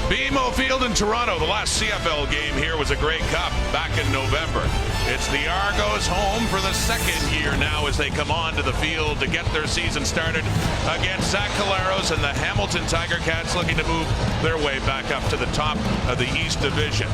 BMO Field in Toronto. The last CFL game here was a Grey Cup back in November. It's the Argos home for the second year now as they come onto the field to get their season started against Zach Collaros and the Hamilton Tiger Cats, looking to move their way back up to the top of the East Division.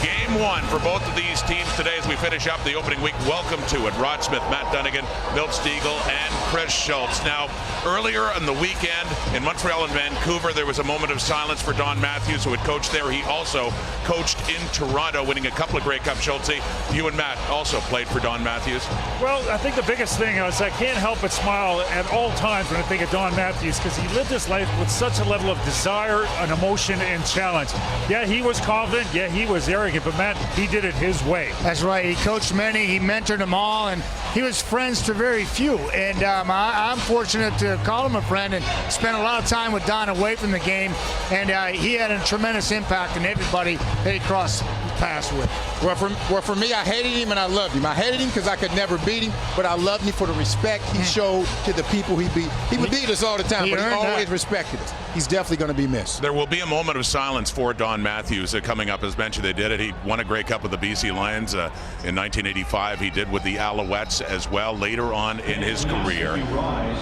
Game one for both of these teams today as we finish up the opening week. Welcome to it. Rod Smith, Matt Dunnigan, Milt Stiegel, and Chris Schultz. Now, earlier on the weekend in Montreal and Vancouver, there was a moment of silence for Don Matthews, who had coached there. He also coached in Toronto, winning a couple of Grey Cup. Schultz, you and Matt also played for Don Matthews. Well, I think the biggest thing is I can't help but smile at all times when I think of Don Matthews, because he lived his life with such a level of desire and emotion and challenge. Yeah, he was confident. Yeah, he was arrogant, but Matt, he did it his way. That's right. He coached many. He mentored them all, and he was friends to very few. And I'm fortunate to call him a friend and spend a lot of time with Don away from the game. And he had a tremendous impact on everybody that he crossed paths with. Well, for me, I hated him and I loved him. I hated him because I could never beat him, but I loved him for the respect he showed to the people he beat. He would beat us all the time, but he always respected us. He's definitely going to be missed. There will be a moment of silence for Don Matthews coming up. As mentioned, they did it. He won a Grey Cup with the BC Lions in 1985. He did with the Alouettes as well later on in his career.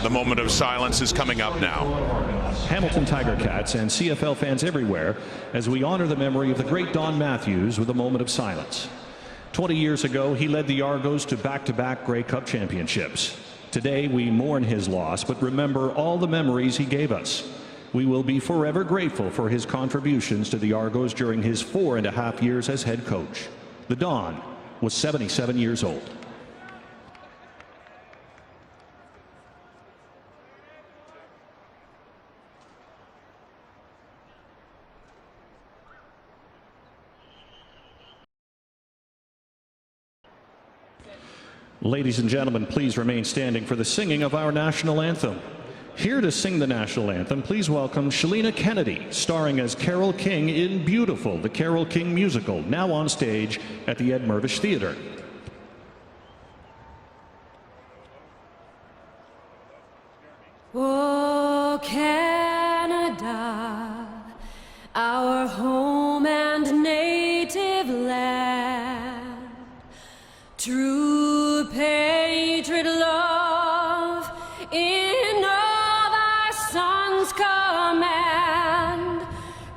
The moment of silence is coming up now. Hamilton Tiger Cats and CFL fans everywhere, as we honor the memory of the great Don Matthews with a moment of silence. 20 years ago, he led the Argos to back-to-back Grey Cup championships. Today, we mourn his loss, but remember all the memories he gave us. We will be forever grateful for his contributions to the Argos during his 4.5 years as head coach. The Don was 77 years old. Ladies and gentlemen, please remain standing for the singing of our national anthem. Here to sing the national anthem, please welcome Shalina Kennedy, starring as Carole King in Beautiful, the Carole King musical, now on stage at the Ed Mirvish Theatre. Oh, Canada, our home and native land, true patriot love in all thy son's command,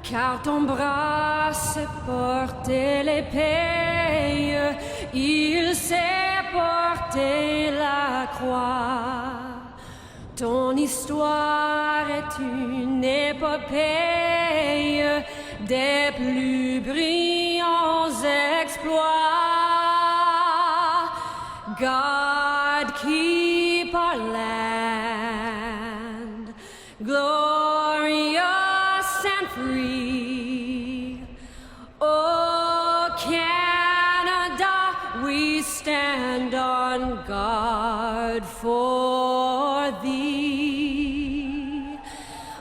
car ton bras sait porter l'épée, il sait porter la croix. Ton histoire est une épopée des plus brillants exploits. God keep our land glorious and free. Oh, Canada, we stand on guard for thee.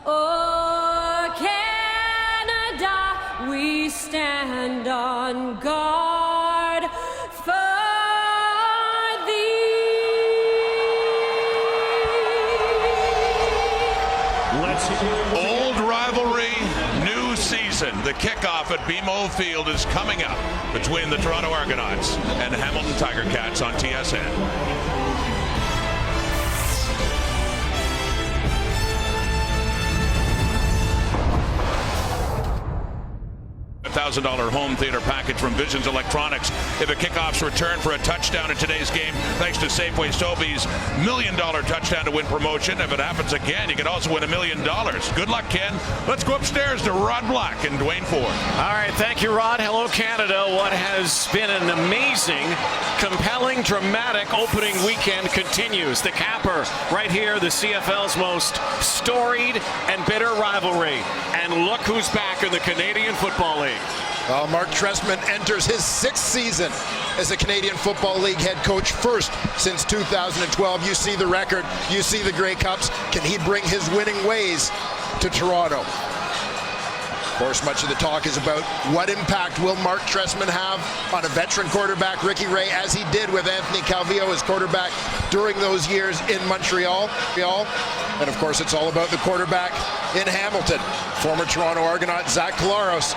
Oh, Canada, we stand on guard for thee. Let's hear Old rivalry, new season. The kickoff at BMO Field is coming up between the Toronto Argonauts and Hamilton Tiger Cats on TSN. $1,000 home theater package from Visions Electronics if a kickoff's return for a touchdown in today's game, thanks to Safeway Sobeys $1 million touchdown to win promotion. If it happens again, you could also win $1 million. Good luck, Ken. Let's go upstairs to Rod Black and Dwayne Ford. All right, thank you, Rod. Hello, Canada. What has been an amazing, compelling, dramatic opening weekend continues. The capper right here, the CFL's most storied and bitter rivalry. And look who's back in the Canadian Football League. Well, Mark Trestman enters his 6th season as the Canadian Football League head coach, first since 2012. You see the record, you see the Grey Cups. Can he bring his winning ways to Toronto? Of course, much of the talk is about what impact will Mark Trestman have on a veteran quarterback, Ricky Ray, as he did with Anthony Calvillo as quarterback during those years in Montreal. And of course, it's all about the quarterback in Hamilton. Former Toronto Argonaut Zach Collaros.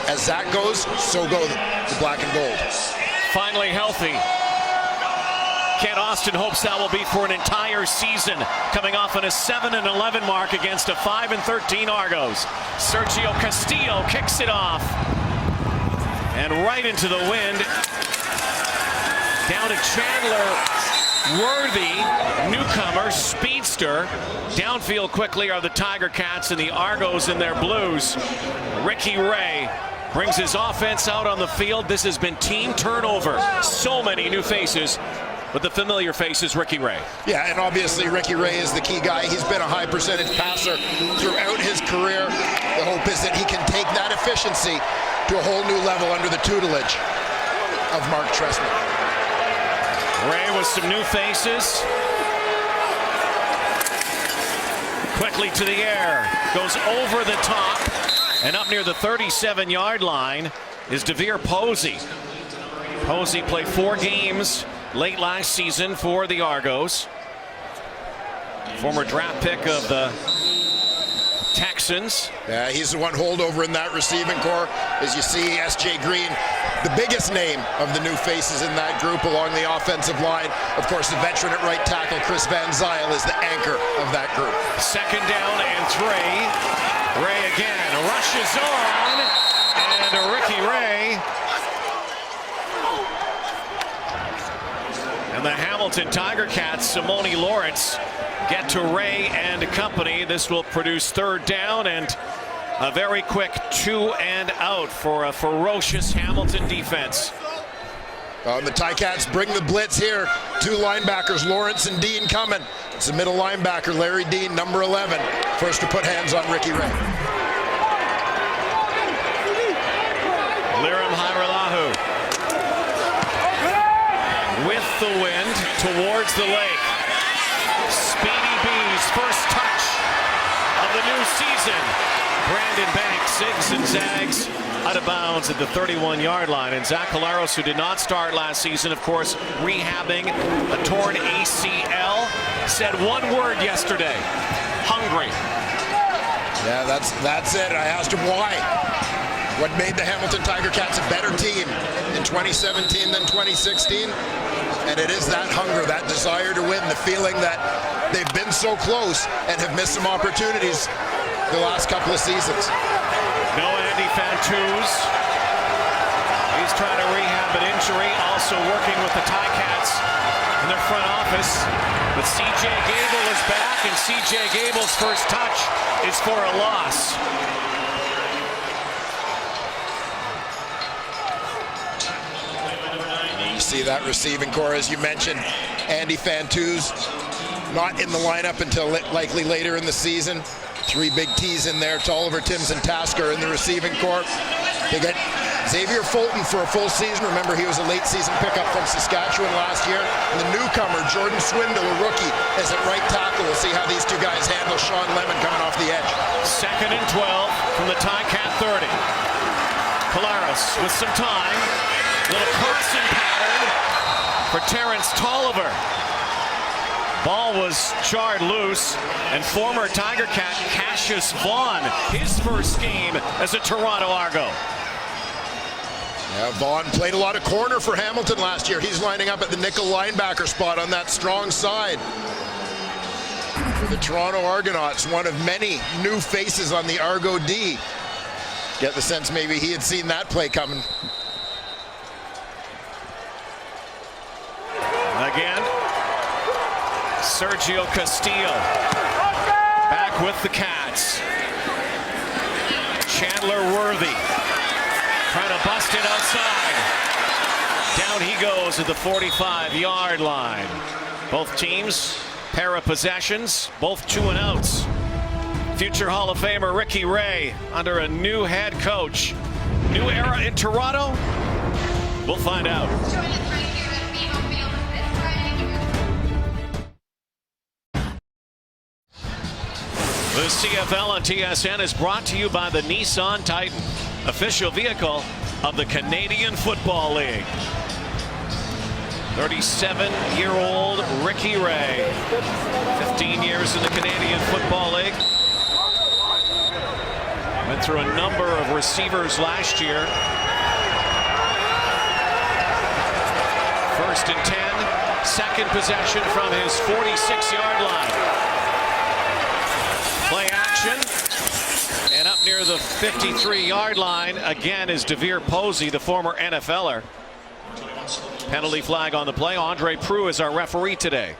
As Zach goes, so go the black and gold. Finally healthy. Kent Austin hopes that will be for an entire season, coming off on a 7-11 mark against a 5-13 Argos. Sergio Castillo kicks it off. And right into the wind. Down to Chandler Worthy, newcomer, speedster. Downfield quickly are the Tiger Cats and the Argos in their blues. Ricky Ray brings his offense out on the field. This has been team turnover. So many new faces, but the familiar face is Ricky Ray. Yeah, and obviously Ricky Ray is the key guy. He's been a high percentage passer throughout his career. The hope is that he can take that efficiency to a whole new level under the tutelage of Mark Trestman. Ray with some new faces. Quickly to the air, goes over the top, and up near the 37-yard line is DeVere Posey. Posey played 4 games late last season for the Argos. Former draft pick of the Texans. Yeah, he's the one holdover in that receiving corps. As you see, S.J. Green, the biggest name of the new faces in that group along the offensive line. Of course, the veteran at right tackle, Chris Van Zyl, is the anchor of that group. Second down and 3. Ray again rushes on, and Ricky Ray. And the Hamilton Tiger Cats, Simone Lawrence, get to Ray and company. This will produce third down and a very quick 2 and out for a ferocious Hamilton defense. The Ticats bring the blitz here. 2 linebackers, Lawrence and Dean coming. It's the middle linebacker, Larry Dean, number 11. First to put hands on Ricky Ray. Liram Hairelahu with the wind towards the lake. Speedy B's first touch of the new season. Brandon Banks zigs and zags out of bounds at the 31-yard line. And Zach Collaros, who did not start last season, of course, rehabbing a torn ACL, said one word yesterday: hungry. Yeah, that's it. I asked him why. What made the Hamilton Tiger Cats a better team in 2017 than 2016? And it is that hunger, that desire to win, the feeling that they've been so close and have missed some opportunities the last couple of seasons. No Andy Fantuz. He's trying to rehab an injury, also working with the Ticats in their front office. But C.J. Gable is back, and C.J. Gable's first touch is for a loss. You see that receiving corps, as you mentioned. Andy Fantuz not in the lineup until likely later in the season. 3 big T's in there. Tolliver, Timms, and Tasker in the receiving corps. They get Xavier Fulton for a full season. Remember, he was a late season pickup from Saskatchewan last year. And the newcomer, Jordan Swindle, a rookie, is at right tackle. We'll see how these 2 guys handle Sean Lemon coming off the edge. 2nd and 12 from the Ticat 30. Collaros with some time. Little crossing pattern for Terrence Tolliver. Ball was jarred loose, and former Tiger Cat Cassius Vaughn, his first game as a Toronto Argo. Yeah, Vaughn played a lot of corner for Hamilton last year. He's lining up at the nickel linebacker spot on that strong side. For the Toronto Argonauts, one of many new faces on the Argo D. Get the sense maybe he had seen that play coming. Again, Sergio Castillo back with the Cats. Chandler Worthy trying to bust it outside. Down he goes at the 45-yard line. Both teams, pair of possessions, both 2 and outs. Future Hall of Famer Ricky Ray under a new head coach. New era in Toronto? We'll find out. The CFL on TSN is brought to you by the Nissan Titan, official vehicle of the Canadian Football League. 37-year-old Ricky Ray, 15 years in the Canadian Football League. Went through a number of receivers last year. 1st and 10. Second possession from his 46-yard line. Play action. And up near the 53-yard line again is DeVere Posey, the former NFLer. Penalty flag on the play. Andre Proulx is our referee today.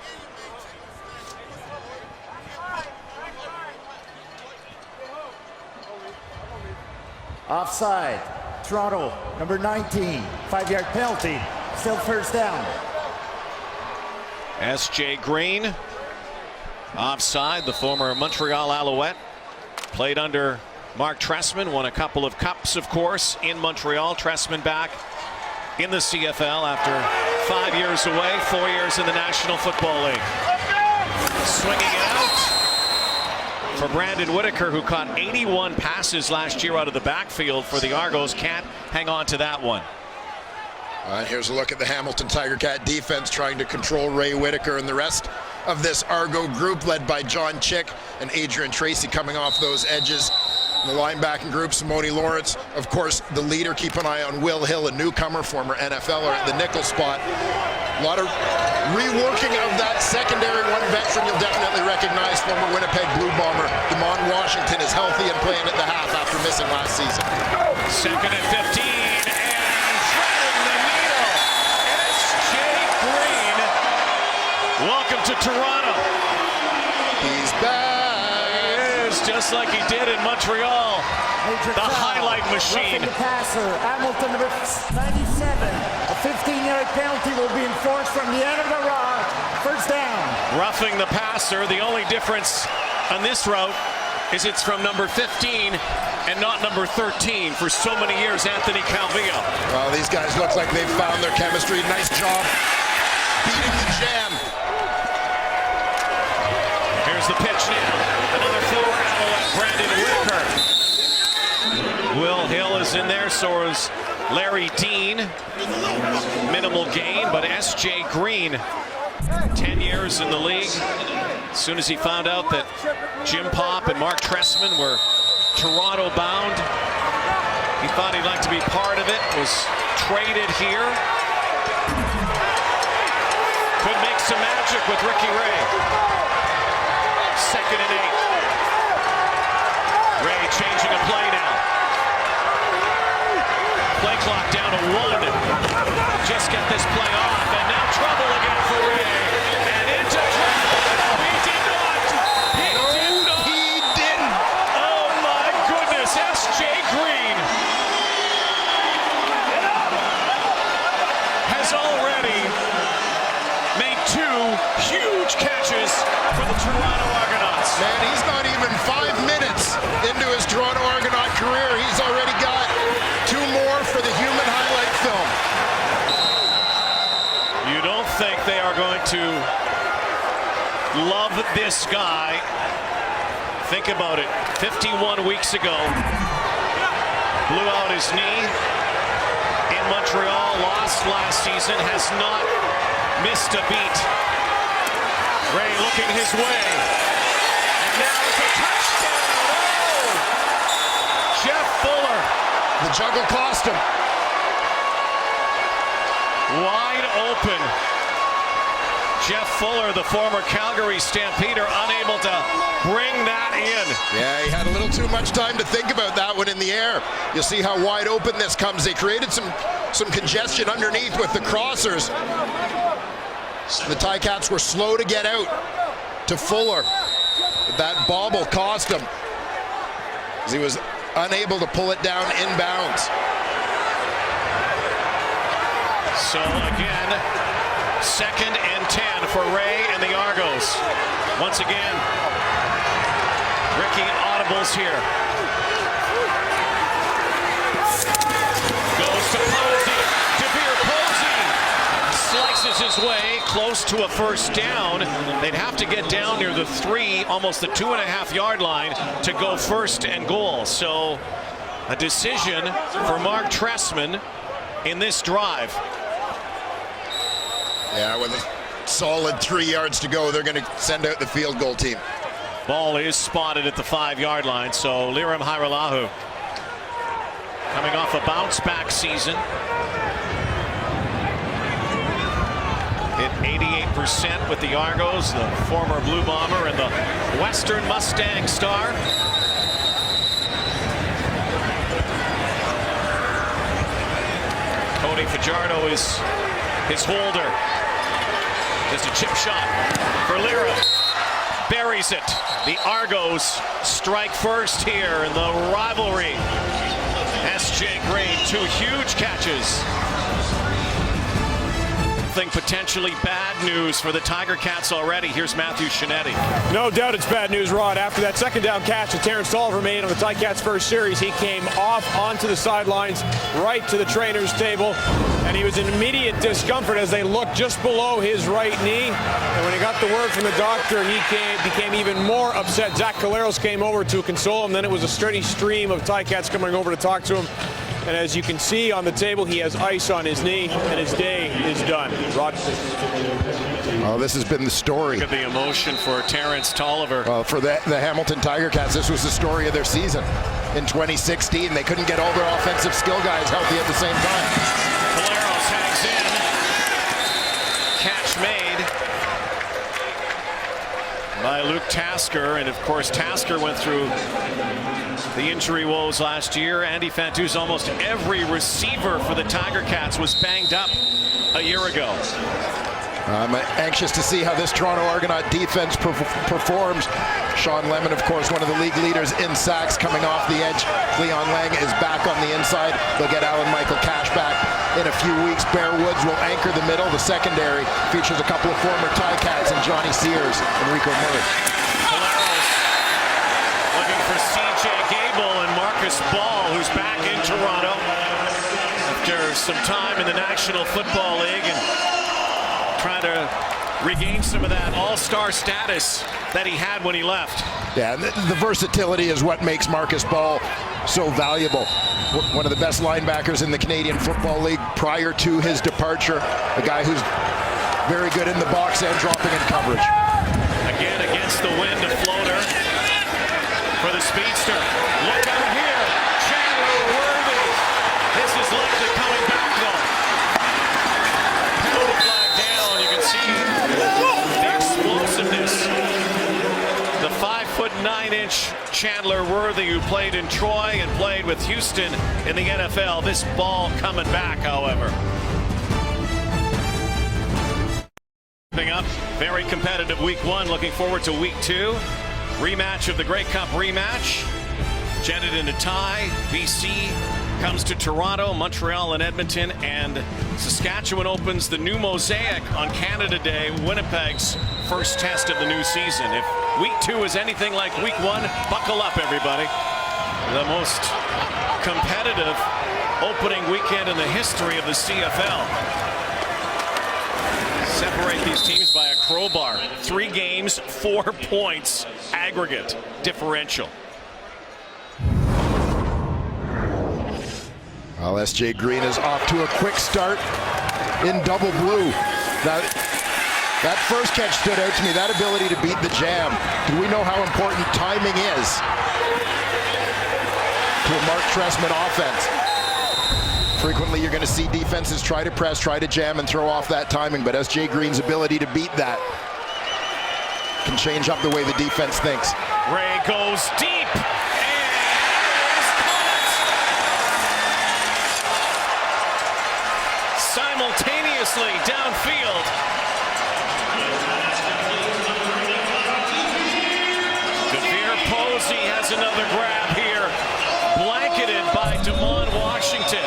Offside. Toronto, number 19. 5-yard penalty. Still first down. S.J. Green. Offside. The former Montreal Alouette. Played under Mark Trestman. Won a couple of cups, of course, in Montreal. Trestman back in the CFL after 5 years away. 4 years in the National Football League. Swinging it out for Brandon Whitaker, who caught 81 passes last year out of the backfield for the Argos. Can't hang on to that one. Here's a look at the Hamilton Tiger Cat defense trying to control Ray Whitaker and the rest of this Argo group led by John Chick and Adrian Tracy coming off those edges. The linebacking group, Simone Lawrence, of course, the leader. Keep an eye on Will Hill, a newcomer, former NFLer at the nickel spot. A lot of reworking of that secondary. One veteran you'll definitely recognize, former Winnipeg Blue Bomber, Damon Washington, is healthy and playing at the half after missing last season. 2nd and 15, and threading the needle. S.J. Green, welcome to Toronto. He's back. Just like he did in Montreal. The highlight machine. Roughing the passer, Hamilton, number 97. A 15-yard penalty will be enforced from the end of the route. First down. Roughing the passer. The only difference on this route is it's from number 15 and not number 13 for so many years, Anthony Calvillo. Well, these guys look like they've found their chemistry. Nice job beating the jam. Here's the pitch now. Another forward Alouette, Brandon Whitaker. Will Hill is in there, so is Larry Dean. Minimal gain, but S.J. Green, 10 years in the league. As soon as he found out that Jim Popp and Mark Trestman were Toronto bound, he thought he'd like to be part of it, was traded here. Could make some magic with Ricky Ray. 2nd and 8. Ray changing a play now. Play clock down to 1. Just get this play off, and now trouble again for Ray. And into trouble. He did not. He didn't. Oh my goodness, S.J. Green has already made 2 huge catches for the Toronto Argonauts. Man, he's not even 5 minutes into his Toronto Argonaut career. He's already got 2 more for the human highlight film. You don't think they are going to love this guy? Think about it. 51 weeks ago, blew out his knee in Montreal, lost last season, has not missed a beat. Ray looking his way. And now it's a touchdown. Oh! Jeff Fuller. The juggle cost him. Wide open. Jeff Fuller, the former Calgary Stampeder, unable to bring that in. Yeah, he had a little too much time to think about that one in the air. You'll see how wide open this comes. They created some congestion underneath with the crossers. The Ticats were slow to get out to Fuller. That bobble cost him, as he was unable to pull it down inbounds. So again, 2nd and 10 for Ray and the Argos. Once again, Ricky audibles here. Goes to Posey. DeVere Posey slices his way close to a first down. They'd have to get down near the 3, almost the 2.5-yard line to go 1st and goal. So a decision for Mark Trestman in this drive. Yeah, with a solid 3 yards to go, they're going to send out the field goal team. Ball is spotted at the 5-yard line, so Lirim Hajrullahu coming off a bounce-back season. Hit 88% with the Argos, the former Blue Bomber and the Western Mustang star. Tony Fajardo is his holder. Just a chip shot for Lirim. Buries it. The Argos strike first here in the rivalry. S.J. Green, 2 huge catches. Potentially bad news for the Tiger Cats already. Here's Matthew Shinetti. No doubt it's bad news, Rod. After that second down catch that Terrence Tolliver made on the Tiger Cats' first series, he came off onto the sidelines, right to the trainer's table, and he was in immediate discomfort as they looked just below his right knee. And when he got the word from the doctor, he became even more upset. Zach Caleros came over to console him. Then it was a steady stream of Tiger Cats coming over to talk to him. And as you can see on the table, he has ice on his knee, and his day is done. Rod. Oh, this has been the story. Look at the emotion for Terrence Tolliver. Well, for the Hamilton Tiger Cats, this was the story of their season. In 2016, they couldn't get all their offensive skill guys healthy at the same time. Caleros hangs in. Catch made by Luke Tasker, and of course Tasker went through the injury woes last year. Andy Fantu's almost every receiver for the Tiger Cats was banged up a year ago. I'm anxious to see how this Toronto Argonaut defense performs. Sean Lemon, of course, one of the league leaders in sacks coming off the edge. Leon Lang is back on the inside. They'll get Alan Michael Cash back in a few weeks. Bear Woods will anchor the middle. The secondary features a couple of former Tie Cats and Johnny Sears and Rico Murray. Caleros looking for C.J. Gable and Marcus Ball, who's back in Toronto after some time in the National Football League and trying to regain some of that all-star status that he had when he left. Yeah, the versatility is what makes Marcus Ball so valuable. One of the best linebackers in the Canadian Football League prior to his departure. A guy who's very good in the box and dropping in coverage. Again against the wind, a floater for the speedster. Look out here, Chandler Worthy. This is likely coming back though. Penalty flag down. You can see the explosiveness. The 5'9" Chandler Worthy, who played in Troy and played with Houston in the NFL. This ball coming back, however. Up, very competitive week 1. Looking forward to week 2. Rematch of the Grey Cup rematch. Jetted into tie. BC comes to Toronto, Montreal and Edmonton, and Saskatchewan opens the new mosaic on Canada Day, Winnipeg's first test of the new season. If week 2 is anything like week 1, buckle up everybody. The most competitive opening weekend in the history of the CFL. Separate these teams by a crowbar. 3 games, 4 points aggregate differential. Well, S.J. Green is off to a quick start in double blue. Now, that first catch stood out to me, that ability to beat the jam. Do we know how important timing is to a Mark Trestman offense? Frequently, you're going to see defenses try to press, try to jam, and throw off that timing. But S.J. Green's ability to beat that can change up the way the defense thinks. Ray goes deep. And simultaneously downfield. Devere Posey has another grab here. Blanketed by Damon Washington.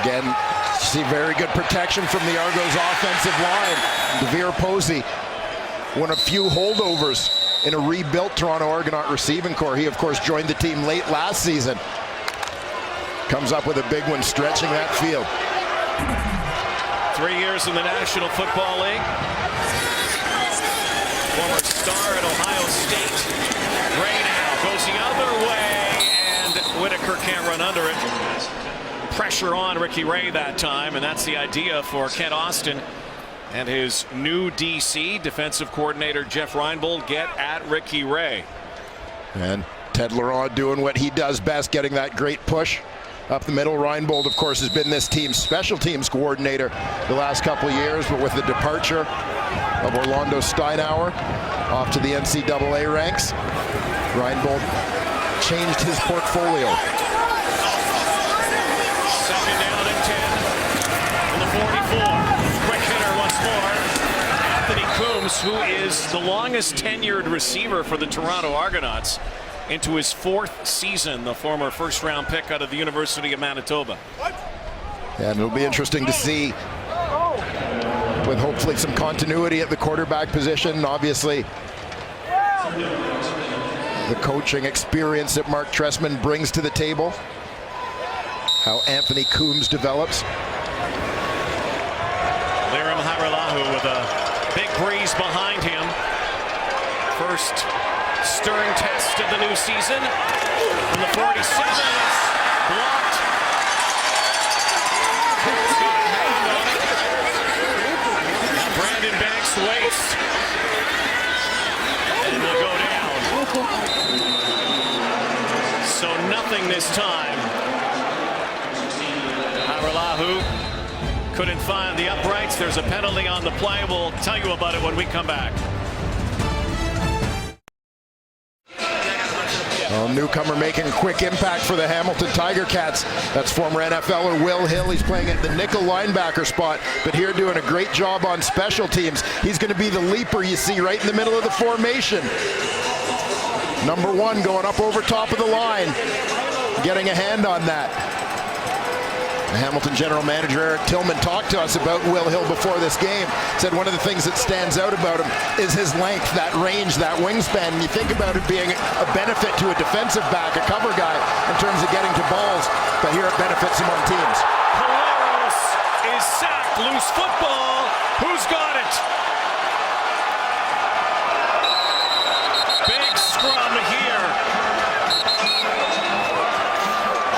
Again, see very good protection from the Argos offensive line. Devere Posey, one of few holdovers in a rebuilt Toronto Argonaut receiving corps. He, of course, joined the team late last season. Comes up with a big one, stretching that field. 3 years in the National Football League. Former star at Ohio State. Gray now goes the other way, and Whitaker can't run under it. Pressure on Ricky Ray that time, and that's the idea for Kent Austin. And his new DC, defensive coordinator Jeff Reinbold, get at Ricky Ray. And Ted Laurent doing what he does best, getting that great push up the middle. Reinbold, of course, has been this team's special teams coordinator the last couple of years, but with the departure of Orlando Steinauer off to the NCAA ranks, Reinbold changed his portfolio. Second down and 10 from the 44. Quick hitter once more. Anthony Coombs, who is the longest tenured receiver for the Toronto Argonauts, into his 4th season, the former first-round pick out of the University of Manitoba. And it'll be interesting to see, with hopefully some continuity at the quarterback position. Obviously, the coaching experience that Mark Trestman brings to the table, how Anthony Coombs develops. Lirim Hajrullahu with a big breeze behind him. First stirring test of the new season. From the 47, it's blocked. He's got a hand on it. Brandon Banks waits. And will go down. So nothing this time. Hajrullahu couldn't find the uprights. There's a penalty on the play. We'll tell you about it when we come back. Well, newcomer making a quick impact for the Hamilton Tiger Cats. That's former NFLer Will Hill. He's playing at the nickel linebacker spot, but here doing a great job on special teams. He's going to be the leaper you see right in the middle of the formation. Number 1 going up over top of the line, getting a hand on that. The Hamilton general manager Eric Tillman talked to us about Will Hill before this game. Said one of the things that stands out about him is his length, that range, that wingspan. And you think about it being a benefit to a defensive back, a cover guy, in terms of getting to balls, but here it benefits him on teams. Collaros is sacked. Loose football. Who's got it? Big scrum here.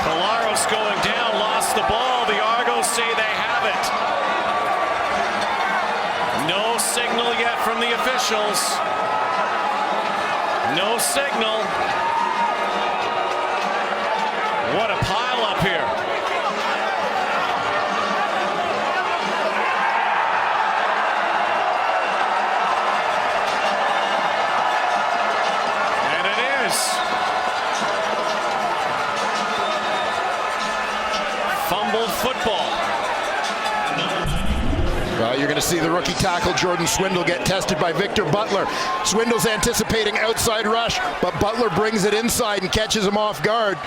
Collaros going down, lost the ball. The Argos say they have it. No signal yet from the officials. No signal. What a pile up here. And it is. Fumbled football. Well, you're going to see the rookie tackle Jordan Swindle get tested by Victor Butler. Swindle's anticipating outside rush, but Butler brings it inside and catches him off guard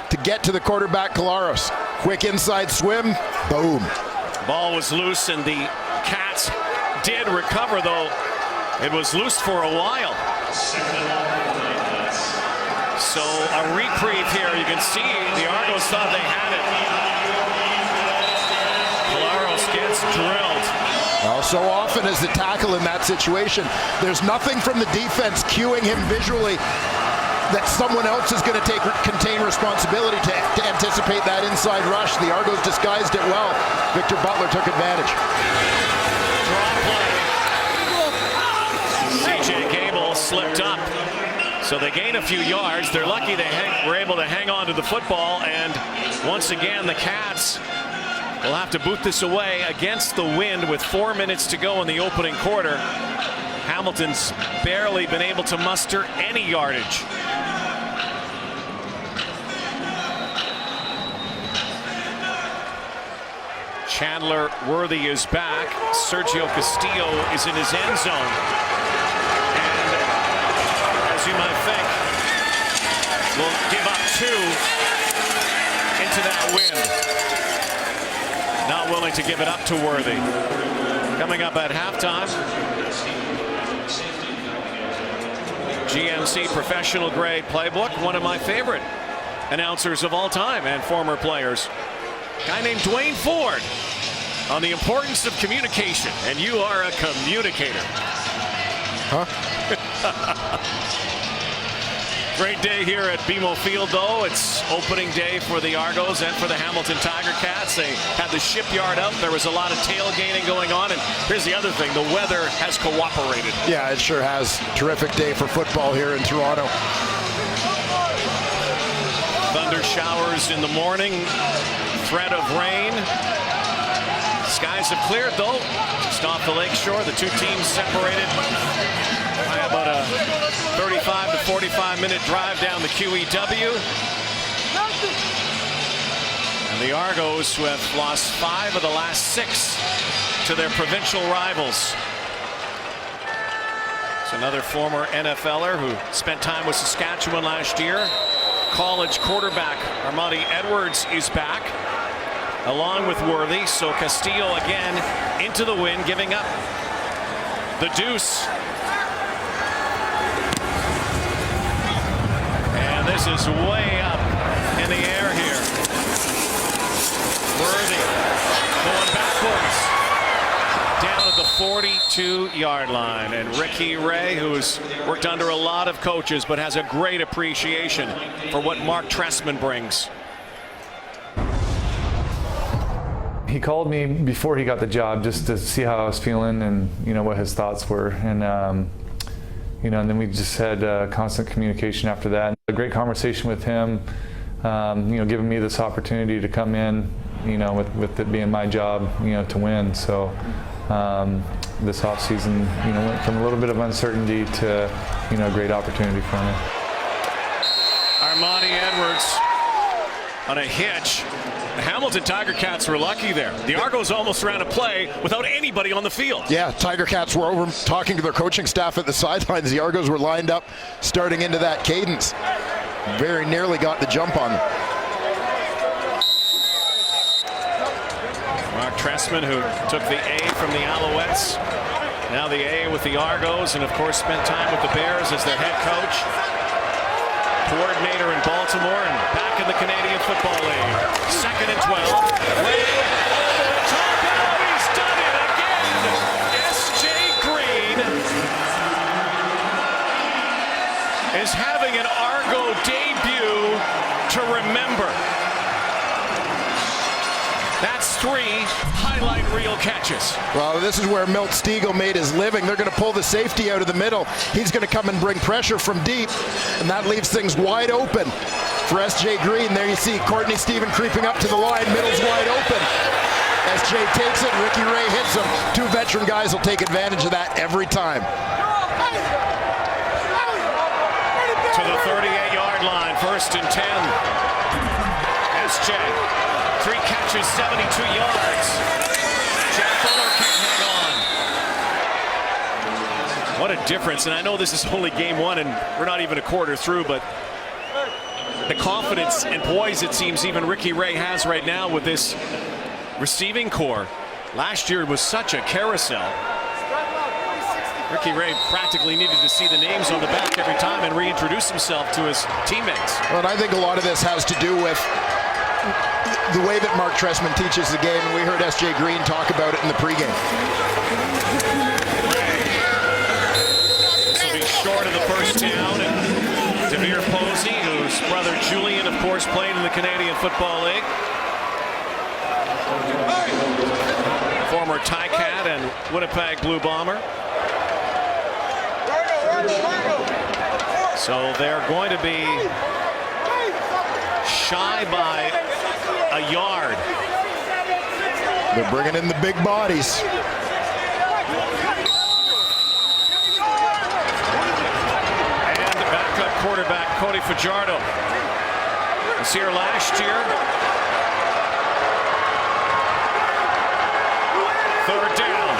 to get to the quarterback Collaros. Quick inside swim, boom. Ball was loose and the Cats did recover, though it was loose for a while. So a reprieve here. You can see the Argos thought they had it. Collaros gets drilled. Well, so often as the tackle in that situation, there's nothing from the defense cueing him visually that someone else is going to contain responsibility to anticipate that inside rush. The Argos disguised it well. Victor Butler took advantage. Draw play. CJ Gable slipped up. So they gain a few yards. They're lucky they were able to hang on to the football. And once again, the Cats will have to boot this away against the wind with 4 minutes to go in the opening quarter. Hamilton's barely been able to muster any yardage. Chandler Worthy is back. Sergio Castillo is in his end zone. And as you might think, will give up 2 into that wind. Not willing to give it up to Worthy. Coming up at halftime, GMC professional grade playbook, one of my favorite announcers of all time and former players. A guy named Dwayne Ford on the importance of communication, and you are a communicator. Huh? Great day here at BMO Field, though. It's opening day for the Argos and for the Hamilton Tiger Cats. They had the shipyard up. There was a lot of tailgating going on. And here's the other thing. The weather has cooperated. Yeah, it sure has. Terrific day for football here in Toronto. Thunder showers in the morning. Threat of rain. Skies have cleared, though. Just off the lakeshore. The two teams separated by about a 35 to 45 minute drive down the QEW. And the Argos, who have lost 5 of the last 6 to their provincial rivals. It's another former NFLer who spent time with Saskatchewan last year. College quarterback Armani Edwards is back, along with Worthy. So Castillo again into the win, giving up the deuce. And this is way up in the air here. Worthy going backwards down at the 42-yard line. And Ricky Ray, who's worked under a lot of coaches but has a great appreciation for what Mark Trestman brings. He called me before he got the job just to see how I was feeling and, you know, what his thoughts were. And, you know, and then we just had constant communication after that. A great conversation with him, you know, giving me this opportunity to come in, you know, with it being my job, you know, to win. So this offseason, you know, went from a little bit of uncertainty to, you know, a great opportunity for me. Armani Edwards on a hitch. The Hamilton Tiger Cats were lucky there. The Argos almost ran a play without anybody on the field. Yeah, Tiger Cats were over talking to their coaching staff at the sidelines. The Argos were lined up, starting into that cadence. Very nearly got the jump on them. Mark Trestman, who took the A from the Alouettes, now the A with the Argos, and of course spent time with the Bears as their head coach, coordinator in Baltimore, and back in the Canadian Football League. 2nd and 12. Way over the top. Oh, he's done it again. S.J. Green is having an Argo debut to remember. That's 3 highlight reel catches. Well, this is where Milt Stegall made his living. They're going to pull the safety out of the middle. He's going to come and bring pressure from deep, and that leaves things wide open for S.J. Green. There you see Courtney Stephen creeping up to the line. Middle's wide open. S.J. takes it. Ricky Ray hits him. 2 veteran guys will take advantage of that every time. To the 38-yard line. 1st and 10. S.J. 3 catches, 72 yards. Jack Fuller can't hang on. What a difference. And I know this is only game 1 and we're not even a quarter through, but the confidence and poise it seems even Ricky Ray has right now with this receiving core. Last year was such a carousel. Ricky Ray practically needed to see the names on the back every time and reintroduce himself to his teammates. Well, and I think a lot of this has to do with the way that Mark Trestman teaches the game, and we heard S.J. Green talk about it in the pregame. This will be short of the first down, and Demir Posey, whose brother Julian, of course, played in the Canadian Football League. Former Ticat and Winnipeg Blue Bomber. So they're going to be shy by a yard. They're bringing in the big bodies. And the backup quarterback, Cody Fajardo, was here last year. 3rd down.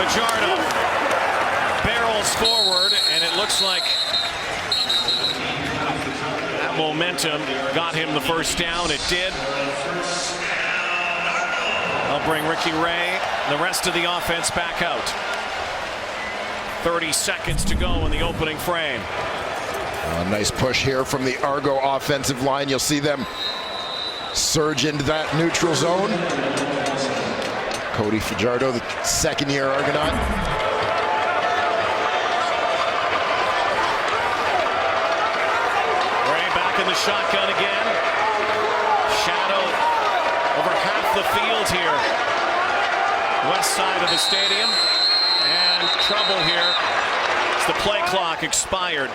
Fajardo barrels forward, and it looks like that momentum got him the first down. It did. They'll bring Ricky Ray, the rest of the offense back out. 30 seconds to go in the opening frame. A nice push here from the Argo offensive line. You'll see them surge into that neutral zone. Cody Fajardo, the 2nd-year Argonaut. shotgun again. Shadow over half the field here. West side of the stadium. And trouble here. The play clock expired.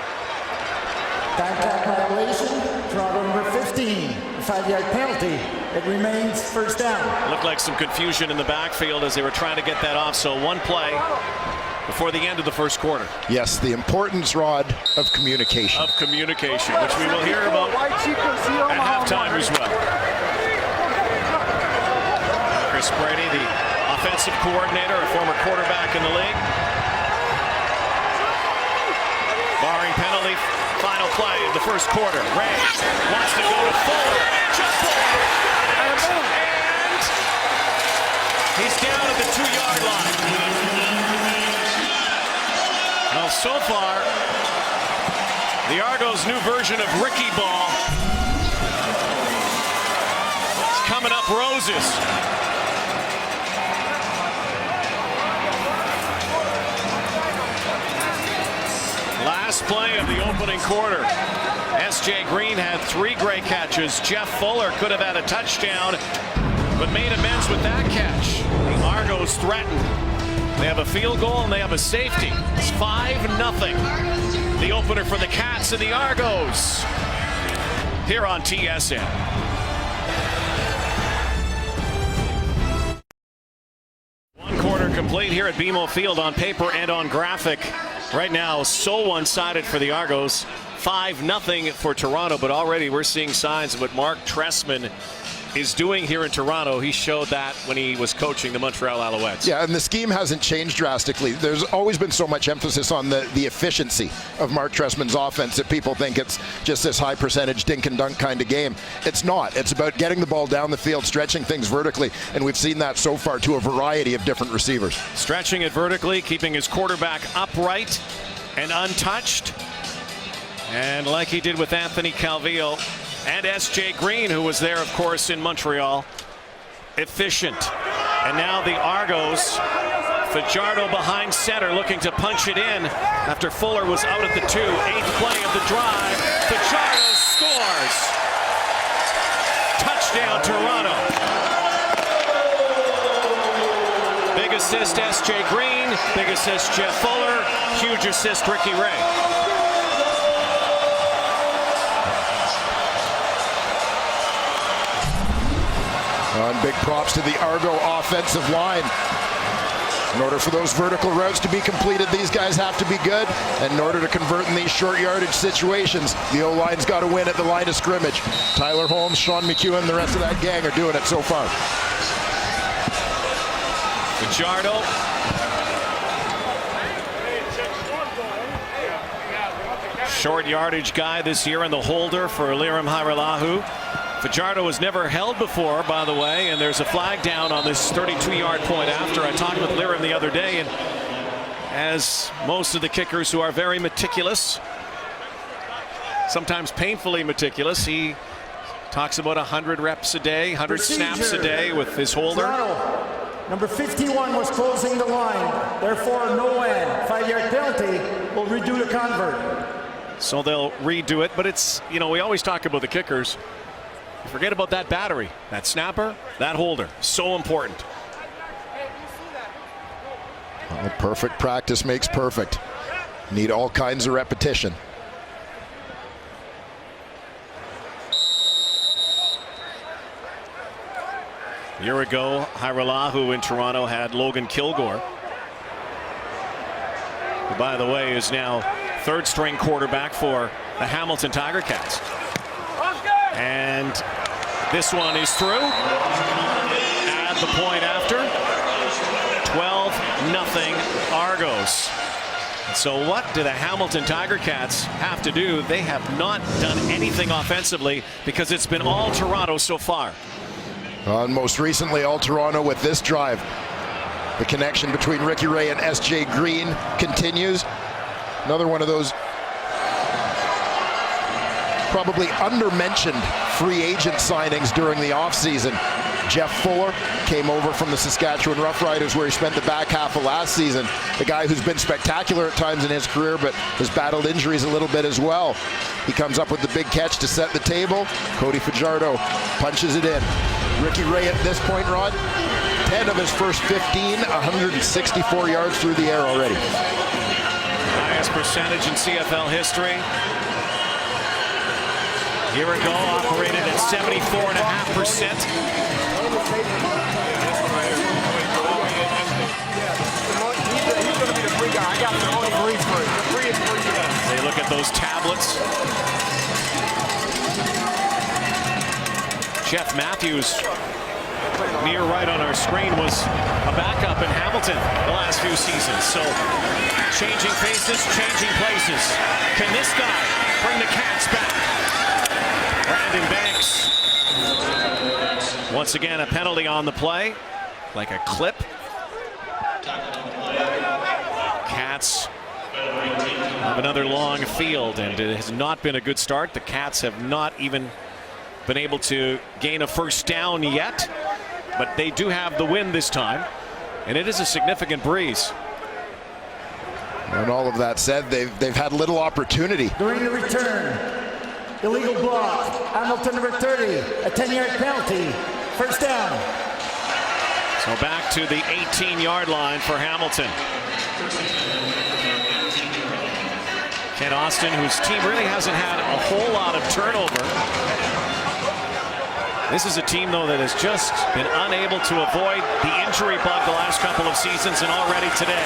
Contact violation, Toronto number 15, 5-yard penalty. It remains first down. Looked like some confusion in the backfield as they were trying to get that off. So one play before the end of the first quarter. Yes, the importance, Rod, of communication. Which we will hear about at halftime as well. Chris Brady, the offensive coordinator, a former quarterback in the league. Barring penalty, final play of the first quarter. Ray wants to go to Fuller. Jump ball. And he's down at the 2-yard line. Well, so far, the Argos' new version of Ricky Ball is coming up roses. Last play of the opening quarter. S.J. Green had 3 great catches. Jeff Fuller could have had a touchdown, but made amends with that catch. The Argos threatened. They have a field goal and they have a safety. It's 5-0. The opener for the Cats and the Argos here on TSN. One quarter complete here at BMO Field on paper and on graphic. Right now, so one-sided for the Argos. 5-0 for Toronto, but already we're seeing signs of what Mark Trestman is doing here in Toronto. He showed that when he was coaching the Montreal Alouettes. Yeah, and the scheme hasn't changed drastically. There's always been so much emphasis on the efficiency of Mark Trestman's offense that people think it's just this high percentage dink and dunk kind of game. It's not. It's about getting the ball down the field, stretching things vertically, and we've seen that so far to a variety of different receivers. Stretching it vertically, keeping his quarterback upright and untouched. And like he did with Anthony Calvillo and S.J. Green, who was there, of course, in Montreal, efficient. And now the Argos, Fajardo behind center, looking to punch it in after Fuller was out at the 2. 8th play of the drive. Fajardo scores. Touchdown, Toronto. Big assist, S.J. Green. Big assist, Jeff Fuller. Huge assist, Ricky Ray. And big props to the Argo offensive line. In order for those vertical routes to be completed, these guys have to be good. And in order to convert in these short yardage situations, the O-line's got to win at the line of scrimmage. Tyler Holmes, Sean McEwen, the rest of that gang are doing it so far. Fajardo. Short yardage guy this year in the holder for Lirim Hajrullahu. Fajardo was never held before, by the way, and there's a flag down on this 32-yard point after. I talked with Lirim the other day, and as most of the kickers who are very meticulous, sometimes painfully meticulous, he talks about 100 reps a day, 100 snaps a day with his holder. Toronto, number 51 was closing the line. Therefore, no end. 5-yard penalty will redo the convert. So they'll redo it, but it's, you know, we always talk about the kickers. Forget about that battery, that snapper, that holder. So important. Well, perfect practice makes perfect. Need all kinds of repetition. A year ago, Hajrullahu in Toronto had Logan Kilgore, who, by the way, is now third-string quarterback for the Hamilton Tiger Cats. And this one is through. Add the point after. 12-0 Argos. So what do the Hamilton Tiger Cats have to do? They have not done anything offensively because it's been all Toronto so far. And most recently, all Toronto with this drive. The connection between Ricky Ray and S.J. Green continues. Another one of those probably under-mentioned free agent signings during the offseason. Jeff Fuller came over from the Saskatchewan Roughriders, where he spent the back half of last season. The guy who's been spectacular at times in his career, but has battled injuries a little bit as well. He comes up with the big catch to set the table. Cody Fajardo punches it in. Ricky Ray at this point, Rod, 10 of his first 15, 164 yards through the air already. Highest percentage in CFL history. Here we go, operated at 74.5%. They look at those tablets. Jeff Matthews, near right on our screen, was a backup in Hamilton the last few seasons. So changing faces, changing places. Can this guy bring the Cats back? Brandon Banks. Once again, a penalty on the play, like a clip. Cats have another long field, and it has not been a good start. The Cats have not even been able to gain a first down yet, but they do have the win this time, and it is a significant breeze. And all of that said, they've had little opportunity. During the return, illegal block, Hamilton number 30, a 10-yard penalty, first down. So back to the 18-yard line for Hamilton. Ken Austin, whose team really hasn't had a whole lot of turnover. This is a team, though, that has just been unable to avoid the injury bug the last couple of seasons, and already today,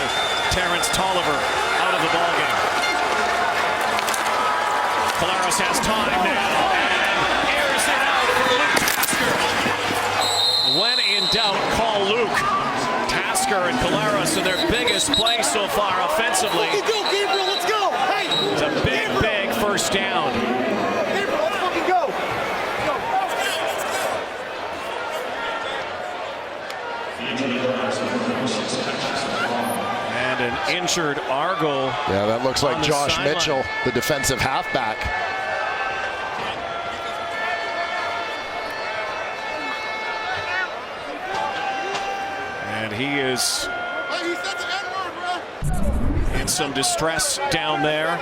Terrence Tolliver out of the ballgame. Collaros has time now, and airs it out for Luke Tasker. When in doubt, call Luke. Tasker and Collaros in their biggest play so far offensively. Let's go, Gabriel, let's go! Hey! It's a big, big first down. Gabriel, let's fucking go! And an injured Argo. Yeah, that looks like Josh Mitchell, the defensive halfback. And he is in some distress down there.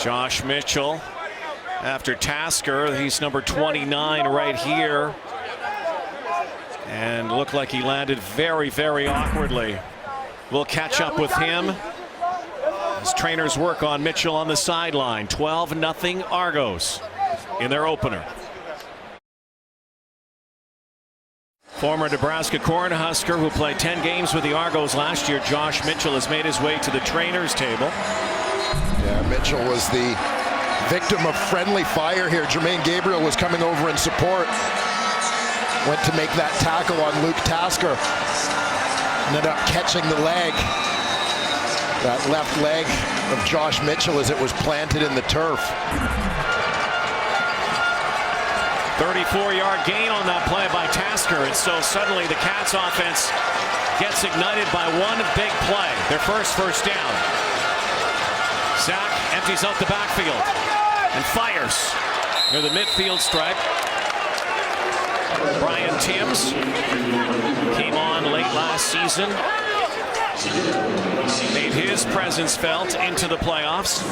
Josh Mitchell after Tasker. He's number 29 right here. And looked like he landed very, very awkwardly. We'll catch up with him as trainers work on Mitchell on the sideline. 12-0 Argos in their opener. Former Nebraska Cornhusker who played 10 games with the Argos last year, Josh Mitchell, has made his way to the trainers table. Yeah, Mitchell was the victim of friendly fire here. Jermaine Gabriel was coming over in support. Went to make that tackle on Luke Tasker. Ended up catching the leg. That left leg of Josh Mitchell as it was planted in the turf. 34-yard gain on that play by Tasker, and so suddenly the Cats offense gets ignited by one big play, their first down. Zach empties out the backfield and fires near the midfield stripe. Brian Timms came on late last season, made his presence felt into the playoffs.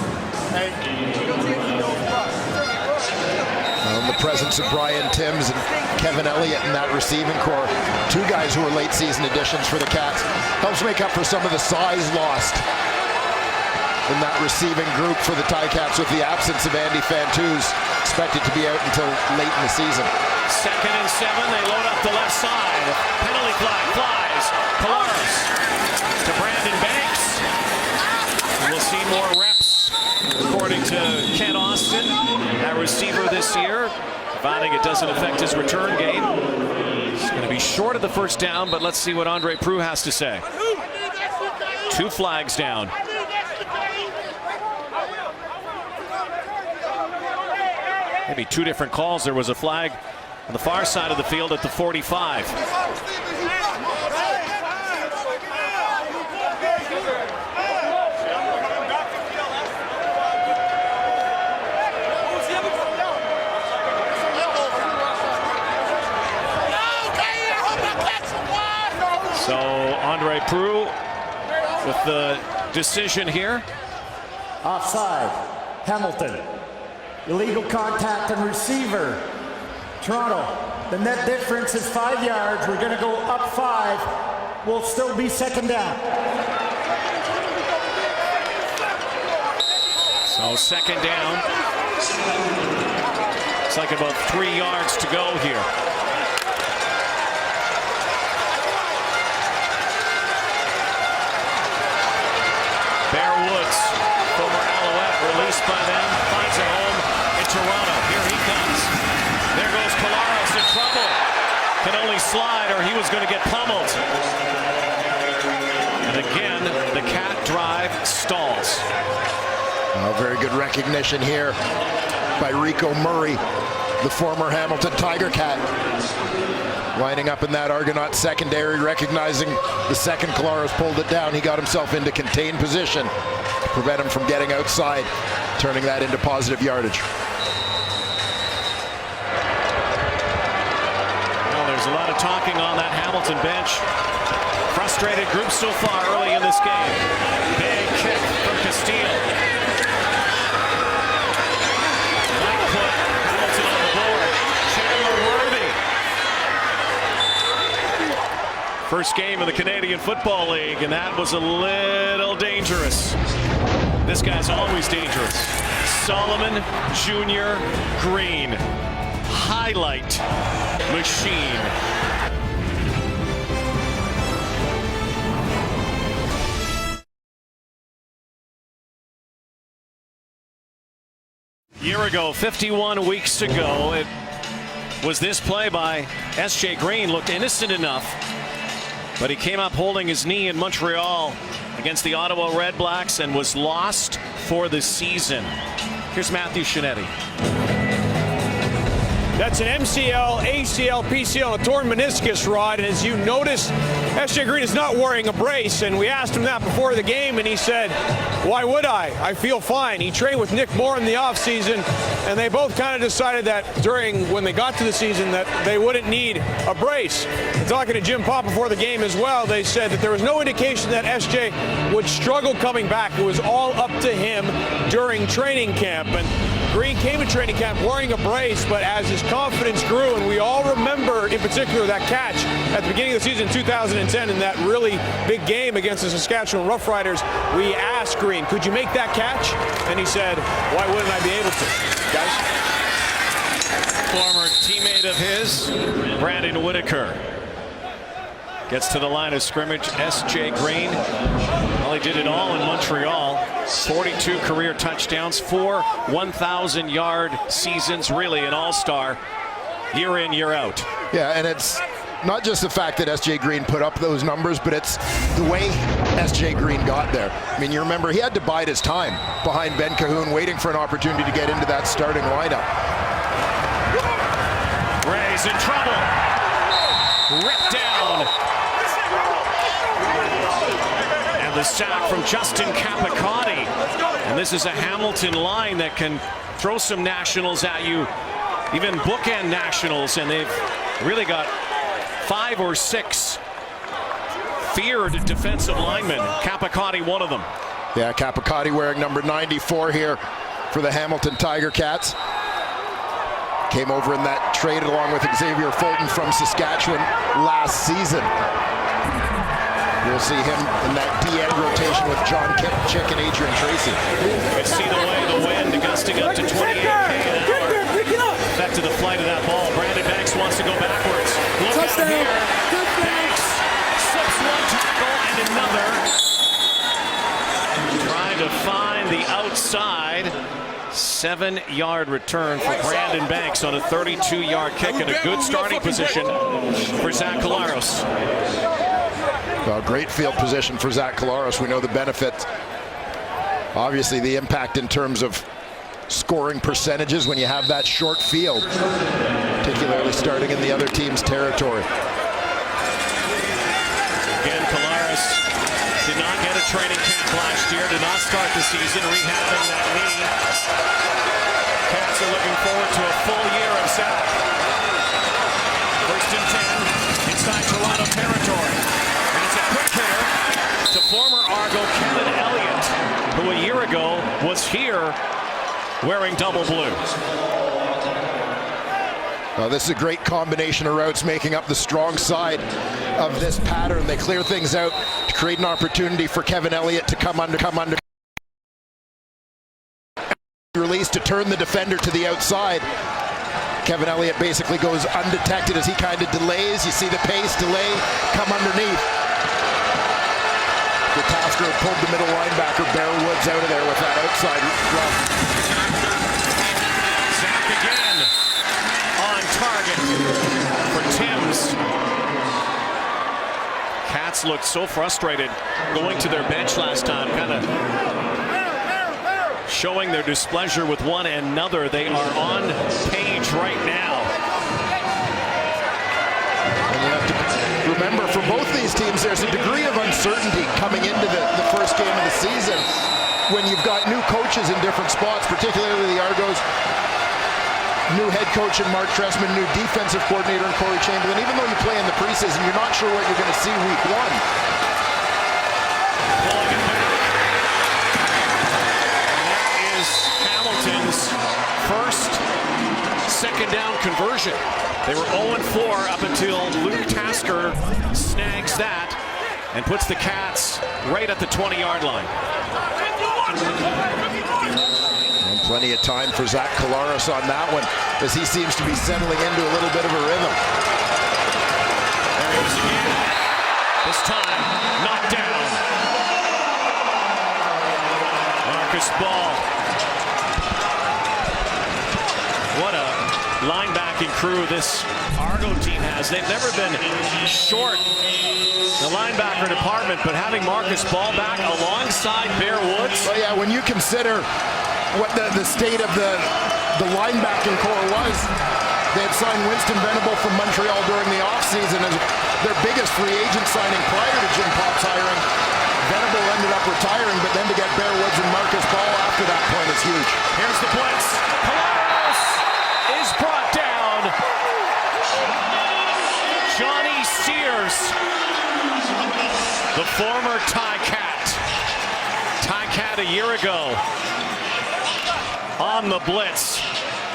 The presence of Brian Timms and Kevin Elliott in that receiving core, two guys who are late season additions for the Cats, helps make up for some of the size lost in that receiving group for the Ticats with the absence of Andy Fantuz, expected to be out until late in the season. 2nd and 7, they load up the left side. Penalty flag flies. Collaros to Brandon Banks. We'll see more reps, according to Ken Austin, that receiver this year, finding it doesn't affect his return game. He's going to be short of the first down, but let's see what Andre Proulx has to say. 2 flags down. Maybe 2 different calls. There was a flag on the far side of the field at the 45. Prue with the decision here. Offside. Hamilton. Illegal contact on receiver. Toronto. The net difference is 5 yards. We're going to go up 5. We'll still be second down. So second down. It's like about 3 yards to go here. Bear Woods, former Alouette, released by them, finds it home in Toronto. Here he comes. There goes Collaros in trouble. Can only slide or he was going to get pummeled. And again, the Cat drive stalls. Very good recognition here by Rico Murray, the former Hamilton Tiger Cat. Lining up in that Argonaut secondary, recognizing the second Collaros pulled it down. He got himself into contained position to prevent him from getting outside, turning that into positive yardage. Well, there's a lot of talking on that Hamilton bench. Frustrated group so far early in this game. Big kick from Castile. First game of the Canadian Football League, and that was a little dangerous. This guy's always dangerous. Solomon Jr. Green. Highlight machine. Year ago, 51 weeks ago, it was this play by S.J. Green. Looked innocent enough, but he came up holding his knee in Montreal against the Ottawa Red Blacks and was lost for the season. Here's Matthew Shinetti. That's an MCL, ACL, PCL, and a torn meniscus, Rod. And as you notice, S.J. Green is not wearing a brace. And we asked him that before the game, and he said, why would I? I feel fine. He trained with Nick Moore in the offseason, and they both kind of decided that when they got to the season, that they wouldn't need a brace. And talking to Jim Pop before the game as well, they said that there was no indication that S.J. would struggle coming back. It was all up to him during training camp. And Green came to training camp wearing a brace, but as his confidence grew, and we all remember in particular that catch at the beginning of the season 2010 in that really big game against the Saskatchewan Roughriders, we asked Green, could you make that catch? And he said, why wouldn't I be able to? Guys? Former teammate of his, Brandon Whitaker, gets to the line of scrimmage. S.J. Green, well, he did it all in Montreal. 42 career touchdowns, 4 1,000-yard seasons, really an all-star year in, year out. Yeah, and it's not just the fact that S.J. Green put up those numbers, but it's the way S.J. Green got there. I mean, you remember he had to bide his time behind Ben Cahoon, waiting for an opportunity to get into that starting lineup. Ray's in trouble. Ripped down. And the sack from Justin Capicotti. And this is a Hamilton line that can throw some nationals at you, even bookend nationals, and they've really got 5 or 6 feared defensive linemen. Capicotti, one of them. Yeah, Capicotti wearing number 94 here for the Hamilton Tiger Cats. Came over in that trade along with Xavier Fulton from Saskatchewan last season. We'll see him in that D-end rotation with John Chick and Adrian Tracy. You can see the way the wind gusting up to 28 k/h. Affected the flight of that ball. Brandon Banks wants to go backwards. Look out here. Banks slips one tackle and another. Trying to find the outside. 7-yard return for Brandon Banks on a 32-yard kick and a good starting position for Zach Collaros. Well, great field position for Zach Collaros. We know the benefits. Obviously, the impact in terms of scoring percentages when you have that short field, particularly starting in the other team's territory. Again, Collaros did not get a training camp last year, did not start the season rehabbing that knee. Cats are looking forward to a full year of Zach. 1st and 10 inside Toronto territory. And it's a quick hitter. former Argo Kevin Elliott, who a year ago was here wearing double blue. Well, this is a great combination of routes making up the strong side of this pattern. They clear things out to create an opportunity for Kevin Elliott to come under. Release to turn the defender to the outside. Kevin Elliott basically goes undetected as he kind of delays. You see the pace, delay, come underneath. The Tasker pulled the middle linebacker, Bear Woods, out of there with that outside run. Zach again on target for Timms. Cats looked so frustrated going to their bench last time, kind of showing their displeasure with one another. They are on page right now. And you have to remember, for both these teams, there's a degree of uncertainty coming into the first game of the season when you've got new coaches in different spots, particularly the Argos. New head coach in Mark Trestman, new defensive coordinator in Corey Chamberlain. Even though you play in the preseason, you're not sure what you're going to see week one. Pulling it back. And that is Hamilton's first second down conversion. They were 0-4 up until Luke Tasker snags that and puts the Cats right at the 20-yard line. And plenty of time for Zach Collaros on that one, as he seems to be settling into a little bit of a rhythm. There he is again. This time, knocked down. Marcus Ball. What a linebacking crew this Argo team has. They've never been short, the linebacker department, but having Marcus Ball back alongside Bear Woods. Well, yeah, when you consider what the state of the linebacking core was, they had signed Winston Venable from Montreal during the offseason as their biggest free agent signing prior to Jim Pop's hiring. Venable ended up retiring, but then to get Bear Woods and Marcus Ball after that point is huge. Here's the blitz. Collaros is brought down. Johnny Sears, the former Tie-Cat. Tie-Cat a year ago on the blitz,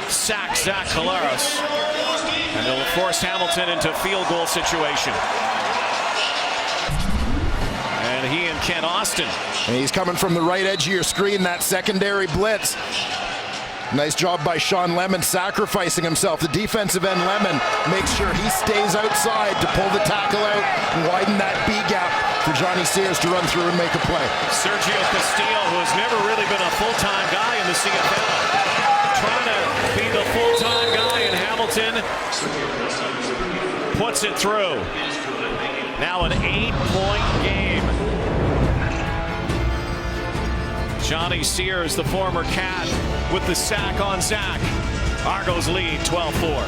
sacks Zach Collaros, and it'll force Hamilton into a field goal situation. And he and Ken Austin. And he's coming from the right edge of your screen, that secondary blitz. Nice job by Sean Lemon sacrificing himself. The defensive end Lemon makes sure he stays outside to pull the tackle out and widen that B gap for Johnny Sears to run through and make a play. Sergio Castillo, who has never really been a full-time guy in the CFL, trying to be the full-time guy in Hamilton, puts it through. Now an 8-point game. Johnny Sears, the former Cat, with the sack on Zach. Argos lead 12-4.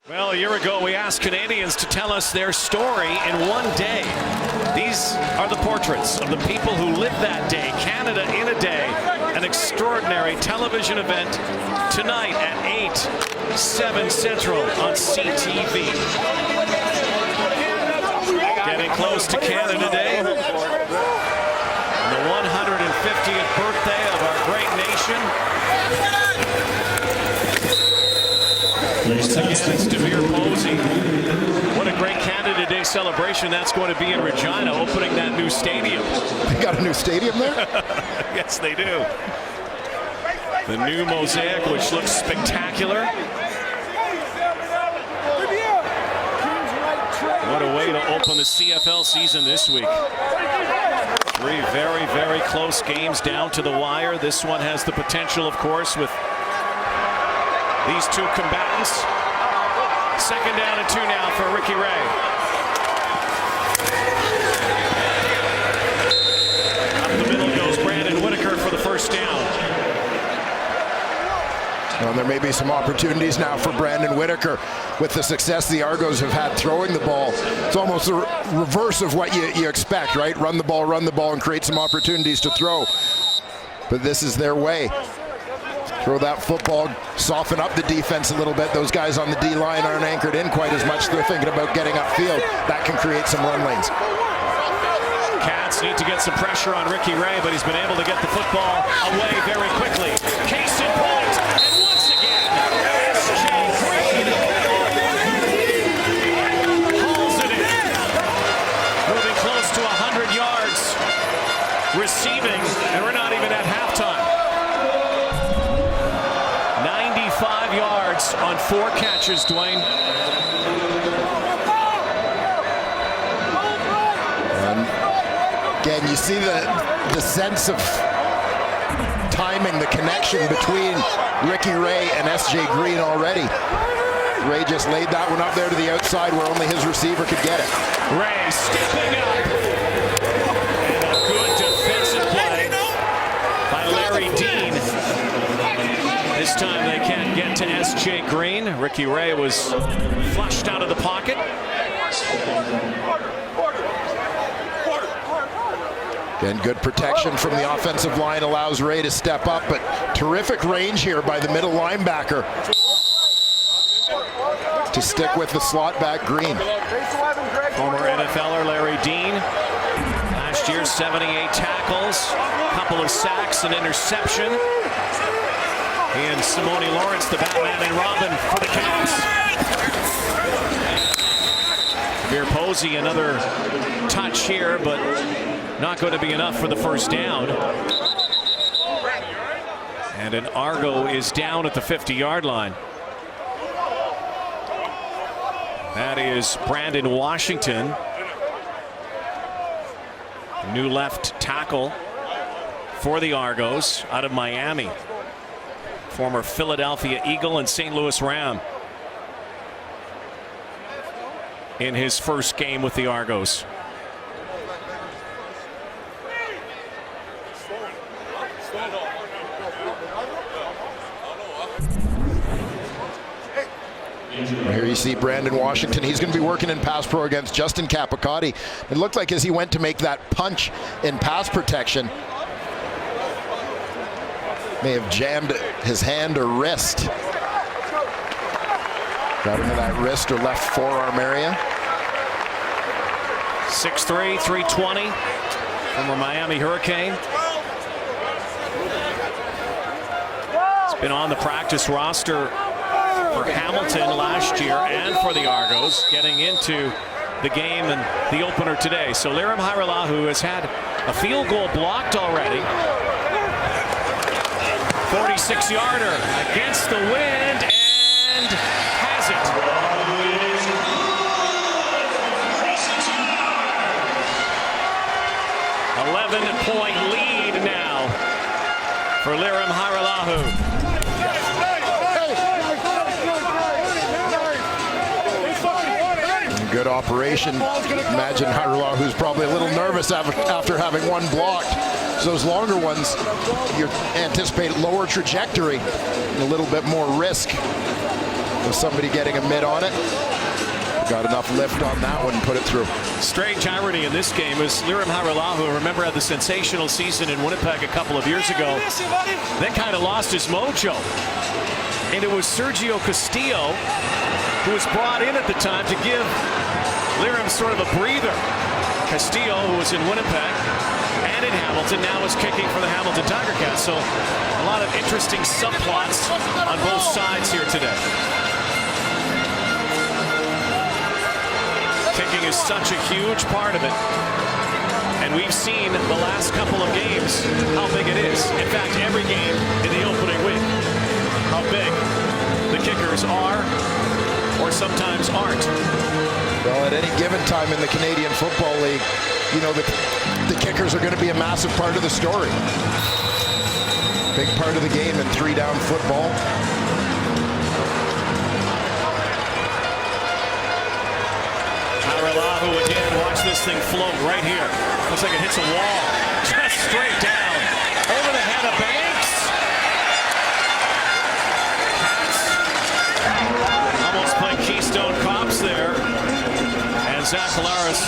Well, a year ago, we asked Canadians to tell us their story in one day. These are the portraits of the people who lived that day. Canada in a day, an extraordinary television event tonight at 8, 7 Central on CTV. Getting close to Canada Day, the 150th birthday of our great nation. Once again, it's DeVere Posey. What a great Canada Day celebration that's going to be in Regina, opening that new stadium. They got a new stadium there? Yes, they do. The new mosaic, which looks spectacular. What a way to open the CFL season this week. 3 very, very close games down to the wire. This one has the potential, of course, with these two combatants. 2nd down and 2 now for Ricky Ray. Up the middle goes Brandon Whitaker for the 1st down. Well, there may be some opportunities now for Brandon Whitaker with the success the Argos have had throwing the ball. It's almost the reverse of what you expect, right? Run the ball, and create some opportunities to throw. But this is their way. Throw that football, soften up the defense a little bit. Those guys on the D-line aren't anchored in quite as much. They're thinking about getting upfield. That can create some run lanes. Cats need to get some pressure on Ricky Ray, but he's been able to get the football away very quickly. Case in point, and once again, S.J. Green hauls it in. Moving close to 100 yards receiving, and we're not even at halftime. 95 yards on 4 catches, Dwayne. Again, you see the sense of timing, the connection between Ricky Ray and S.J. Green already. Ray just laid that one up there to the outside where only his receiver could get it. Ray stepping up. And a good defensive play by Larry Dean. This time they can't get to S.J. Green. Ricky Ray was flushed out of the pocket. Again, good protection from the offensive line allows Ray to step up, but terrific range here by the middle linebacker to stick with the slot back Green. Former NFLer Larry Dean. Last year, 78 tackles, a couple of sacks, an interception. He and Simone Lawrence, the Batman and Robin for the Cats. Veer Posey, another touch here, but not going to be enough for the first down. And an Argo is down at the 50-yard line. That is Brandon Washington, new left tackle for the Argos out of Miami. Former Philadelphia Eagle and St. Louis Ram in his first game with the Argos. Here you see Brandon Washington. He's going to be working in pass pro against Justin Capicotti. It looked like as he went to make that punch in pass protection, may have jammed his hand or wrist. Got into that wrist or left forearm area. 6'3", 320 from a Miami Hurricane. He's been on the practice roster for Hamilton last year and for the Argos, getting into the game and the opener today. So Lirim Hajrullahu has had a field goal blocked already. 46-yarder against the wind and has it. 11-point lead now for Lirim Hajrullahu. Good operation. Imagine Hajrullahu, who's probably a little nervous after having one blocked. So those longer ones, you anticipate lower trajectory and a little bit more risk of somebody getting a mid on it. Got enough lift on that one and put it through. Strange irony in this game is Lirim Hajrullahu, remember, had the sensational season in Winnipeg a couple of years ago. Then kind of lost his mojo. And it was Sergio Castillo who was brought in at the time to give Lirim sort of a breather. Castillo, who was in Winnipeg and in Hamilton, now is kicking for the Hamilton Tiger Cats. So a lot of interesting subplots on both sides here today. Kicking is such a huge part of it. And we've seen the last couple of games how big it is. In fact, every game in the opening week, how big the kickers are or sometimes aren't. Well, at any given time in the Canadian Football League, you know, the kickers are going to be a massive part of the story. Big part of the game in 3-down football. Hajrullahu again, watch this thing float right here. Looks like it hits a wall. Just straight down. Over the head of Banks. Almost playing Keystone Cops there. And Zach Collaros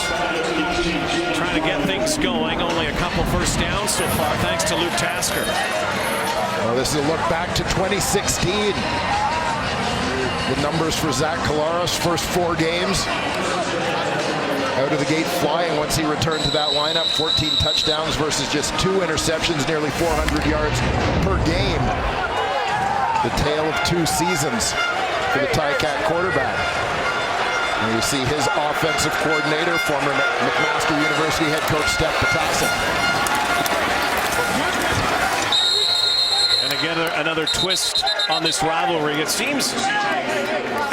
trying to get things going. Only a couple first downs so far, thanks to Luke Tasker. Well, this is a look back to 2016. The numbers for Zach Collaros, first 4 games. Out of the gate flying once he returned to that lineup. 14 touchdowns versus just 2 interceptions, nearly 400 yards per game. The tale of 2 seasons for the Ticat quarterback. And you see his offensive coordinator, former McMaster University head coach Steph Patasa. And again, another twist on this rivalry. It seems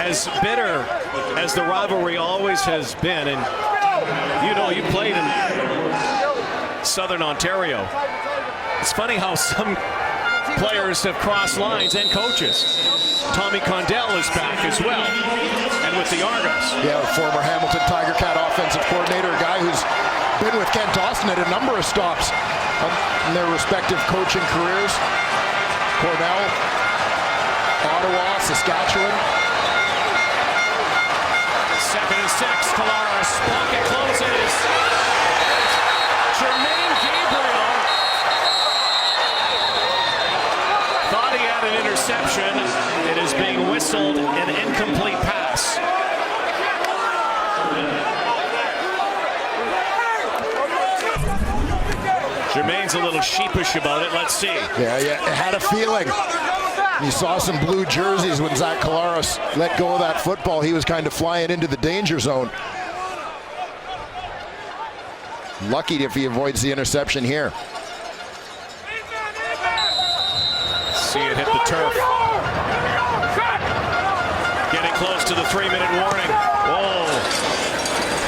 as bitter as the rivalry always has been. And you know, you played in Southern Ontario. It's funny how some players have crossed lines and coaches. Tommy Condell is back as well, and with the Argonauts. Yeah, former Hamilton Tiger Cat offensive coordinator, a guy who's been with Kent Austin at a number of stops in their respective coaching careers. Cornell, Ottawa, Saskatchewan. 2nd and 6, Collaros, pocket closes. Jermaine Gabriel thought he had an interception. It is being whistled, an incomplete pass. Jermaine's a little sheepish about it. Let's see. Yeah, it had a feeling. You saw some blue jerseys when Zach Collaros let go of that football. He was kind of flying into the danger zone. Lucky if he avoids the interception here. See it hit the turf. Getting close to the 3-minute warning. Whoa.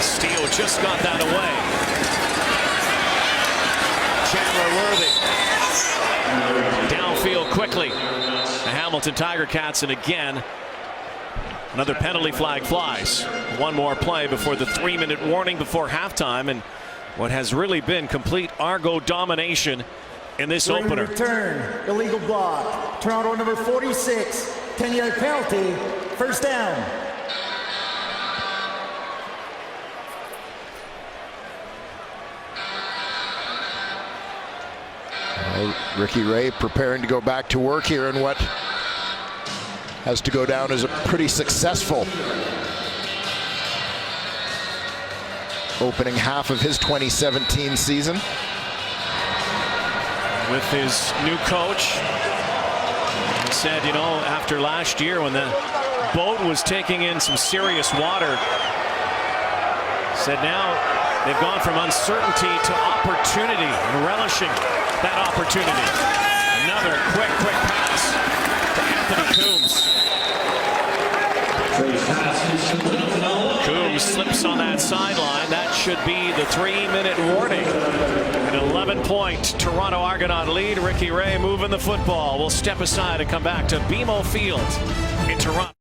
Steele just got that away. Chandler Worthy. Downfield quickly. The Hamilton Tiger Cats, and again, another penalty flag flies. One more play before the 3-minute warning before halftime, and what has really been complete Argo domination in this opener. Return, illegal block. Toronto number 46, 10-yard penalty, first down. Ricky Ray preparing to go back to work here in what has to go down as a pretty successful opening half of his 2017 season. With his new coach, he said, you know, after last year when the boat was taking in some serious water, said now they've gone from uncertainty to opportunity and relishing that opportunity. Another quick pass to Anthony Coombs. Coombs slips on that sideline. That should be the 3-minute warning. An 11-point Toronto Argonaut lead. Ricky Ray moving the football. We'll step aside and come back to BMO Field in Toronto.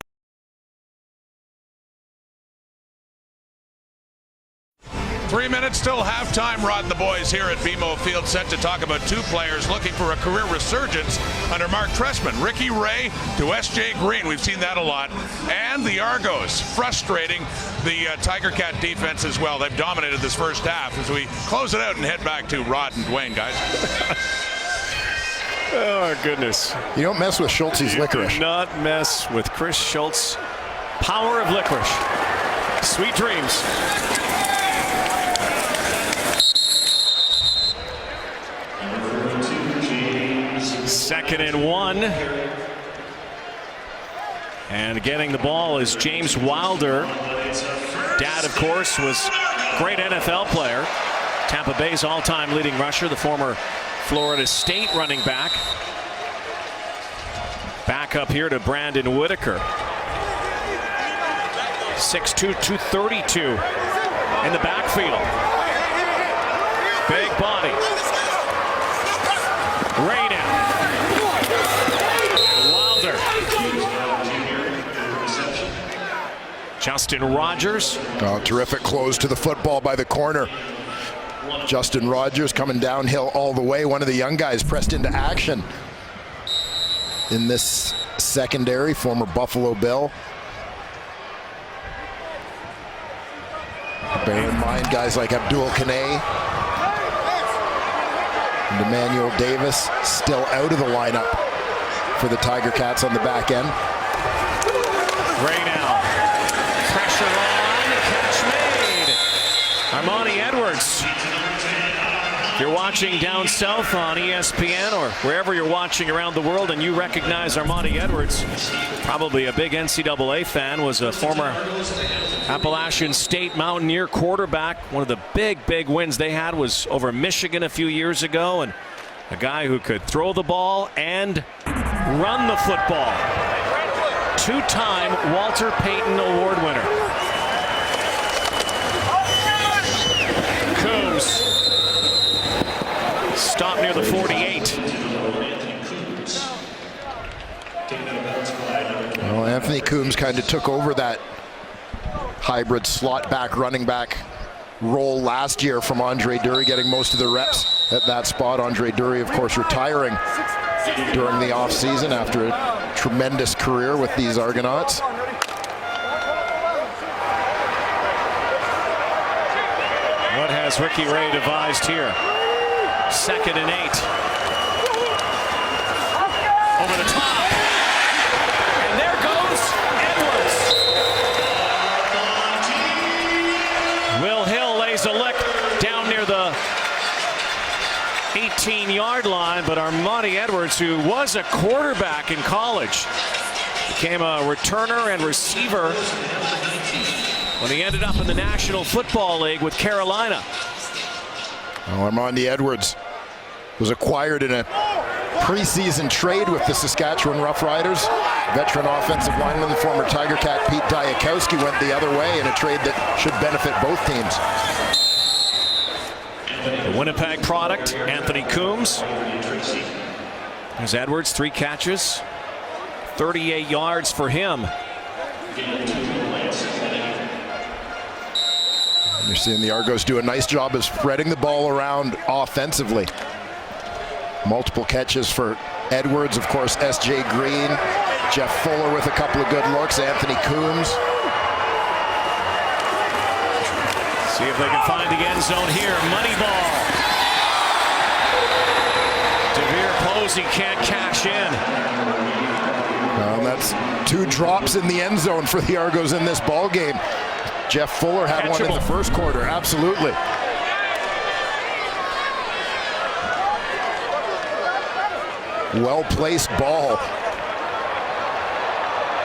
3 minutes till halftime. Rod and the boys here at BMO Field set to talk about 2 players looking for a career resurgence under Mark Trestman. Ricky Ray to S.J. Green. We've seen that a lot. And the Argos frustrating the Tiger Cat defense as well. They've dominated this first half as we close it out and head back to Rod and Dwayne, guys. Oh, goodness. You don't mess with Schultz's licorice. Do not mess with Chris Schultz. Power of licorice. Sweet dreams. Second and 1. And getting the ball is James Wilder. Dad, of course, was a great NFL player. Tampa Bay's all-time leading rusher, the former Florida State running back. Back up here to Brandon Whitaker. 6'2", 232 in the backfield. Big body. Rain in. Wilder. Justin Rogers. Oh, terrific close to the football by the corner. Justin Rogers coming downhill all the way. One of the young guys pressed into action in this secondary, former Buffalo Bill. Bear in mind guys like Abdul Kanay and Emmanuel Davis still out of the lineup. for the Tiger Cats on the back end. Gray now. Pressure on. Catch made. Armani Edwards. If you're watching down south on ESPN or wherever you're watching around the world and you recognize Armani Edwards, probably a big NCAA fan, was a former Appalachian State Mountaineer quarterback. One of the big wins they had was over Michigan a few years ago, and a guy who could throw the ball and run the football. Two-time Walter Payton Award winner. Coombs. Stop near the 48. Well, Anthony Coombs kind of took over that hybrid slot back, running back role last year from Andre Dury, getting most of the reps at that spot. Andre Dury, of course, retiring during the offseason after a tremendous career with these Argonauts. What has Ricky Ray devised here? 2nd and 8. Over the top. And there goes Edwards. Will Hill lays a lick down near the 18-yard line, but Armani Edwards, who was a quarterback in college, became a returner and receiver when he ended up in the National Football League with Carolina. Well, Armani Edwards was acquired in a preseason trade with the Saskatchewan Roughriders. Veteran offensive lineman, the former Tiger Cat Pete Diakowski, went the other way in a trade that should benefit both teams. The Winnipeg product, Anthony Coombs. There's Edwards, 3 catches, 38 yards for him. You're seeing the Argos do a nice job of spreading the ball around offensively. Multiple catches for Edwards, of course, S.J. Green, Jeff Fuller with a couple of good looks, Anthony Coombs. See if they can find the end zone here. Money ball. DeVere Posey can't cash in. Well, that's 2 drops in the end zone for the Argos in this ball game. Jeff Fuller had one in the first quarter, absolutely. Well-placed ball.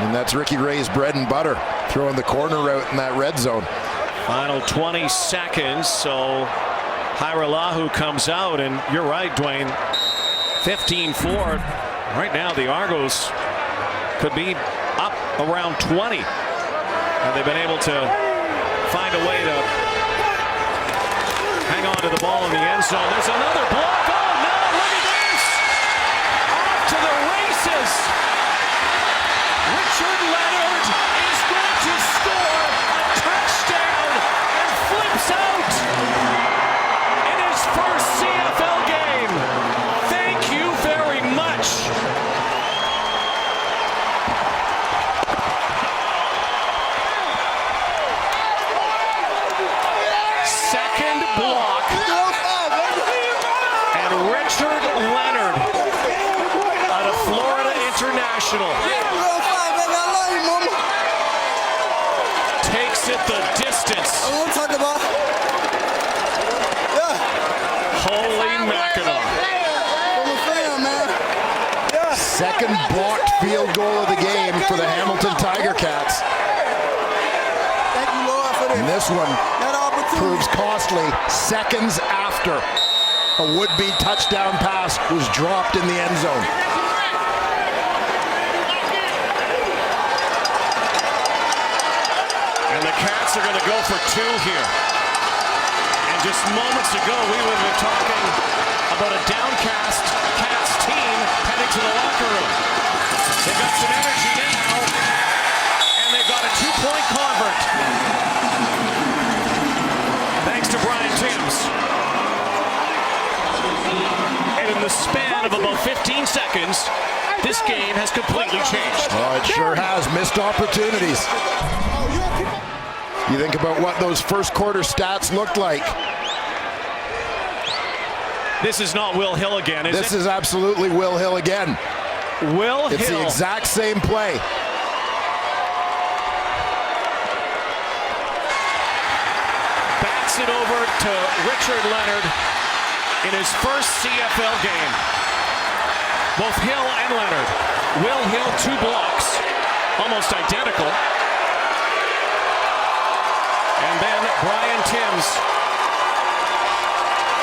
And that's Ricky Ray's bread and butter, throwing the corner route in that red zone. Final 20 seconds, so Hairelahu comes out, and you're right, Dwayne, 15-4. Right now, the Argos could be up around 20. And they've been able to find a way to hang on to the ball in the end zone. There's another block. Oh, no, look at this. Off to the races. Richard Leonard is going to score a touchdown and flips out in his first CFL game. Thank you very much. Second block, and Richard Leonard out of Florida International takes it the distance. Holy Mackinac. Second blocked field goal of the game for the Hamilton Tiger Cats. And this one proves costly seconds after a would-be touchdown pass was dropped in the end zone. And the Cats are going to go for 2 here. And just moments ago, we would have been talking about a downcast Cats team heading to the locker room. They've got some energy now, and they've got a 2-point convert. Thanks to Brian Timms. And in the span of about 15 seconds, this game has completely changed. Oh, it sure has. Missed opportunities. You think about what those first quarter stats looked like. This is not Will Hill again, is it? This is absolutely Will Hill again. Will It's Hill. the exact same play. Bats it over to Richard Leonard in his first CFL game. Both Hill and Leonard. Will Hill, 2 blocks, almost identical. And then Brian Timms.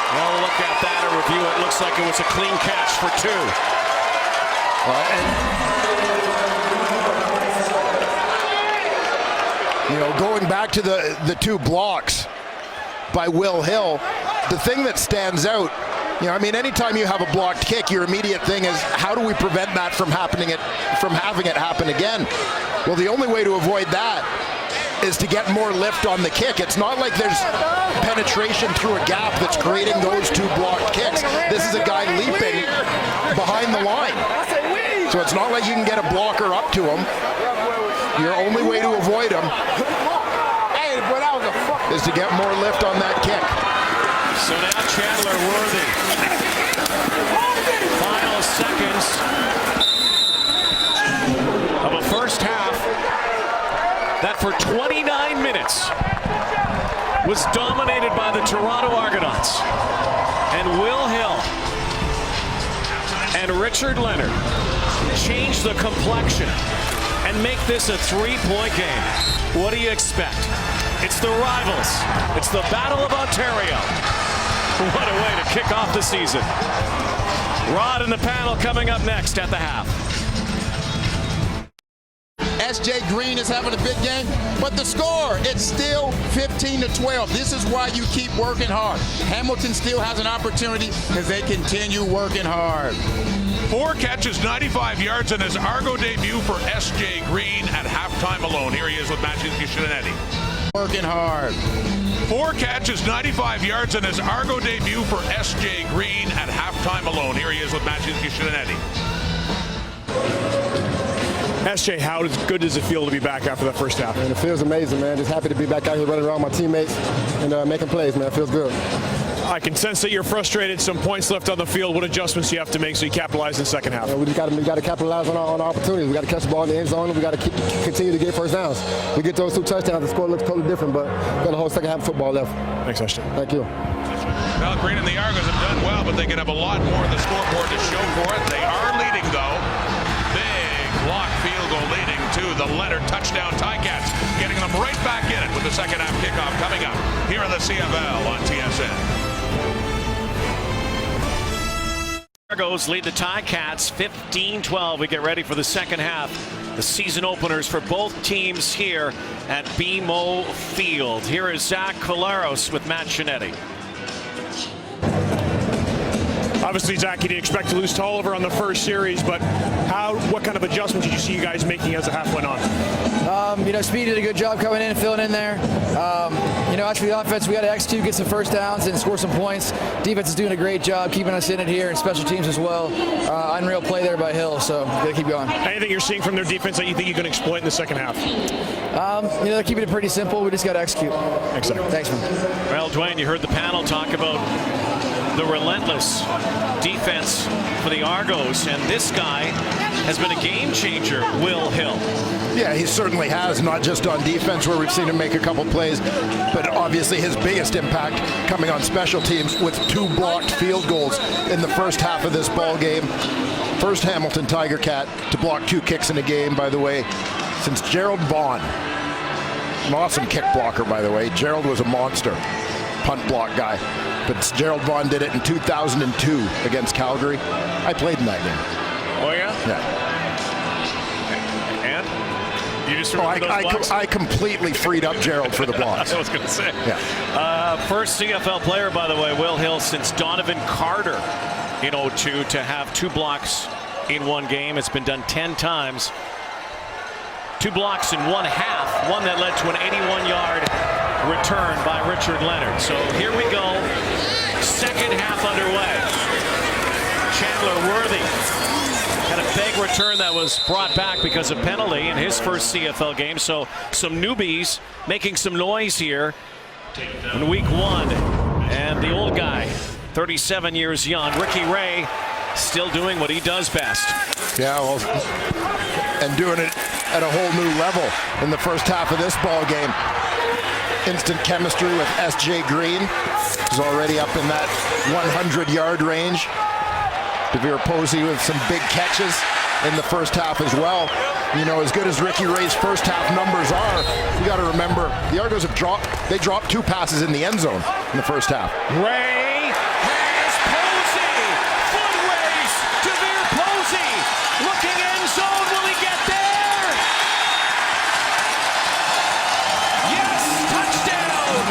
Well, look at that, a review. It looks like it was a clean catch for 2. You know, going back to the 2 blocks by Will Hill, the thing that stands out, you know, I mean, anytime you have a blocked kick, your immediate thing is, how do we prevent that from having it happen again? Well, the only way to avoid that is to get more lift on the kick. It's not like there's penetration through a gap that's creating those 2 blocked kicks. This is a guy leaping behind the line. So it's not like you can get a blocker up to him. Your only way to avoid him is to get more lift on that kick. So now Chandler Worthy. Final seconds of a first half that for 29 minutes was dominated by the Toronto Argonauts. And Will Hill and Richard Leonard change the complexion and make this a 3-point game. What do you expect? It's the rivals. It's the Battle of Ontario. What a way to kick off the season. Rod and the panel coming up next at the half. S.J. Green is having a big game, but the score, it's still 15-12. This is why you keep working hard. Hamilton still has an opportunity because they continue working hard. 4 catches, 95 yards in his Argo debut for S.J. Green at halftime alone. Here he is with Matthew Giacinetti. Working hard. 4 catches, 95 yards in his Argo debut for S.J. Green at halftime alone. Here he is with Matthew Giacinetti. SJ, how good does it feel to be back after that first half? And it feels amazing, man. Just happy to be back out here running around with my teammates and making plays, man. It feels good. I can sense that you're frustrated. Some points left on the field. What adjustments do you have to make so you capitalize in the second half? We just got to capitalize on our opportunities. We got to catch the ball in the end zone. We got to continue to get first downs. We get those 2 touchdowns. The score looks totally different, but we got a whole second half of football left. Thanks, SJ. Thank you. Well, Green and the Argos have done well, but they can have a lot more on the scoreboard to show for it. They are leading, though. Big block field goal leading to the Leonard touchdown Ticats, getting them right back in it with the second half kickoff coming up here in the CFL on TSN. Argos lead the Ticats 15-12. We get ready for the second half. The season openers for both teams here at BMO Field. Here is Zach Collaros with Matt Giacinetti. Obviously, Zach, you didn't expect to lose to Oliver on the first series, but what kind of adjustments did you see you guys making as the half went on? Speed did a good job coming in and filling in there. As for the offense, we got to execute, get some first downs, and score some points. Defense is doing a great job keeping us in it here, and special teams as well. Unreal play there by Hill, so got to keep going. Anything you're seeing from their defense that you think you can exploit in the second half? They're keeping it pretty simple. We just got to execute. Thanks, man. Well, Dwayne, you heard the panel talk about the relentless defense for the Argos, and this guy has been a game changer, Will Hill. Yeah, he certainly has, not just on defense where we've seen him make a couple plays, but obviously his biggest impact coming on special teams with 2 blocked field goals in the first half of this ball game. First Hamilton Tiger Cat to block 2 kicks in a game, by the way, since Gerald Vaughn. An awesome kick blocker, by the way. Gerald was a monster punt block guy. But Gerald Vaughn did it in 2002 against Calgary. I played in that game. Oh, yeah? Yeah. And? You just remember those blocks? I completely freed up Gerald for the blocks. I was going to say. Yeah. First CFL player, by the way, Will Hill, since Donovan Carter in 2002 to have 2 blocks in one game. It's been done 10 times. 2 blocks in one half, one that led to an 81-yard return by Richard Leonard. So here we go, second half underway. Chandler Worthy had a big return that was brought back because of penalty in his first CFL game. So some newbies making some noise here in week 1. And the old guy, 37 years young, Ricky Ray, still doing what he does best. Yeah, well, and doing it at a whole new level in the first half of this ball game. Instant chemistry with S.J. Green, who's already up in that 100-yard range. DeVere Posey with some big catches in the first half as well. You know, as good as Ricky Ray's first half numbers are, you got to remember the Argos have dropped 2 passes in the end zone in the first half. Ray has Posey. Foot race. DeVere Posey looking end zone. Will he get there? Yes, touchdown.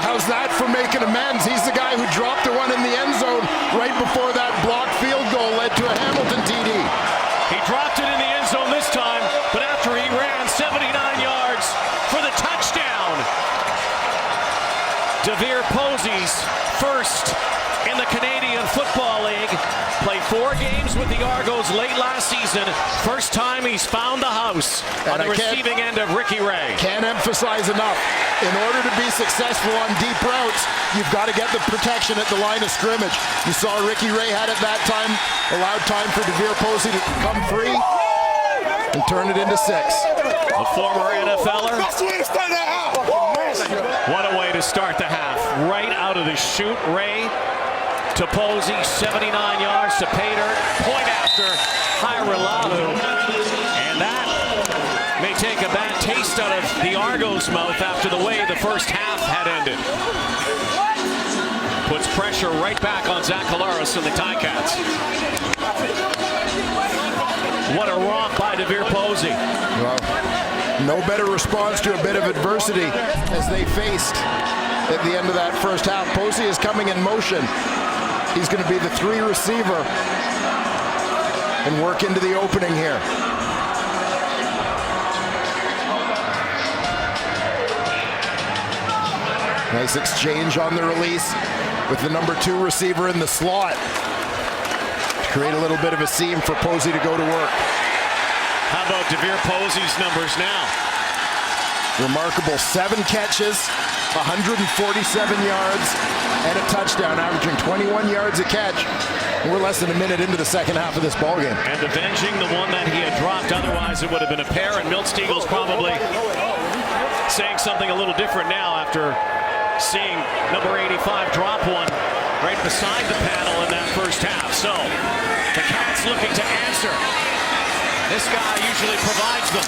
How's that for making amends? He's the guy who dropped the one in the end zone right before that blocked field goal led to a Hamilton TD. He dropped it in the end zone this time, but after he ran 79 yards for the touchdown. DeVere Posey's first in the Canadian Football League. Played 4 games with the Argos late last season. First time he's found the house on the receiving end of Ricky Ray. Can't emphasize enough. In order to be successful on deep routes, you've got to get the protection at the line of scrimmage. You saw Ricky Ray had it that time, allowed time for DeVere Posey to come free and turn it into 6. A former NFLer. What a way to start the half. Right out of the chute, Ray to Posey, 79 yards to Pater, point after Hyrelavu, and that may take a bad taste out of the Argos' mouth after the way the first half had ended. Puts pressure right back on Zach Collaros and the Ticats. What a romp by DeVere Posey. Well, no better response to a bit of adversity as they faced at the end of that first half. Posey is coming in motion. He's going to be the 3 receiver and work into the opening here. Nice exchange on the release with the number 2 receiver in the slot. Create a little bit of a seam for Posey to go to work. How about DeVere Posey's numbers now? Remarkable 7 catches, 147 yards, and a touchdown, averaging 21 yards a catch. We're less than a minute into the second half of this ballgame. And avenging the one that he had dropped, otherwise it would have been a pair, and Miltsteagle's probably saying something a little different now after seeing number 85 drop one right beside the panel in that first half. So the Cats looking to answer. This guy usually provides them.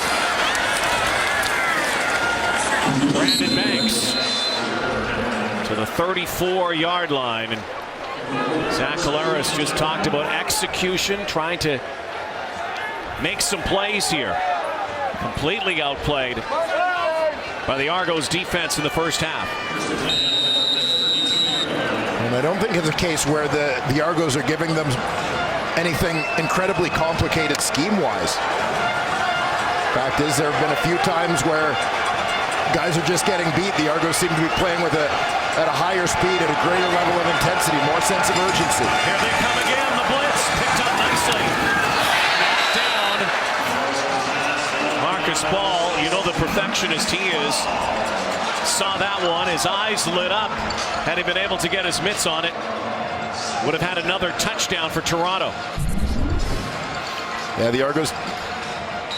Brandon Banks to the 34-yard line. And Zach Collaros just talked about execution, trying to make some plays here. Completely outplayed by the Argos defense in the first half. And I don't think it's a case where the Argos are giving them anything incredibly complicated scheme-wise. Fact is, there have been a few times where guys are just getting beat. The Argos seem to be playing with at a higher speed, at a greater level of intensity, more sense of urgency. Here they come again, the blitz, picked up nicely. Knocked down. Marcus Ball, you know the perfectionist he is. Saw that one, his eyes lit up. Had he been able to get his mitts on it, would have had another touchdown for Toronto. Yeah, the Argos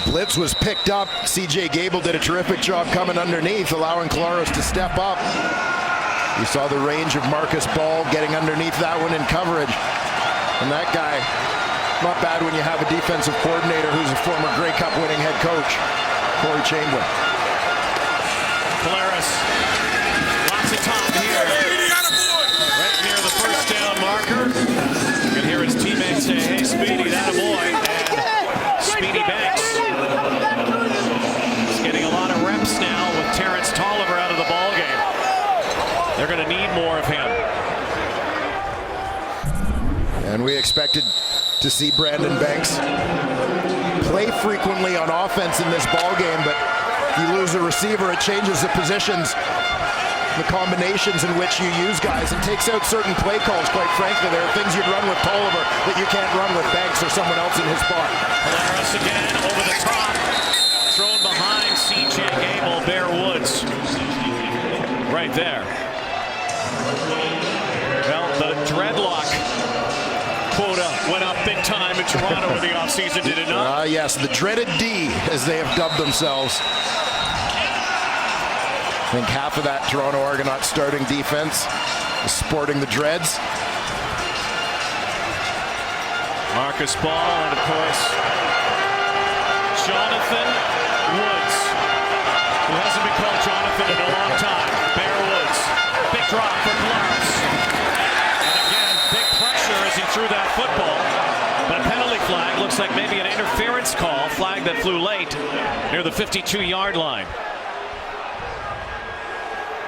blitz was picked up. C.J. Gable did a terrific job coming underneath, allowing Collaros to step up. You saw the range of Marcus Ball getting underneath that one in coverage. And that guy, not bad when you have a defensive coordinator who's a former Grey Cup winning head coach, Corey Chamberlain. Collaros, lots of time here. Right near the first down marker. You can hear his teammates say, hey, Speedy, that a boy. And Speedy Banks is getting a lot of reps now with Terrence Tolliver out of the ballgame. They're going to need more of him. And we expected to see Brandon Banks play frequently on offense in this ballgame, but if you lose a receiver, it changes the positions, the combinations in which you use guys, and takes out certain play calls, quite frankly. There are things you'd run with Tolliver that you can't run with Banks or someone else in his spot. Collaros again over the top, thrown behind C.J. Gable, Bear Woods. Right there. Well, the dreadlock big time in Toronto in the offseason, did it not? Yes, the dreaded D, as they have dubbed themselves. I think half of that Toronto Argonauts starting defense is sporting the dreads. Marcus Ball, and of course, Jonathan Woods, who hasn't been called Jonathan in a long time. Bear Woods, big drop for Clarks. And again, big pressure as he threw that football. But a penalty flag, looks like maybe an interference call, flag that flew late near the 52-yard line.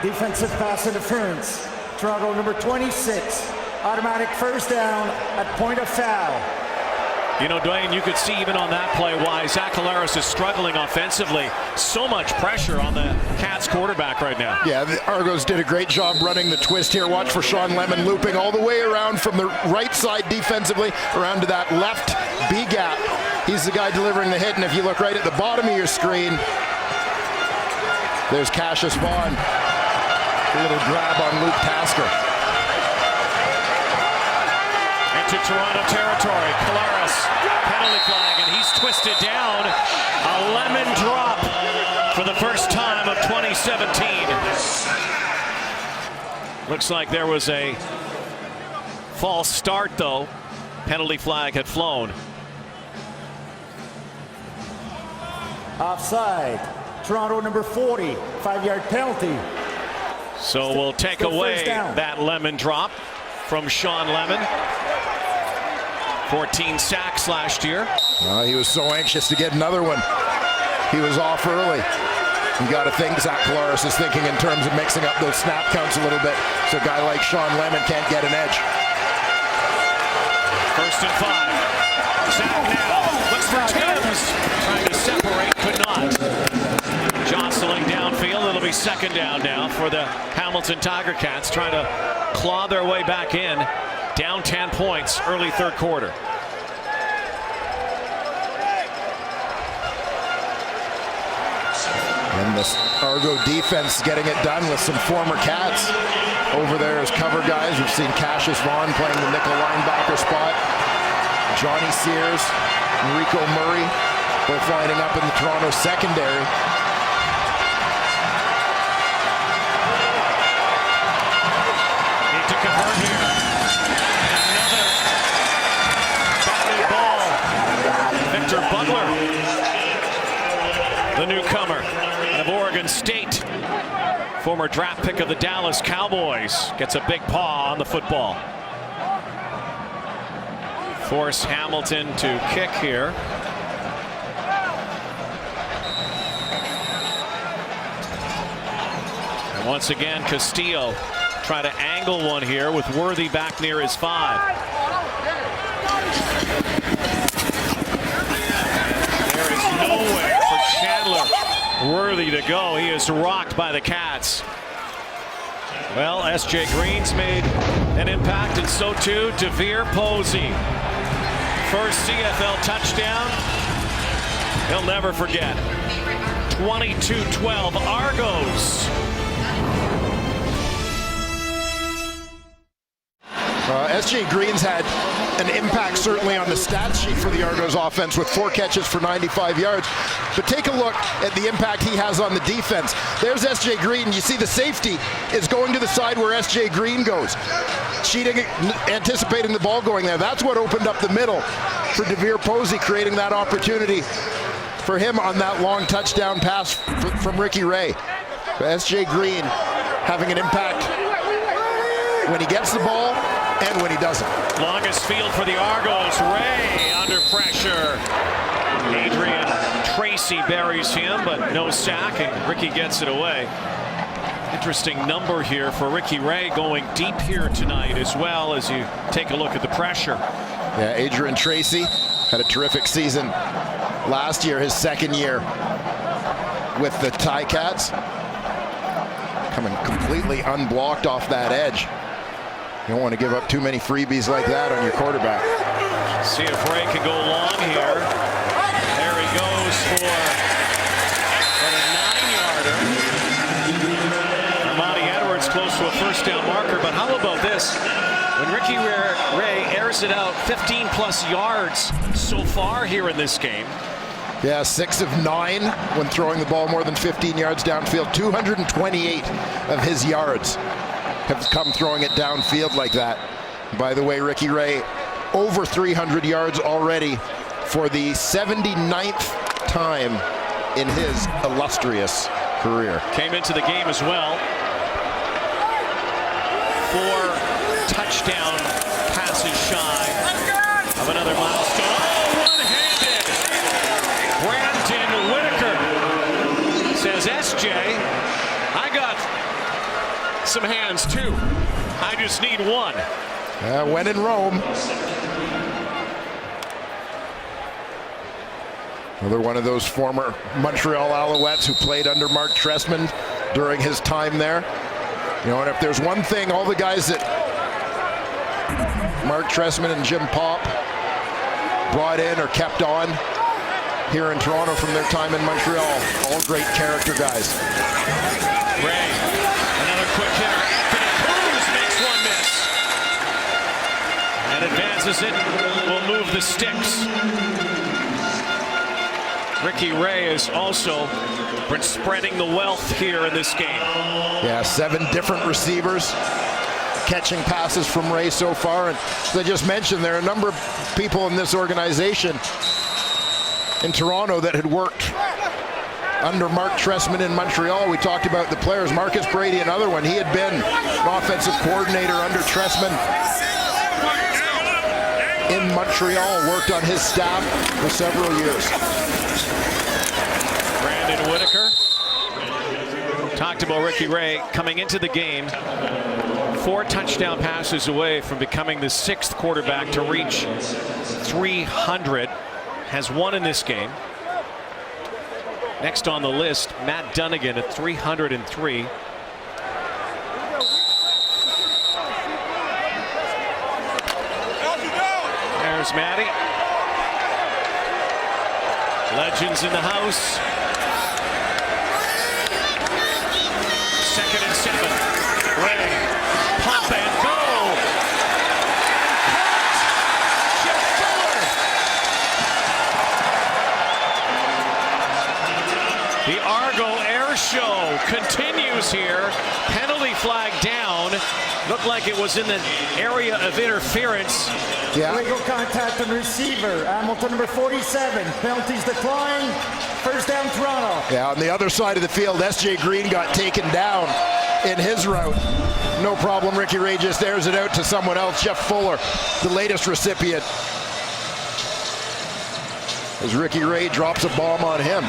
Defensive pass interference. Toronto number 26. Automatic first down at point of foul. You know, Dwayne, you could see even on that play why Zach Collaros is struggling offensively. So much pressure on the Cats quarterback right now. Yeah, the Argos did a great job running the twist here. Watch for Sean Lemon looping all the way around from the right side defensively around to that left B gap. He's the guy delivering the hit, and if you look right at the bottom of your screen, there's Cassius Vaughn. A little grab on Luke Tasker. To Toronto territory, Collaros, penalty flag, and he's twisted down. A lemon drop for the first time of 2017. Looks like there was a false start, though. Penalty flag had flown. Offside. Toronto number 40, 5-yard penalty. So we'll take away that lemon drop from Sean Lemon. 14 sacks last year. He was so anxious to get another one. He was off early. You got to think Zach Collaros is thinking in terms of mixing up those snap counts a little bit, so a guy like Sean Lemon can't get an edge. 1st and 5. Zach now looks for Timms, trying to separate, could not. Jostling downfield. It'll be 2nd down now for the Hamilton Tiger Cats, trying to claw their way back in. Down 10 points early 3rd quarter. And the Argo defense getting it done with some former Cats over there as cover guys. We've seen Cassius Vaughn playing the nickel linebacker spot. Johnny Sears, Enrico Murray, both lining up in the Toronto secondary. Need to convert here. Victor Butler, the newcomer of Oregon State, former draft pick of the Dallas Cowboys, gets a big paw on the football. Force Hamilton to kick here. And once again, Castillo try to angle one here with Worthy back near his 5. Nowhere for Chandler Worthy to go. He is rocked by the Cats. Well, S.J. Green's made an impact, and so too DeVere Posey. First CFL touchdown. He'll never forget. 22-12 Argos. S.J. Green's had an impact certainly on the stats sheet for the Argos offense with 4 catches for 95 yards. But take a look at the impact he has on the defense. There's S.J. Green. You see the safety is going to the side where S.J. Green goes. Cheating, anticipating the ball going there. That's what opened up the middle for DeVere Posey, creating that opportunity for him on that long touchdown pass from Ricky Ray. S.J. Green having an impact when he gets the ball and when he doesn't. Longest field for the Argos. Ray under pressure. Adrian Tracy buries him, but no sack, and Ricky gets it away. Interesting number here for Ricky Ray, going deep here tonight as well, as you take a look at the pressure. Yeah, Adrian Tracy had a terrific season last year, his 2nd year with the Ticats. Coming completely unblocked off that edge. You don't want to give up too many freebies like that on your quarterback. See if Ray can go long here. There he goes for a 9-yarder. Armani Edwards close to a 1st down marker, but how about this? When Ricky Ray airs it out, 15+ yards so far here in this game. Yeah, 6 of 9 when throwing the ball more than 15 yards downfield. 228 of his yards have come throwing it downfield like that. By the way, Ricky Ray over 300 yards already for the 79th time in his illustrious career. Came into the game as well. 4 touchdown passes shy of another milestone. Oh, one-handed! Brandon Whitaker says, SJ, I got some hands too. I just need one. When in Rome. Another one of those former Montreal Alouettes who played under Mark Trestman during his time there. You know, and if there's one thing, all the guys that Mark Trestman and Jim Popp brought in or kept on here in Toronto from their time in Montreal, all great character guys. Ray, another quick hitter. Anthony Cruz makes one miss. And advances it, will move the sticks. Ricky Ray has also been spreading the wealth here in this game. Yeah, 7 different receivers catching passes from Ray so far. And as I just mentioned, there are a number of people in this organization in Toronto that had worked under Mark Trestman in Montreal. We talked about the players. Marcus Brady, another one. He had been an offensive coordinator under Trestman in Montreal, worked on his staff for several years. Brandon Whitaker. Talked about Ricky Ray coming into the game. 4 touchdown passes away from becoming the 6th quarterback to reach 300. Has 1 in this game. Next on the list, Matt Dunnigan at 303. There's Matty. Legends in the house. 2nd and 7. Ray, pop and go. Jeff Fuller. The Argo Air Show continues here. Penalty flag down. Looked like it was in the area of interference. Yeah. Illegal contact on receiver. Hamilton number 47. Penalties decline. First down Toronto. Yeah, on the other side of the field, SJ Green got taken down in his route. No problem. Ricky Ray just airs it out to someone else. Jeff Fuller, the latest recipient. As Ricky Ray drops a bomb on him.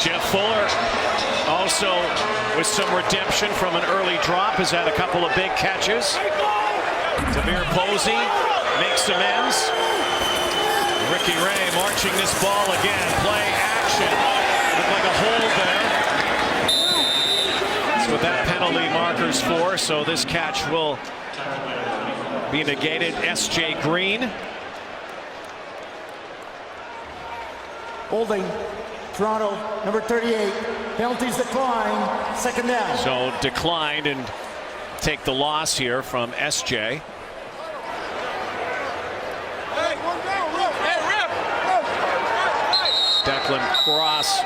Jeff Fuller also with some redemption from an early drop, has had a couple of big catches. Tavir Posey makes amends. Ricky Ray marching this ball again. Play action. Looked like a hold there. That's what that penalty marker's for. So this catch will be negated. SJ Green. Holding. Toronto, number 38. Penalties decline. Second down. So declined and take the loss here from SJ. Declan Cross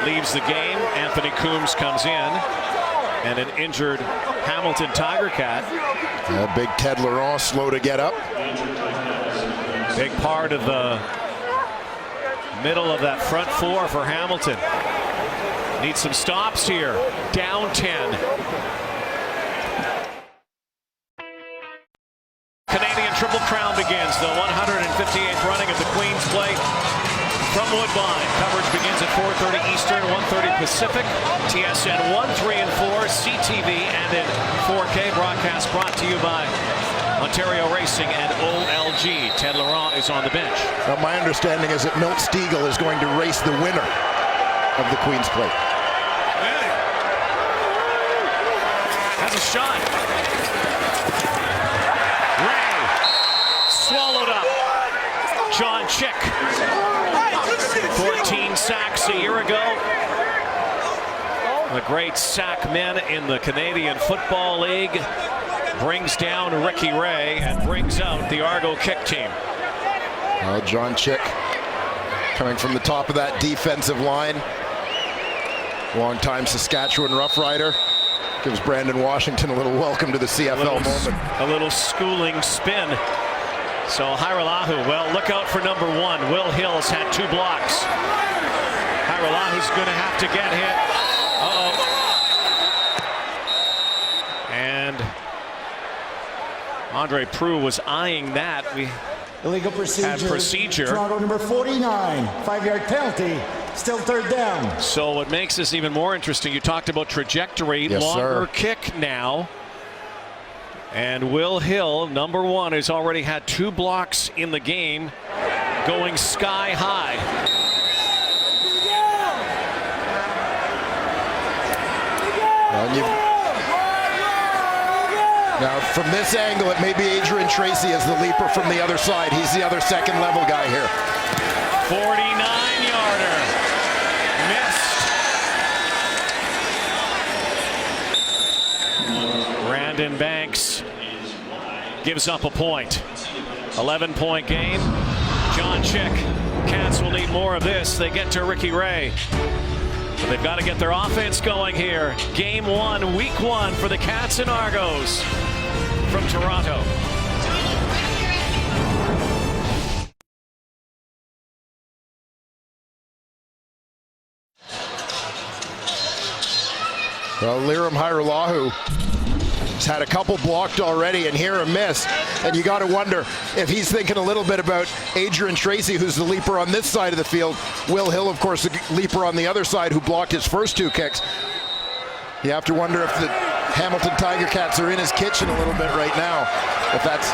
leaves the game. Anthony Coombs comes in. And an injured Hamilton Tiger Cat. Big Ted Laurent slow to get up. Big part of the middle of that front four for Hamilton. Needs some stops here. Down 10. Canadian Triple Crown begins. The 158th running of the Queen's Plate from Woodbine. Coverage begins at 4:30 Eastern, 1:30 Pacific. TSN 1, 3, and 4, CTV, and in 4K. Broadcast brought to you by Ontario Racing and OLG. Ted Laurent is on the bench. Now, my understanding is that Milt Stiegel is going to race the winner of the Queen's Plate. Has a shot. Ray swallowed up. John Chick. 14 sacks a year ago. the great sack men in the Canadian Football League, brings down Ricky Ray and brings out the Argo kick team. John Chick coming from the top of that defensive line. Long-time Saskatchewan Rough Rider. Gives Brandon Washington a little welcome to the CFL moment. A little schooling spin. So Hairolahu, well, look out for number 1. Will Hill's had 2 blocks. Hairalahu's going to have to get hit. And Andre Prue was eyeing that. Illegal procedure. Toronto number 49, 5-yard penalty. Still third down. So what makes this even more interesting, you talked about trajectory, yes, longer sir. kick now. And Will Hill, number 1, has already had 2 blocks in the game, going sky high. Now, from this angle, it may be Adrian Tracy as the leaper from the other side. He's the other second level guy here. 49-yarder. Missed. Brandon Banks gives up a point. 11-point game. John Chick. Cats will need more of this. They get to Ricky Ray. But they've got to get their offense going here. Game 1, week 1 for the Cats and Argos from Toronto. Well, Liram Hairolahu has had a couple blocked already, and here a miss. And you got to wonder if he's thinking a little bit about Adrian Tracy, who's the leaper on this side of the field. Will Hill, of course, the leaper on the other side, who blocked his first 2 kicks. You have to wonder if the Hamilton Tiger Cats are in his kitchen a little bit right now, if that's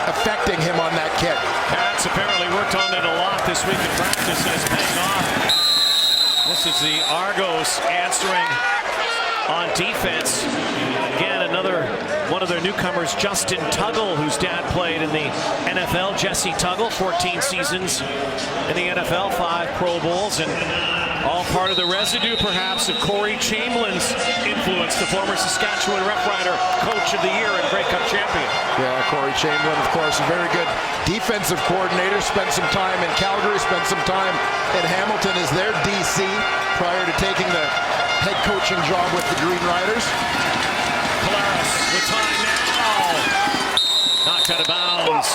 affecting him on that kick. Cats apparently worked on it a lot this week in practice, and it's paying off. This is the Argos answering on defense. Again, another one of their newcomers, Justin Tuggle, whose dad played in the NFL. Jesse Tuggle, 14 seasons in the NFL, 5 Pro Bowls, and all part of the residue, perhaps, of Corey Chamberlain's influence, the former Saskatchewan Rough Rider Coach of the Year and Grey Cup champion. Yeah, Corey Chamberlain, of course, a very good defensive coordinator. Spent some time in Calgary, spent some time in Hamilton as their DC prior to taking the head coaching job with the Green Riders. Polaris with time now. Knocked out of bounds.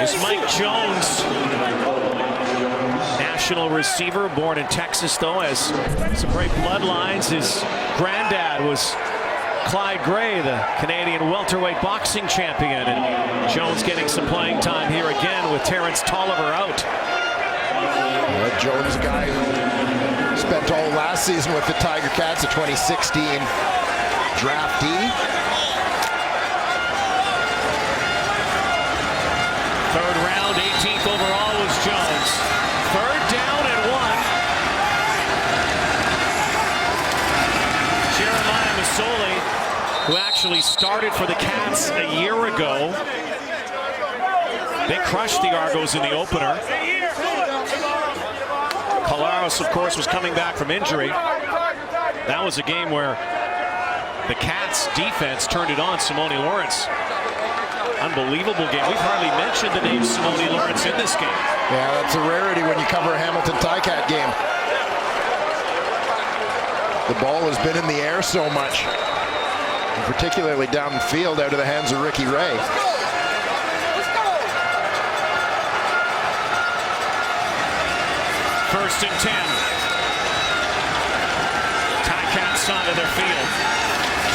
Is Mike Jones. National receiver, born in Texas, though, has some great bloodlines. His granddad was Clyde Gray, the Canadian welterweight boxing champion. And Jones getting some playing time here again with Terrence Tolliver out. Jones, a guy who spent all last season with the Tiger Cats, a 2016 draftee. Third round, 18th overall was Jones. Third down and 1. Jeremiah Masoli, who actually started for the Cats a year ago. They crushed the Argos in the opener. Colaros, of course, was coming back from injury. That was a game where the Cats defense turned it on Simone Lawrence. Unbelievable game. We've hardly mentioned the name Simone Lawrence in this game. Yeah, that's a rarity when you cover a Hamilton Ticat game. The ball has been in the air so much, and particularly down the field out of the hands of Ricky Ray. First and 10. Ticat side of their field.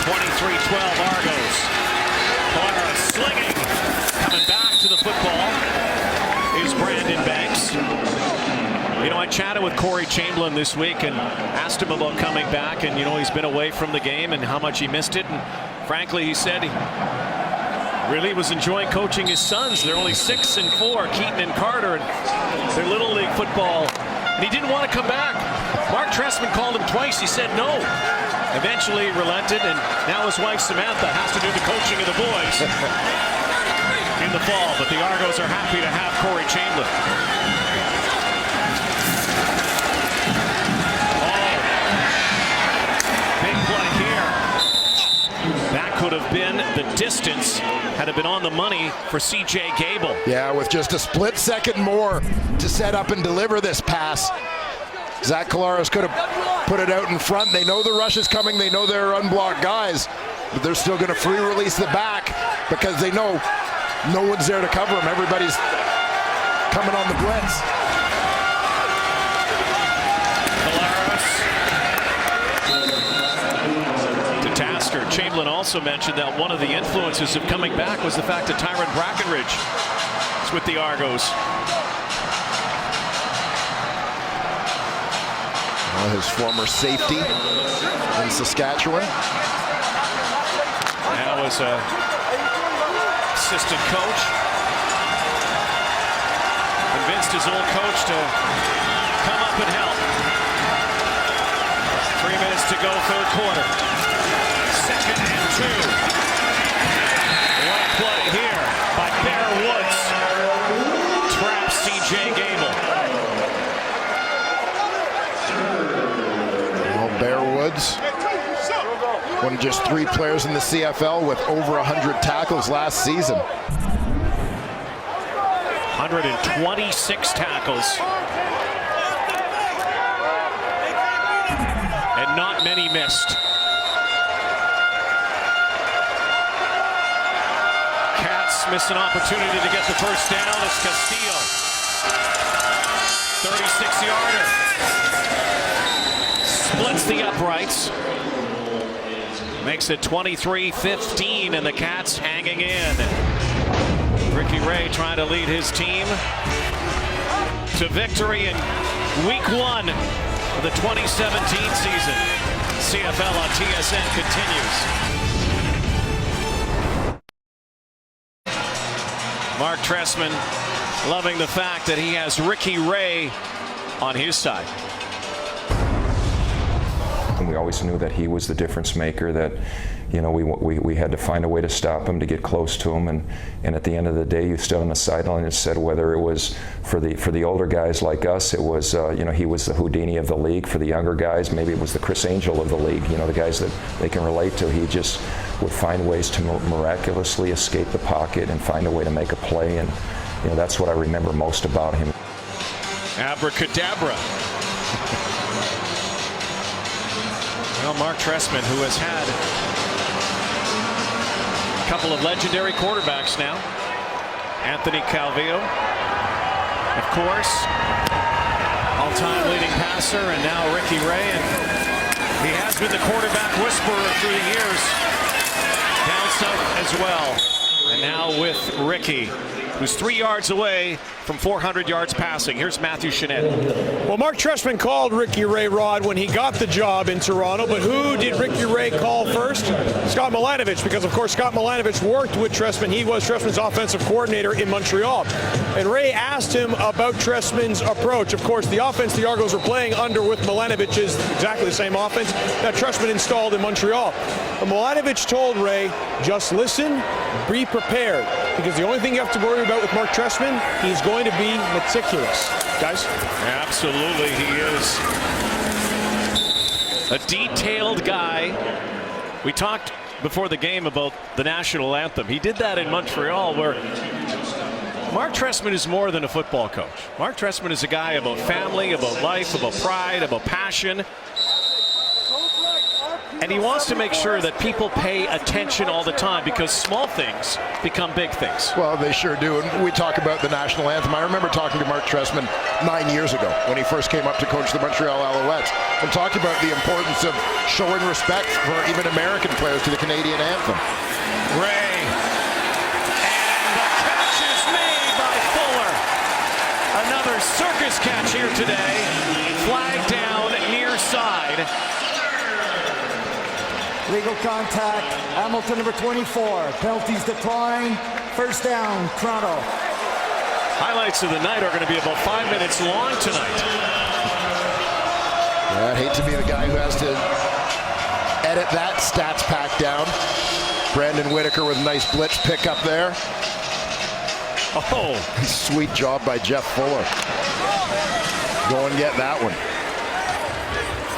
23-12 Argos. Colaros slinging. Coming back to the football is Brandon Banks. You know, I chatted with Corey Chamberlain this week and asked him about coming back, and you know, he's been away from the game and how much he missed it, and frankly he said he really was enjoying coaching his sons. They're only 6 and 4, Keaton and Carter, and their Little League football, and he didn't want to come back. Mark Trestman called him twice. He said no. Eventually relented, and now his wife Samantha has to do the coaching of the boys in the fall. But the Argos are happy to have Corey Chamberlain. Oh, could have been the distance had it been on the money for C.J. Gable. Yeah, with just a split second more to set up and deliver this pass. Zach Collaros could have put it out in front. They know the rush is coming. They know they're unblocked guys, but they're still going to free release the back because they know no one's there to cover them. Everybody's coming on the blitz. To Tasker. Chamberlain also mentioned that one of the influences of coming back was the fact that Tyron Brackenridge is with the Argos. His former safety in Saskatchewan. Now as a assistant coach. Convinced his old coach to come up and help. 3 minutes to go, third quarter. 2nd and 2. What a play here by Bear Woods. Traps C.J. Gable. Bear Woods, one of just 3 players in the CFL with over 100 tackles last season. 126 tackles. And not many missed. Cats miss an opportunity to get the first down. It's Castillo. 36-yarder. Splits the uprights. Makes it 23-15, and the Cats hanging in. Ricky Ray trying to lead his team to victory in week 1 of the 2017 season. CFL on TSN continues. Mark Trestman loving the fact that he has Ricky Ray on his side. And we always knew that he was the difference maker, that, you know, we had to find a way to stop him, to get close to him, and at the end of the day, you stood on the sideline and said whether it was for the older guys like us, it was you know, he was the Houdini of the league. For the younger guys, maybe it was the Chris Angel of the league. You know, the guys that they can relate to. He just would find ways to miraculously escape the pocket and find a way to make a play, and you know, that's what I remember most about him. Abracadabra. Well, Mark Trestman, who has had a couple of legendary quarterbacks now. Anthony Calvillo, of course, all-time leading passer, and now Ricky Ray. And he has been the quarterback whisperer through the years, down south as well. And now with Ricky, who's 3 yards away from 400 yards passing. Here's Matthew Chenette. Well, Mark Trestman called Ricky Ray, Rod, when he got the job in Toronto, but who did Ricky Ray call first? Scott Milanovich, because of course Scott Milanovich worked with Trestman. He was Trestman's offensive coordinator in Montreal. And Ray asked him about Trestman's approach. Of course, the offense the Argos were playing under with Milanovich is exactly the same offense that Trestman installed in Montreal. But Milanovich told Ray, just listen, be prepared, because the only thing you have to worry about with Mark Trestman, he's going to be meticulous. Guys? Absolutely, he is a detailed guy. We talked before the game about the national anthem. He did that in Montreal, where Mark Trestman is more than a football coach. Mark Trestman is a guy about family, about life, about pride, about passion. And he wants to make sure that people pay attention all the time, because small things become big things. Well, they sure do. And we talk about the national anthem. I remember talking to Mark Trestman 9 years ago when he first came up to coach the Montreal Alouettes, and talking about the importance of showing respect for even American players to the Canadian anthem. Ray. And the catch is made by Fuller. Another circus catch here today. Flag down near side. Legal contact, Hamilton number 24. Penalties decline. First down, Toronto. Highlights of the night are going to be about 5 minutes long tonight. Yeah, I'd hate to be the guy who has to edit that stats pack down. Brandon Whitaker with a nice blitz pick up there. Oh, sweet job by Jeff Fuller. Go and get that one.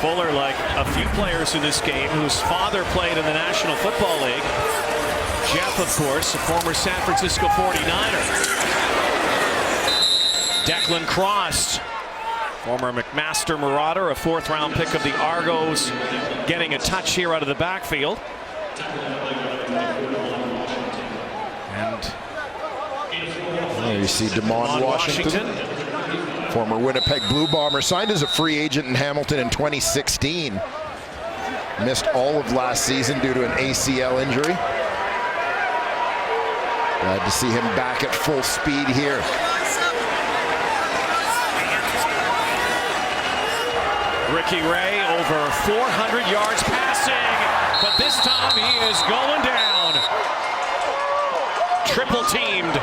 Fuller, like a few players in this game whose father played in the National Football League. Jeff, of course, a former San Francisco 49er. Declan Cross, former McMaster Marauder, a 4th-round pick of the Argos, getting a touch here out of the backfield. And there you see Damon Washington, former Winnipeg Blue Bomber, signed as a free agent in Hamilton in 2016. Missed all of last season due to an ACL injury. Glad to see him back at full speed here. Ricky Ray over 400 yards passing, but this time he is going down. Triple teamed.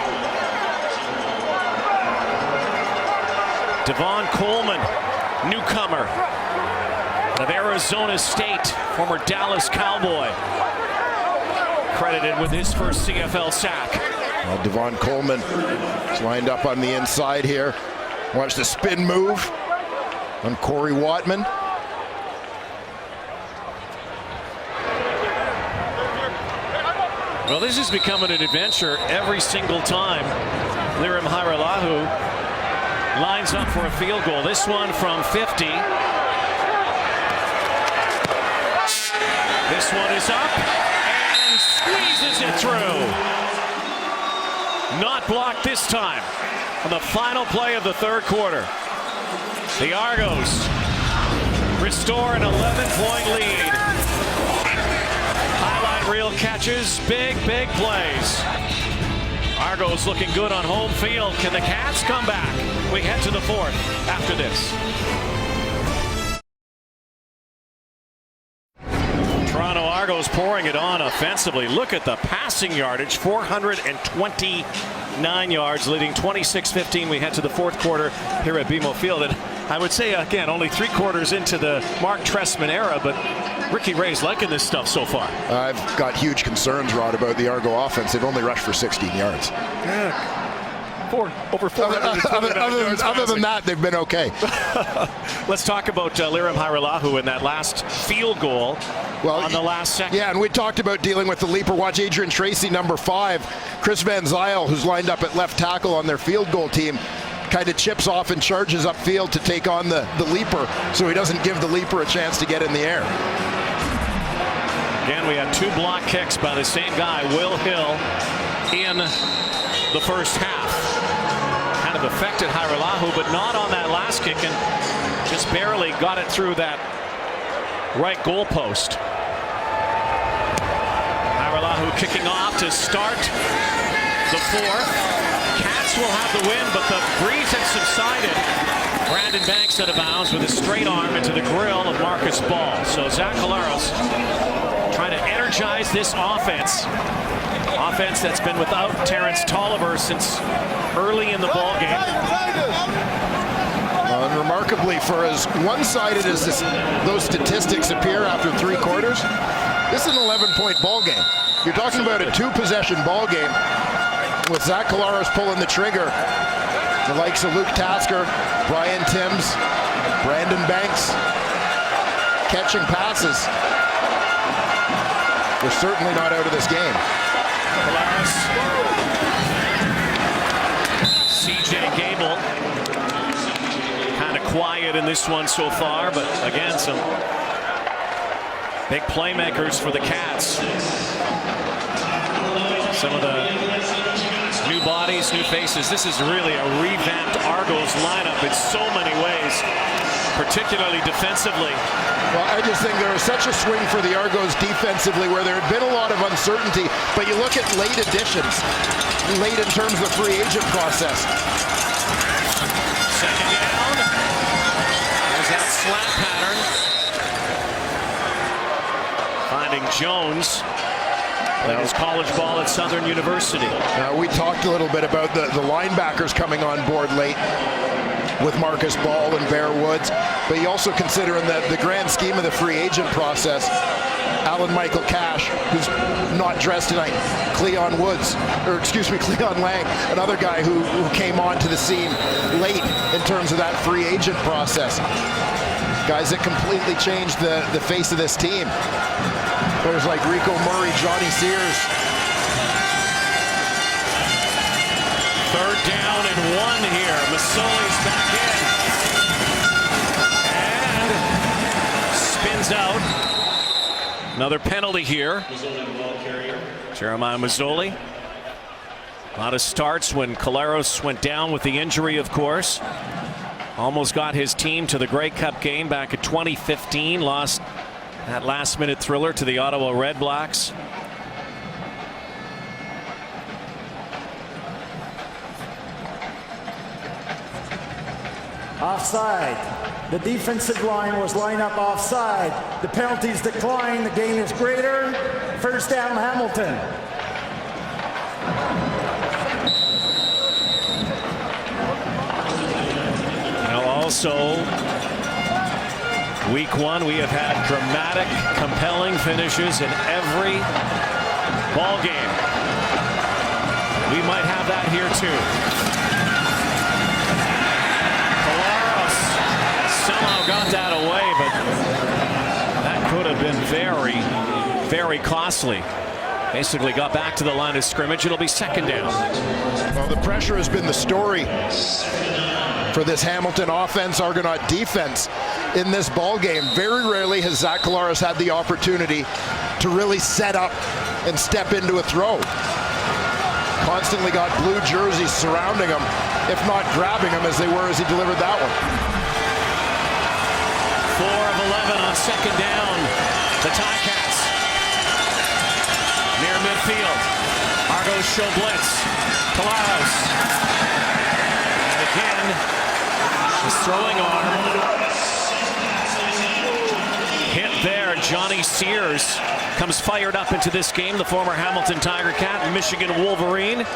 Devon Coleman, newcomer of Arizona State, former Dallas Cowboy, credited with his first CFL sack. Well, Devon Coleman is lined up on the inside here. Watch the spin move on Corey Watman. Well, this is becoming an adventure every single time Lirim Hajrullahu lines up for a field goal. This one from 50. This one is up and squeezes it through. Not blocked this time on the final play of the 3rd quarter. The Argos restore an 11-point lead. Highlight reel catches, big plays. Argos looking good on home field. Can the Cats come back? We head to the 4th after this. Toronto Argos pouring it on offensively. Look at the passing yardage, 429 yards, leading 26-15. We head to the 4th quarter here at BMO Field. And I would say, again, only 3 quarters into the Mark Trestman era, but Ricky Ray's liking this stuff so far. I've got huge concerns, Rod, about the Argo offense. They've only rushed for 16 yards. Yeah. Over 400. Other than that, they've been okay. Let's talk about Lirim Hajrullahu in that last field goal on the last second. Yeah, and we talked about dealing with the leaper. Watch Adrian Tracy, number 5. Chris Van Zyl, who's lined up at left tackle on their field goal team, kind of chips off and charges upfield to take on the leaper, so he doesn't give the leaper a chance to get in the air. Again, we had 2 block kicks by the same guy, Will Hill, in the first half. Kind of affected Hajrullahu, but not on that last kick, and just barely got it through that right goal post. Hajrullahu kicking off to start the 4th. Cats will have the win, but the breeze has subsided. Brandon Banks out of bounds with a straight arm into the grill of Marcus Ball. So Zach Collaros trying to energize this offense. Offense that's been without Terrence Tolliver since early in the ball game. And remarkably, for as one-sided as those statistics appear after 3 quarters, this is an 11-point ball game. You're talking about a 2-possession ball game with Zach Collaros pulling the trigger. The likes of Luke Tasker, Brian Timms, Brandon Banks catching passes. We're certainly not out of this game. Collaros. CJ Gable kind of quiet in this one so far, but again, some big playmakers for the Cats. Some of the new bodies, new faces. This is really a revamped Argos lineup in so many ways, particularly defensively. Well, I just think there was such a swing for the Argos defensively where there had been a lot of uncertainty, but you look at late additions, late in terms of the free agent process. Second down. There's that slant pattern. Finding Jones. Played his college ball at Southern University. We talked a little bit about the linebackers coming on board late with Marcus Ball and Bear Woods, but you also consider in the grand scheme of the free agent process, Alan Michael Cash, who's not dressed tonight, Cleon Lang, another guy who came onto the scene late in terms of that free agent process. Guys that completely changed the face of this team. Players like Rico Murray, Johnny Sears. Third down and 1 here. Masoli's back in. And spins out. Another penalty here. Jeremiah Mazzoli. A lot of starts when Collaros went down with the injury, of course. Almost got his team to the Grey Cup game back in 2015. Lost that last-minute thriller to the Ottawa Red Blacks. Offside. The defensive line was lined up offside. The penalties decline. The gain is greater. First down, Hamilton. Also, week 1, we have had dramatic, compelling finishes in every ball game. We might have that here too. Collaros somehow got that away, but that could have been very, very costly. Basically got back to the line of scrimmage. It'll be second down. Well, the pressure has been the story for this Hamilton offense, Argonaut defense in this ball game. Very rarely has Zach Collaros had the opportunity to really set up and step into a throw. Constantly got blue jerseys surrounding him, if not grabbing him as they were as he delivered that one. 4 of 11 on second down. The Ticats near midfield. Argos show blitz. Collaros. And again, his throwing arm hit there. Johnny Sears comes fired up into this game, the former Hamilton Tiger Cat, Michigan Wolverine.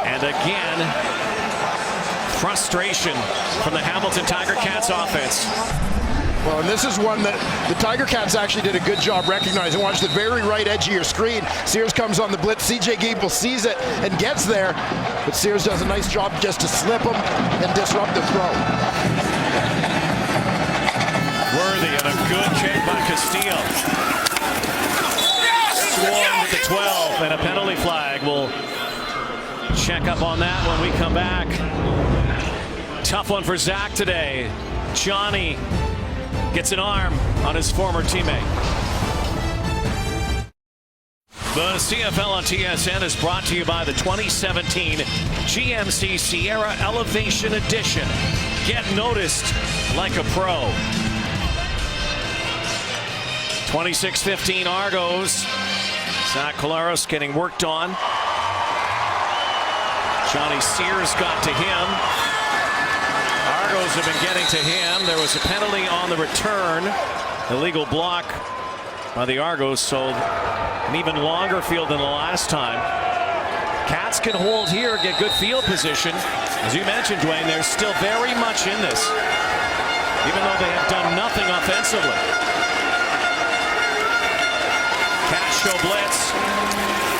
And again, frustration from the Hamilton Tiger Cats offense. Well, and this is one that the Tiger Cats actually did a good job recognizing. Watch the very right edge of your screen. Sears comes on the blitz. C.J. Gable sees it and gets there, but Sears does a nice job just to slip him and disrupt the throw. Worthy and a good kick by Castile. Swarmed at the 12 and a penalty flag. We'll check up on that when we come back. Tough one for Zach today. Johnny gets an arm on his former teammate. The CFL on TSN is brought to you by the 2017 GMC Sierra Elevation Edition. Get noticed like a pro. 26-15 Argos. Zach Collaros getting worked on. Johnny Sears got to him. Argos have been getting to him. There was a penalty on the return. Illegal block by the Argos, so an even longer field than the last time. Cats can hold here, get good field position. As you mentioned, Dwayne, they're still very much in this, even though they have done nothing offensively. Cats show blitz.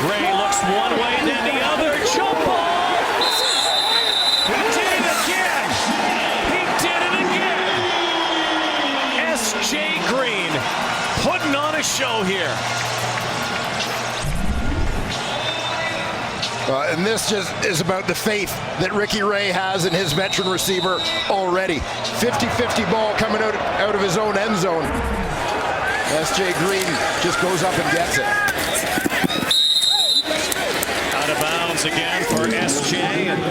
Ray looks one way, then the other. Jump ball! He did it again! He did it again! S.J. Green putting on a show here. And this just is about the faith that Ricky Ray has in his veteran receiver already. 50-50 ball coming out of his own end zone. S.J. Green just goes up and gets it. Out of bounds again for S.J. and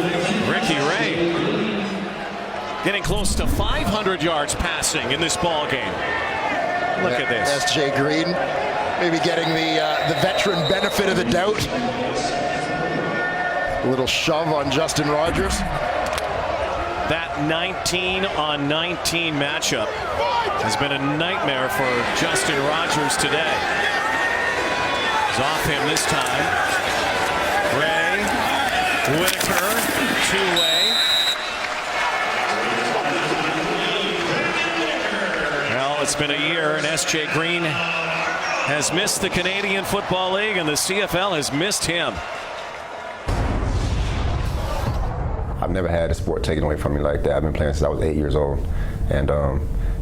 Ricky Ray. Getting close to 500 yards passing in this ball game. Look at this. S.J. Green maybe getting the veteran benefit of the doubt. A little shove on Justin Rogers. That 19-on-19 matchup has been a nightmare for Justin Rogers today. He's off him this time. Ray, Whitaker, two-way. Well, it's been a year, and S.J. Green has missed the Canadian Football League, and the CFL has missed him. I've never had the sport taken away from me like that. I've been playing since I was 8 years old, and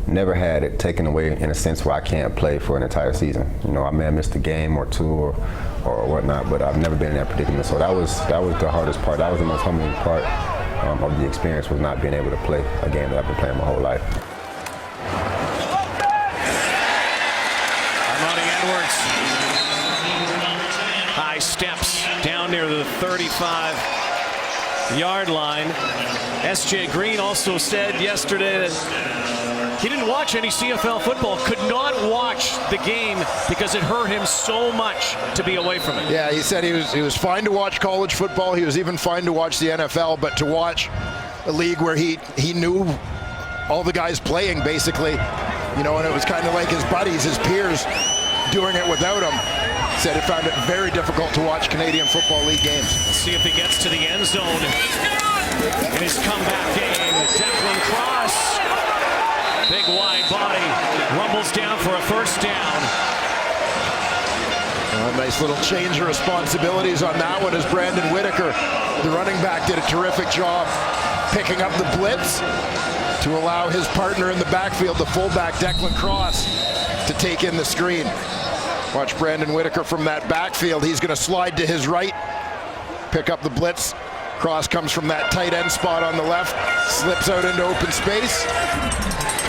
never had it taken away in a sense where I can't play for an entire season. You know, I may have missed a game or two or whatnot, but I've never been in that predicament. So that was the hardest part. That was the most humbling part of the experience, was not being able to play a game that I've been playing my whole life. High steps down near the 35-yard line. S.J. Green also said yesterday that he didn't watch any CFL football, could not watch the game because it hurt him so much to be away from it. Yeah, he said he was fine to watch college football. He was even fine to watch the NFL, but to watch a league where he knew all the guys playing basically, you know, and it was kind of like his buddies, his peers doing it without him. Said he found it very difficult to watch Canadian Football League games. Let's see if he gets to the end zone in his comeback game. Declan Cross, big wide body, rumbles down for a first down. A nice little change of responsibilities on that one as Brandon Whitaker, the running back, did a terrific job picking up the blitz to allow his partner in the backfield, the fullback Declan Cross, to take in the screen. Watch Brandon Whitaker from that backfield. He's going to slide to his right, pick up the blitz. Cross comes from that tight end spot on the left, slips out into open space,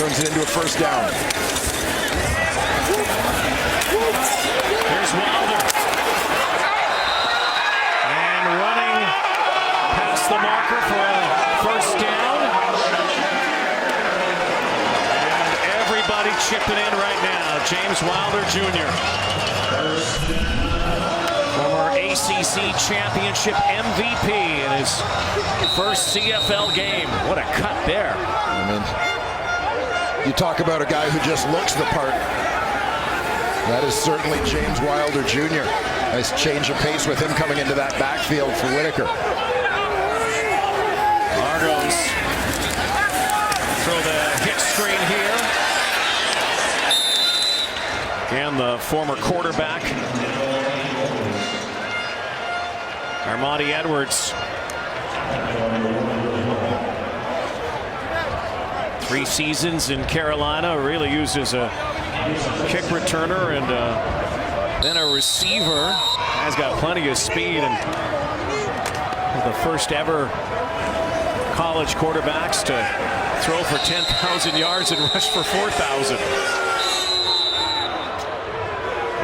turns it into a first down. Here's Wilder. And running past the marker for a first down. And everybody chipping in right now. James Wilder Jr. Former ACC Championship MVP in his first CFL game. What a cut there. I mean, you talk about a guy who just looks the part. That is certainly James Wilder Jr. Nice change of pace with him coming into that backfield for Whitaker. Argos throw the hit screen here. And the former quarterback, Armani Edwards. 3 seasons in Carolina, really used as a kick returner and then a receiver. Has got plenty of speed and the first ever college quarterbacks to throw for 10,000 yards and rush for 4,000.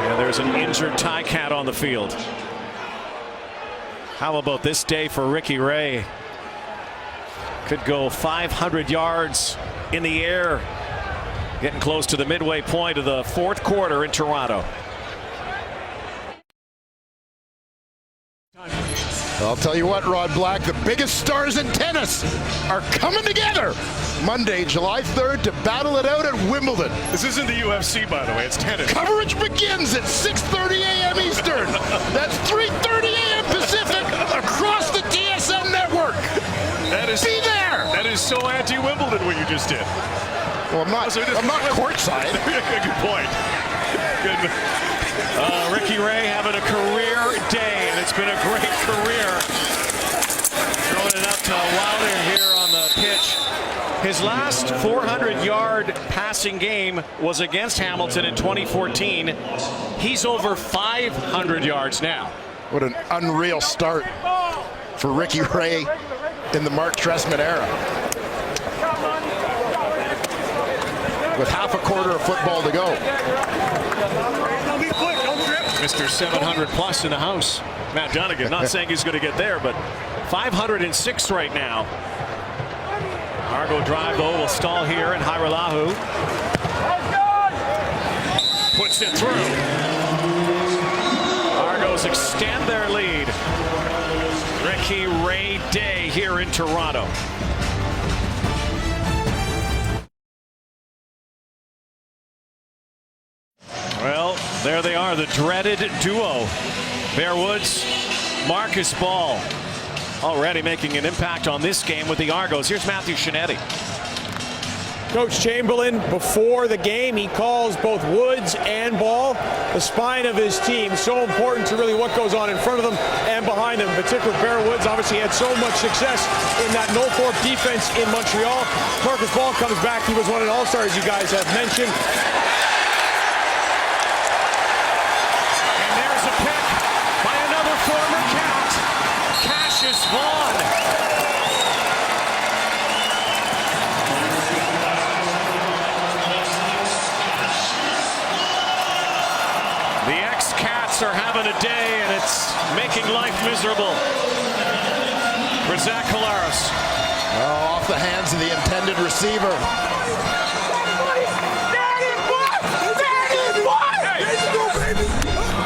And there's an injured Ticat on the field. How about this day for Ricky Ray? Could go 500 yards in the air. Getting close to the midway point of the 4th quarter in Toronto. I'll tell you what, Rod Black, the biggest stars in tennis are coming together Monday, July 3rd to battle it out at Wimbledon. This isn't the UFC, by the way. It's tennis. Coverage begins at 6:30 a.m. Eastern. That's 3:30 a.m. Pacific across the TSN network. That is, be there. That is so anti-Wimbledon what you just did. Well, I'm not courtside. Good point. Good. Ricky Ray having a career day, and it's been a great career. Throwing it up to Wilder here on the pitch. His last 400-yard passing game was against Hamilton in 2014. He's over 500 yards now. What an unreal start for Ricky Ray in the Mark Trestman era. With half a quarter of football to go. Mr. 700 plus in the house. Matt Dunnigan, not saying he's going to get there, but 506 right now. Argo drive though will stall here, and Hairelahu puts it through. Argos extend their lead. Ricky Ray Day here in Toronto. Well, there they are, the dreaded duo. Bear Woods, Marcus Ball, already making an impact on this game with the Argos. Here's Matthew Shinetti. Coach Chamberlain, before the game, he calls both Woods and Ball the spine of his team. So important to really what goes on in front of them and behind them. In particular, Bear Woods obviously had so much success in that no-thorpe defense in Montreal. Marcus Ball comes back. He was one of the all-stars you guys have mentioned. And there's a pick by another former Cat, Cassius Vaughn. The ex-Cats are having a day, and it's making life miserable for Zach Collaros. Oh, off the hands of the intended receiver.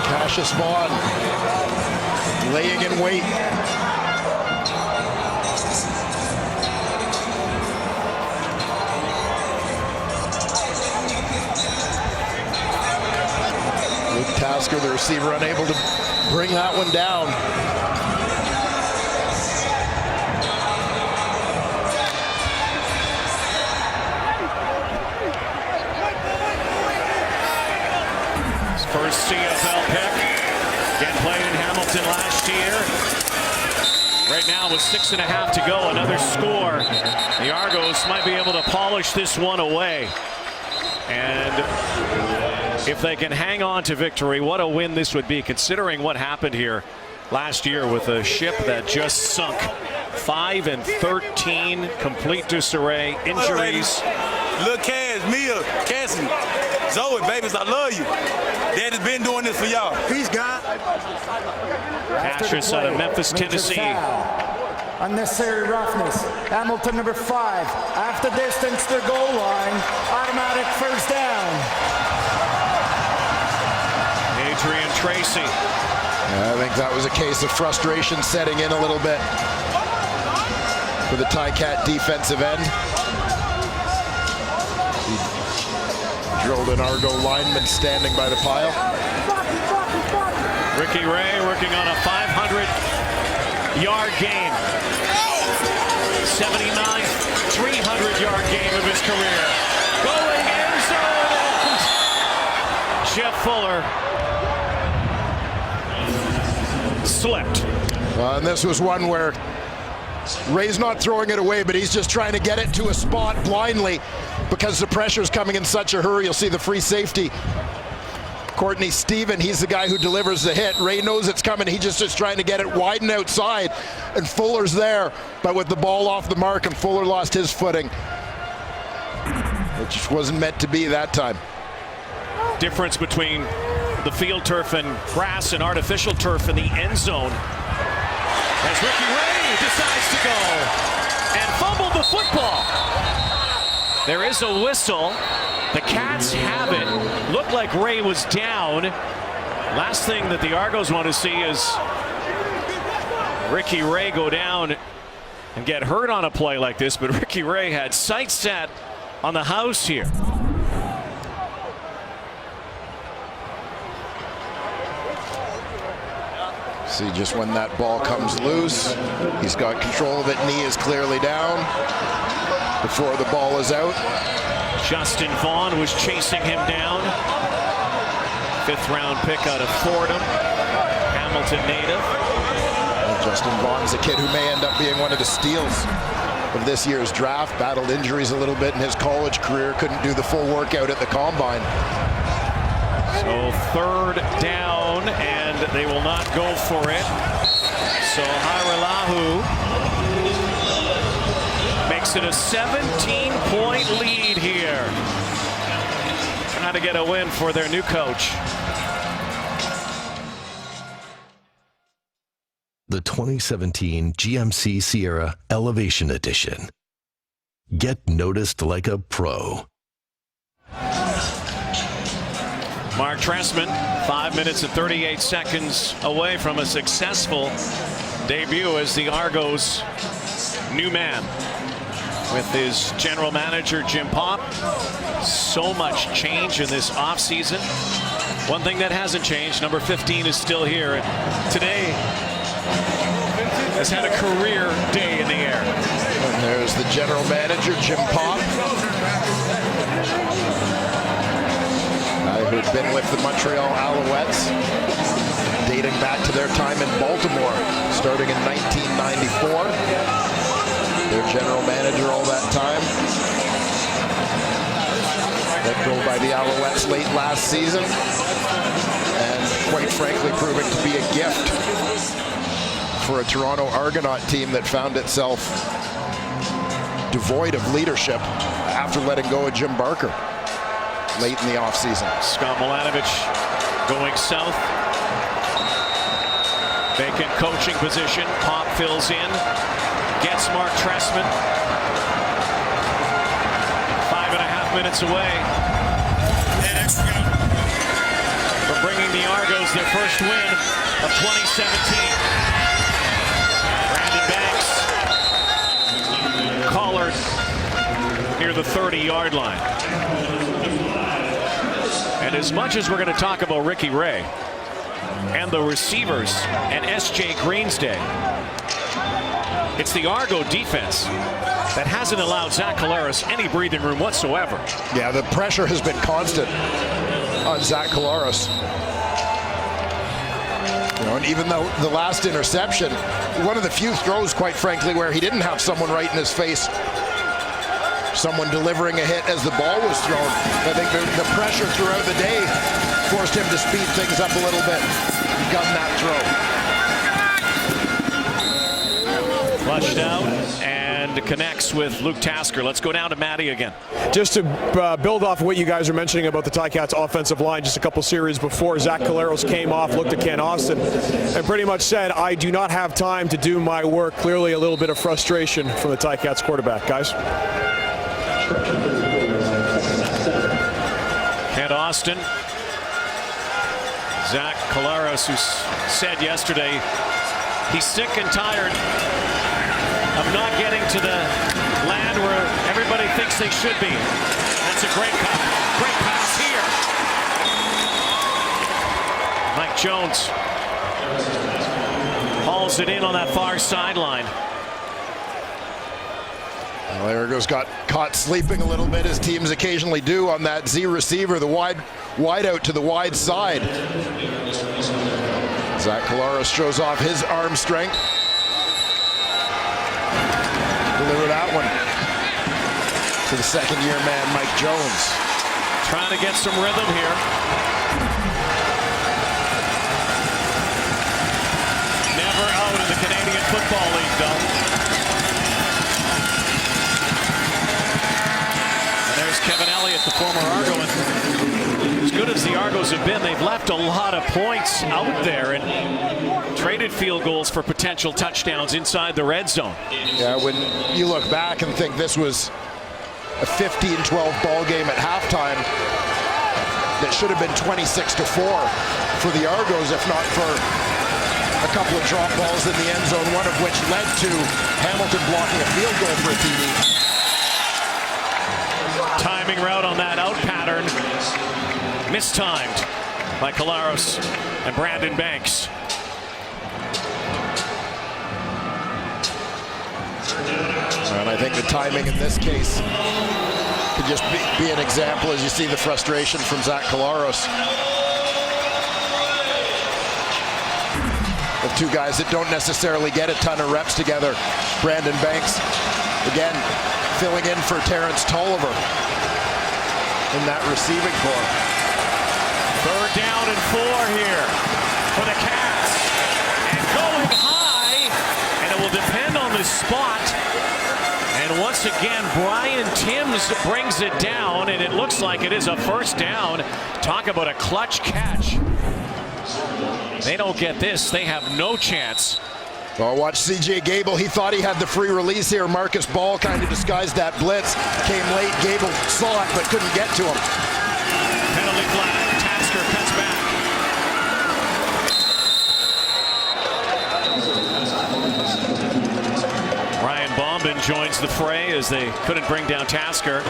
Cassius Vaughn laying in wait. Tasker, the receiver, unable to bring that one down. His first CFL pick. Again, played in Hamilton last year. Right now with 6.5 to go, another score. The Argos might be able to polish this one away. And if they can hang on to victory, what a win this would be, considering what happened here last year with a ship that just sunk. 5-13, complete disarray, injuries. Look, Cass, Mia, Cassie, Zoe, babies, I love you. Daddy's been doing this for y'all. Peace, God. Cassius out of Memphis, Tennessee. Unnecessary roughness. Hamilton, number 5. After distance, their goal line. Automatic first down. Adrian Tracy. Yeah, I think that was a case of frustration setting in a little bit for the Ticat defensive end. He drilled an Argo lineman standing by the pile. Ricky Ray working on a 500-yard game. 79th 300-yard game of his career. Going end zone. Jeff Fuller slipped. And this was one where Ray's not throwing it away, but he's just trying to get it to a spot blindly because the pressure's coming in such a hurry. You'll see the free safety, Courtney Stephen, he's the guy who delivers the hit. Ray knows it's coming. He just is trying to get it wide and outside, and Fuller's there, but with the ball off the mark, and Fuller lost his footing, which wasn't meant to be that time. Difference between the field turf and grass and artificial turf in the end zone as Ricky Ray decides to go and fumbled the football. There is a whistle. The Cats have it. Looked like Ray was down. Last thing that the Argos want to see is Ricky Ray go down and get hurt on a play like this, but Ricky Ray had sights set on the house here. See, just when that ball comes loose, he's got control of it. Knee is clearly down before the ball is out. Justin Vaughn was chasing him down. 5th round pick out of Fordham, Hamilton native. Well, Justin Vaughn's a kid who may end up being one of the steals of this year's draft. Battled injuries a little bit in his college career. Couldn't do the full workout at the combine. So 3rd down, and they will not go for it. So Harilahu makes it a 17-point lead here. Trying to get a win for their new coach. The 2017 GMC Sierra Elevation Edition. Get noticed like a pro. Mark Trestman, 5 minutes and 38 seconds away from a successful debut as the Argos' new man. With his general manager, Jim Popp. So much change in this offseason. One thing that hasn't changed, number 15 is still here. And today has had a career day in the air. There's the general manager, Jim Pop. Guy who'd been with the Montreal Alouettes, dating back to their time in Baltimore, starting in 1994. Their general manager all that time. Let go by the Alouettes late last season, and quite frankly proving to be a gift for a Toronto Argonaut team that found itself devoid of leadership after letting go of Jim Barker late in the offseason. Scott Milanovic going south. Vacant coaching position. Pop fills in. Gets Mark Trestman. 5.5 minutes away from bringing the Argos their first win of 2017. Brandon Banks collared near the 30-yard line. And as much as we're going to talk about Ricky Ray and the receivers and S.J. Green's day, it's the Argo defense that hasn't allowed Zach Collaros any breathing room whatsoever. Yeah, the pressure has been constant on Zach Collaros. You know, and even though the last interception, one of the few throws, quite frankly, where he didn't have someone right in his face, someone delivering a hit as the ball was thrown. I think the pressure throughout the day forced him to speed things up a little bit. Gun that throw. Flushed out and connects with Luke Tasker. Let's go down to Matty again. Just to build off what you guys are mentioning about the Ticats offensive line, just a couple series before, Zach Collaros came off, looked at Ken Austin, and pretty much said, I do not have time to do my work. Clearly a little bit of frustration from the Ticats quarterback. Guys? Ken Austin. Zach Collaros, who said yesterday he's sick and tired of not getting to the land where everybody thinks they should be. That's a great pass here. Mike Jones hauls it in on that far sideline. Well, Argos got caught sleeping a little bit, as teams occasionally do, on that Z receiver, the wide out to the wide side. Zach Collaros shows off his arm strength. Deliver that one to the second-year man, Mike Jones. Trying to get some rhythm here. Never out in the Canadian Football League, though. Kevin Elliott, the former Argo, and as good as the Argos have been, they've left a lot of points out there and traded field goals for potential touchdowns inside the red zone. Yeah, when you look back and think this was a 15-12 ball game at halftime that should have been 26-4 for the Argos, if not for a couple of drop balls in the end zone, one of which led to Hamilton blocking a field goal for a TD. Timing route on that out pattern, mistimed by Collaros and Brandon Banks. And I think the timing in this case could just be an example, as you see the frustration from Zach Collaros. The two guys that don't necessarily get a ton of reps together. Brandon Banks, again, filling in for Terrence Tolliver in that receiving corps. 3rd down and 4 here for the Cats. And going high, and it will depend on the spot. And once again, Brian Timms brings it down, and it looks like it is a first down. Talk about a clutch catch. They don't get this, they have no chance. Well, watch C.J. Gable. He thought he had the free release here. Marcus Ball kind of disguised that blitz. Came late. Gable saw it, but couldn't get to him. Penalty flag. Tasker cuts back. Ryan Bombin joins the fray as they couldn't bring down Tasker.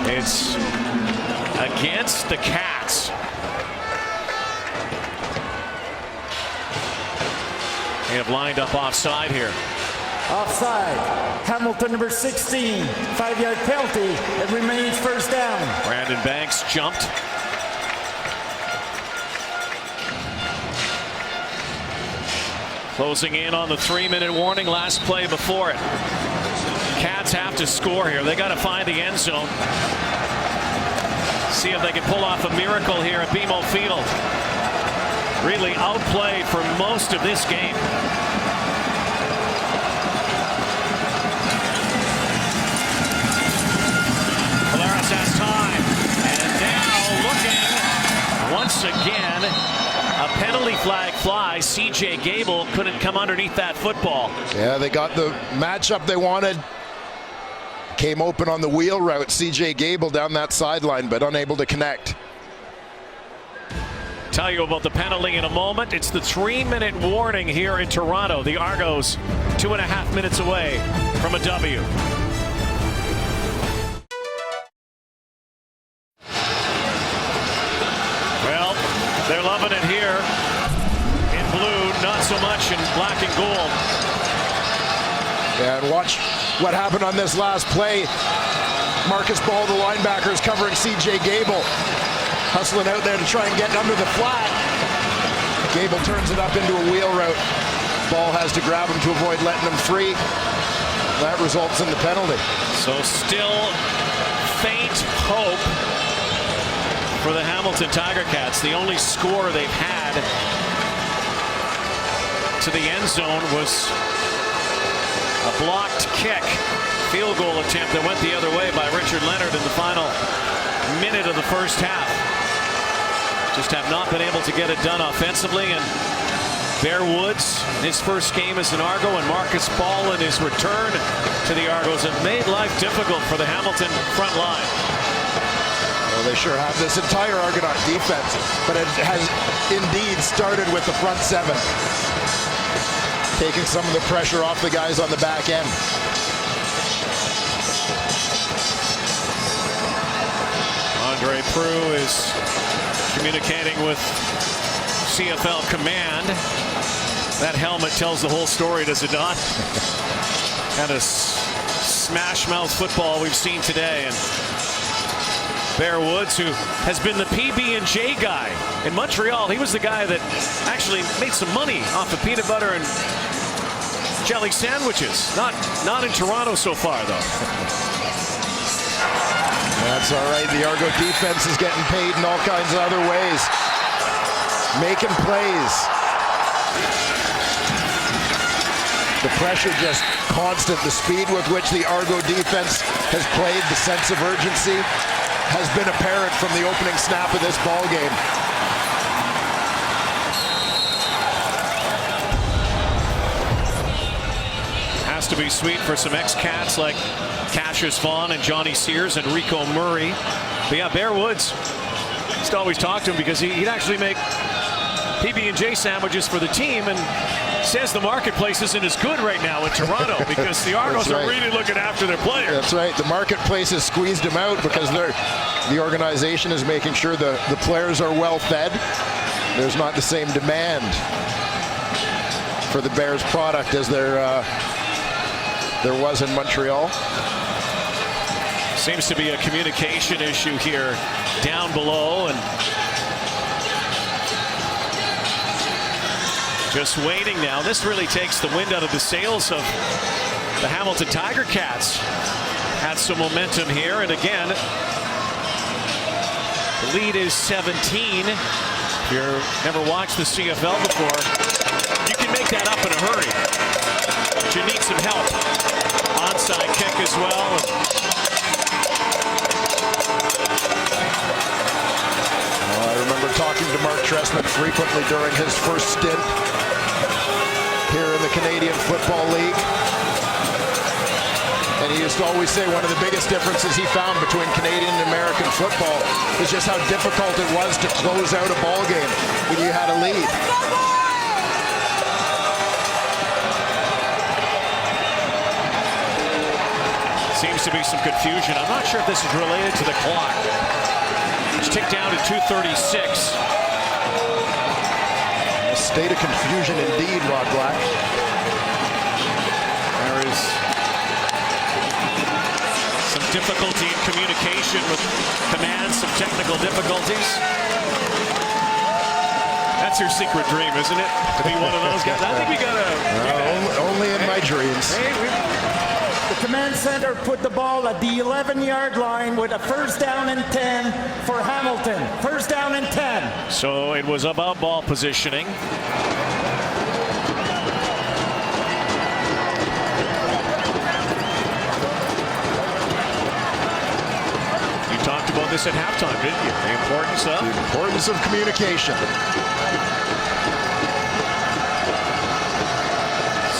It's against the Cats. They have lined up offside here. Offside. Hamilton, number 16. 5-yard penalty. It remains first down. Brandon Banks jumped. Closing in on the 3-minute warning. Last play before it. Cats have to score here. They got to find the end zone. See if they can pull off a miracle here at BMO Field. Really outplayed for most of this game. Polaris has time. And now looking once again. A penalty flag flies. CJ Gable couldn't come underneath that football. Yeah, they got the matchup they wanted. Came open on the wheel route. CJ Gable down that sideline, but unable to connect. Tell you about the penalty in a moment. It's the 3-minute warning here in Toronto. The Argos 2.5 minutes away from a W. Well, they're loving it here in blue, not so much in black and gold. Yeah, and watch what happened on this last play. Marcus Ball, the linebacker, is covering CJ Gable. Hustling out there to try and get under the flat. Gable turns it up into a wheel route. Ball has to grab him to avoid letting him free. That results in the penalty. So still faint hope for the Hamilton Tiger Cats. The only score they've had to the end zone was a blocked kick. Field goal attempt that went the other way by Richard Leonard in the final minute of the first half. Just have not been able to get it done offensively. And Bear Woods, his first game as an Argo, and Marcus Ball in his return to the Argos have made life difficult for the Hamilton front line. Well, they sure have this entire Argonaut defense, but it has indeed started with the front seven. Taking some of the pressure off the guys on the back end. Andre Prue is communicating with CFL command. That helmet tells the whole story, does it not? Kind of smash mouth football we've seen today. And Bear Woods, who has been the PB&J guy in Montreal, he was the guy that actually made some money off of peanut butter and jelly sandwiches. Not in Toronto so far, though. That's all right. The Argo defense is getting paid in all kinds of other ways. Making plays. The pressure just constant. The speed with which the Argo defense has played, the sense of urgency has been apparent from the opening snap of this ball game. Has to be sweet for some ex-Cats like Cassius Vaughn and Johnny Sears and Rico Murray. But yeah, Bear Woods, used to always talk to him because he'd actually make PB&J sandwiches for the team, and says the marketplace isn't as good right now in Toronto because the Argos are really looking after their players. That's right. The marketplace has squeezed him out because the organization is making sure the players are well fed. There's not the same demand for the Bears product as there was in Montreal. Seems to be a communication issue here down below, and just waiting now. This really takes the wind out of the sails of the Hamilton Tiger Cats. Had some momentum here, and again, the lead is 17. If you've never watched the CFL before, you can make that up in a hurry, but you need some help. Onside kick as well. I remember talking to Mark Trestman frequently during his first stint here in the Canadian Football League. And he used to always say one of the biggest differences he found between Canadian and American football is just how difficult it was to close out a ball game when you had a lead. Seems to be some confusion. I'm not sure if this is related to the clock. It's ticked down to 2:36. A state of confusion indeed, Rod Black. There is some difficulty in communication with command, some technical difficulties. That's your secret dream, isn't it? To be one of those guys. I think we got to... only in my dreams. The command center put the ball at the 11-yard line with a first down and 10 for Hamilton. First down and 10. So it was about ball positioning. You talked about this at halftime, didn't you? The importance of communication.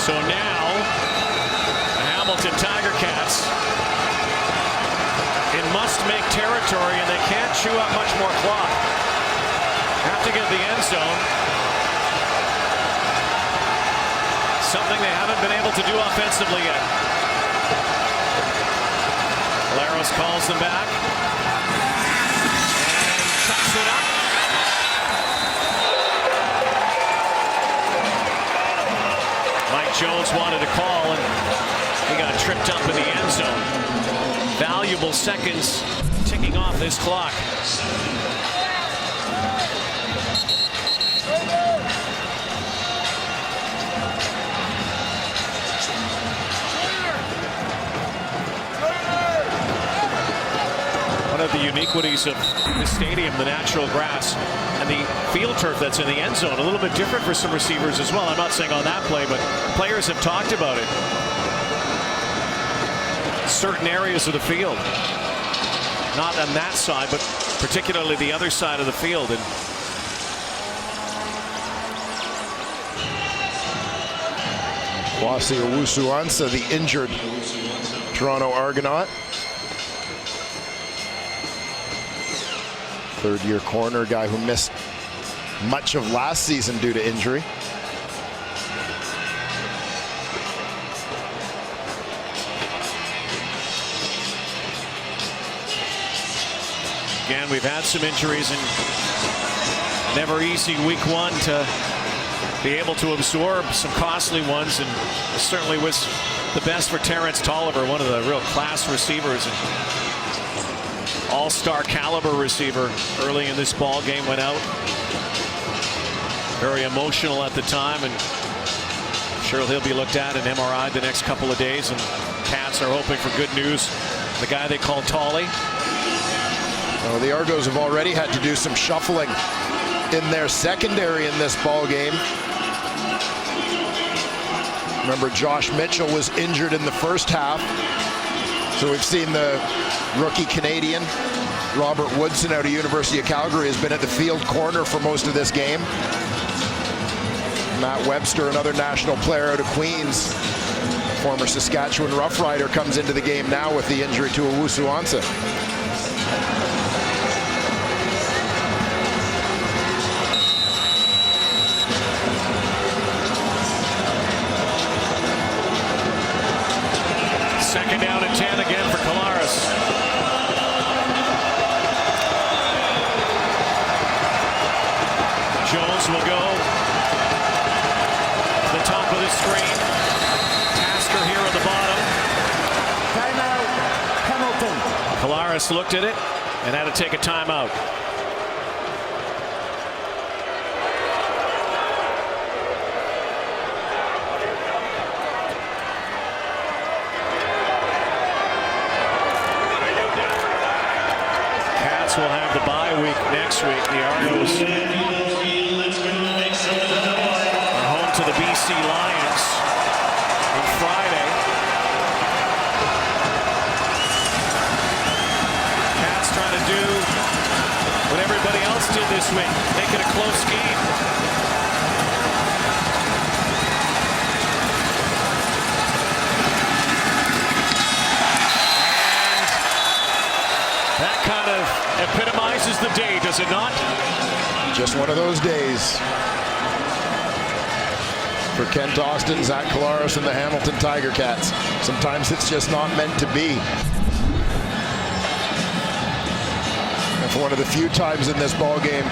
So now, the Hamilton Tiger Cats in must-make territory, and they can't chew up much more clock. Have to get the end zone. Something they haven't been able to do offensively yet. Laros calls them back. And chucks it up. Jones wanted a call, and he got tripped up in the end zone. Valuable seconds ticking off this clock. One of the uniquities of this stadium, the natural grass and the field turf that's in the end zone, a little bit different for some receivers as well. I'm not saying on that play, but players have talked about it. Certain areas of the field, not on that side, but particularly the other side of the field. And Kwasi Owusu-Ansah, the injured Toronto Argonaut. Third-year corner, guy who missed much of last season due to injury. Again, we've had some injuries, and never easy week one to be able to absorb some costly ones, and certainly was the best for Terrence Tolliver, one of the real class receivers and all-star caliber receiver early in this ball game. Went out very emotional at the time, and I'm sure he'll be looked at in MRI the next couple of days, and Cats are hoping for good news. The guy they call Tolly. Well, the Argos have already had to do some shuffling in their secondary in this ball game. Remember, Josh Mitchell was injured in the first half, so we've seen the rookie Canadian Robert Woodson out of University of Calgary has been at the field corner for most of this game. Matt Webster, another national player out of Queens, former Saskatchewan Rough Rider, comes into the game now with the injury to Owusu-Ansah. Second down and 10 again for Collaros. Jones will go to the top of the screen. Tasker here at the bottom. Timeout, Hamilton. Collaros looked at it and had to take a timeout. Will have the bye week next week. The Argos are home to the BC Lions on Friday. Cats trying to do what everybody else did this week, make it a close game. That kind of epitomizes the day, does it not? Just one of those days for Kent Austin, Zach Collaros, and the Hamilton Tiger Cats. Sometimes it's just not meant to be. And for one of the few times in this ball game,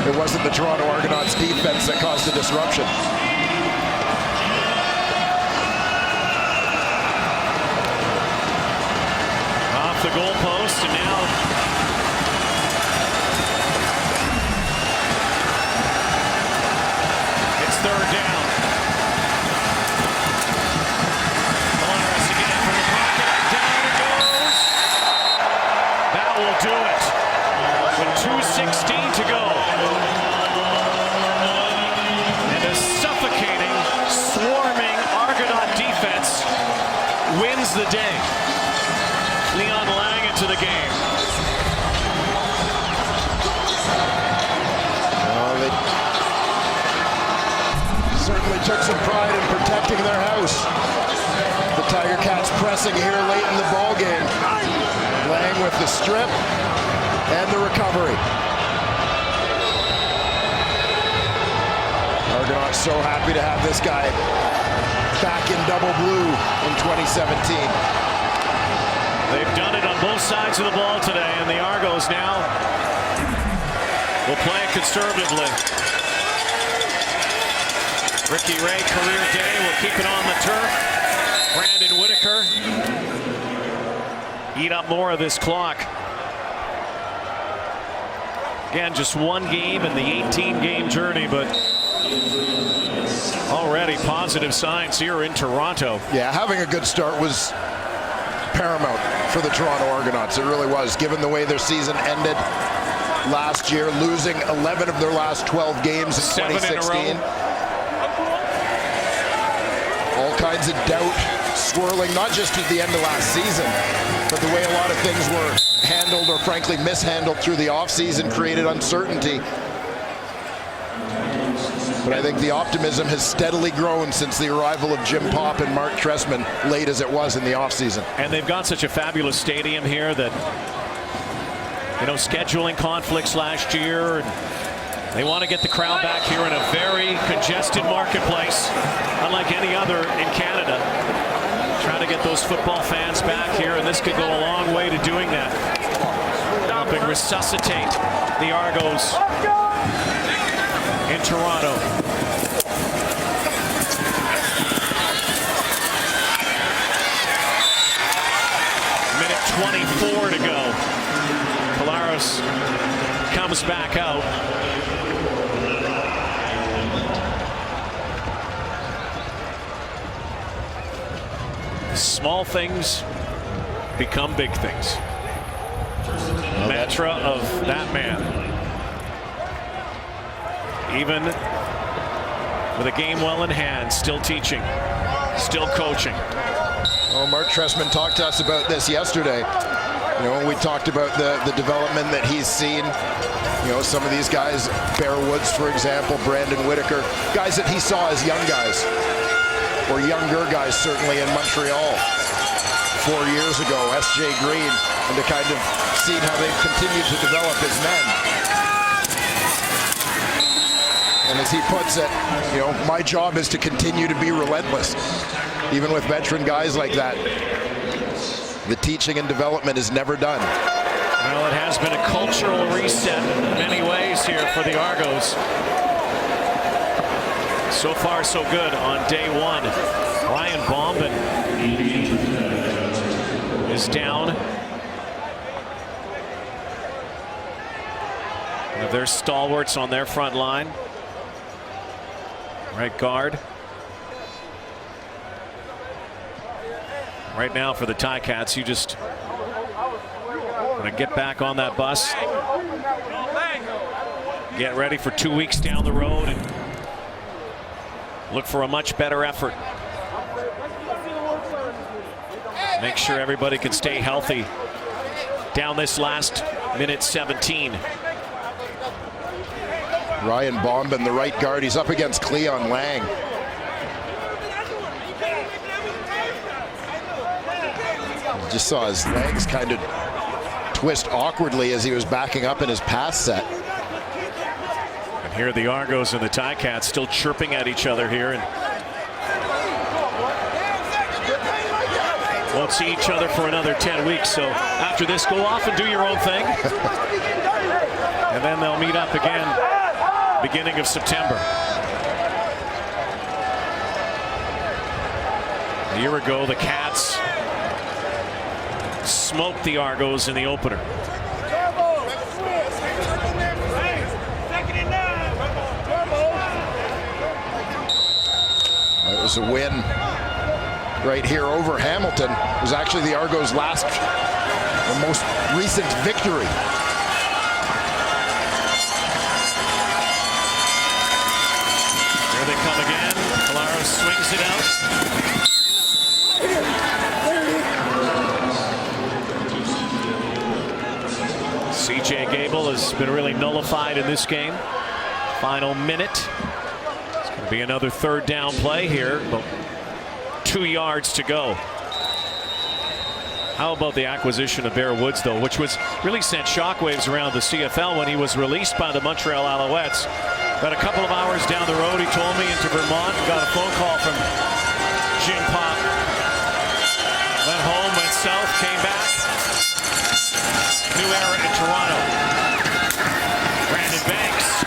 it wasn't the Toronto Argonauts defense that caused the disruption. off the goalpost, and now it's third down. Polaris again from the pocket. Down it goes. That will do it. With 2:16 to go. And a suffocating, swarming Argonaut defense wins the day. Leon Lang into the game. Well, they certainly took some pride in protecting their house. The Tiger Cats pressing here late in the ball game. Lang with the strip and the recovery. Argonauts so happy to have this guy back in double blue in 2017. They've done it on both sides of the ball today, and the Argos now will play it conservatively. Ricky Ray, career day, will keep it on the turf. Brandon Whitaker eat up more of this clock. Again, just one game in the 18-game journey, but already positive signs here in Toronto. Yeah, having a good start was paramount for the Toronto Argonauts. It really was, given the way their season ended last year, losing 11 of their last 12 games in 2016. All kinds of doubt swirling, not just at the end of last season, but the way a lot of things were handled or frankly mishandled through the offseason created uncertainty. But I think the optimism has steadily grown since the arrival of Jim Popp and Mark Trestman, late as it was in the offseason. And they've got such a fabulous stadium here that, you know, scheduling conflicts last year, and they want to get the crowd back here in a very congested marketplace, unlike any other in Canada. Trying to get those football fans back here, and this could go a long way to doing that. Helping resuscitate the Argos in Toronto. Minute 24 to go. Polaris comes back out. Small things become big things. Mantra of that man. Even with a game well in hand, still teaching, still coaching. Well, Mark Trestman talked to us about this yesterday. You know, we talked about the development that he's seen. You know, some of these guys, Bear Woods, for example, Brandon Whitaker, guys that he saw as young guys, or younger guys certainly in Montreal 4 years ago, S.J. Green, and to kind of see how they've continued to develop as men. And as he puts it, you know, my job is to continue to be relentless, even with veteran guys like that. The teaching and development is never done. Well, it has been a cultural reset in many ways here for the Argos. So far, so good on day one. Ryan Bombin is down. One of their stalwarts on their front line. Right guard. Right now for the Ticats, you just want to get back on that bus. Get ready for 2 weeks down the road and look for a much better effort. Make sure everybody can stay healthy down this last minute 17. Ryan Bombin, the right guard, he's up against Cleon Lang. Just saw his legs kind of twist awkwardly as he was backing up in his pass set. And here the Argos and the Ticats still chirping at each other here, and won't see each other for another 10 weeks. So after this, go off and do your own thing. And then they'll meet up again beginning of September. A year ago, the Cats smoked the Argos in the opener. It was a win right here over Hamilton. It was actually the Argos' the most recent victory. Here they come again. Collaros swings it out. C.J. Gable has been really nullified in this game. Final minute. It's going to be another third down play here. About 2 yards to go. How about the acquisition of Bear Woods, though, which was really sent shockwaves around the CFL when he was released by the Montreal Alouettes. But a couple of hours down the road, he told me, into Vermont, got a phone call from Jim Pop. Went home, went south, came back. New era in Toronto. Brandon Banks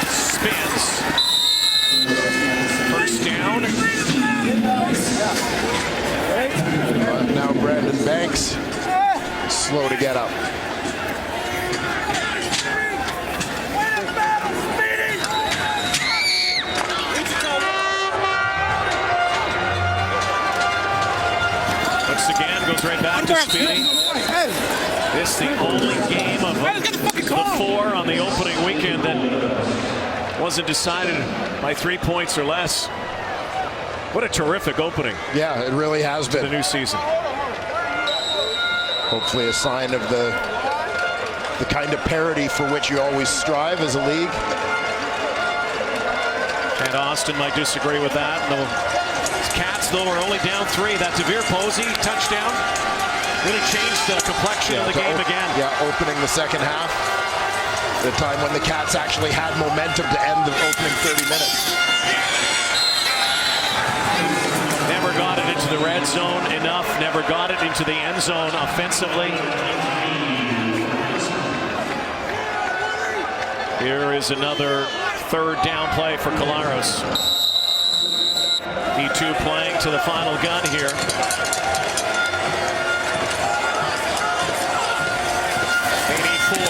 spins. First down. Now Brandon Banks slow to get up. Looks again, goes right back to Speedy. This the only game of the 4 on the opening weekend that wasn't decided by 3 points or less. What a terrific opening. Yeah, it really has been. The new season. Hopefully a sign of the kind of parity for which you always strive as a league. And Austin might disagree with that. The Cats, though, are only down 3. That Devere Posey touchdown really changed the complexion of the game again. Yeah, opening the second half. The time when the Cats actually had momentum to end the opening 30 minutes. Never got it into the red zone enough. Never got it into the end zone offensively. Here is another third down play for Collaros. E2 playing to the final gun here. They need 4.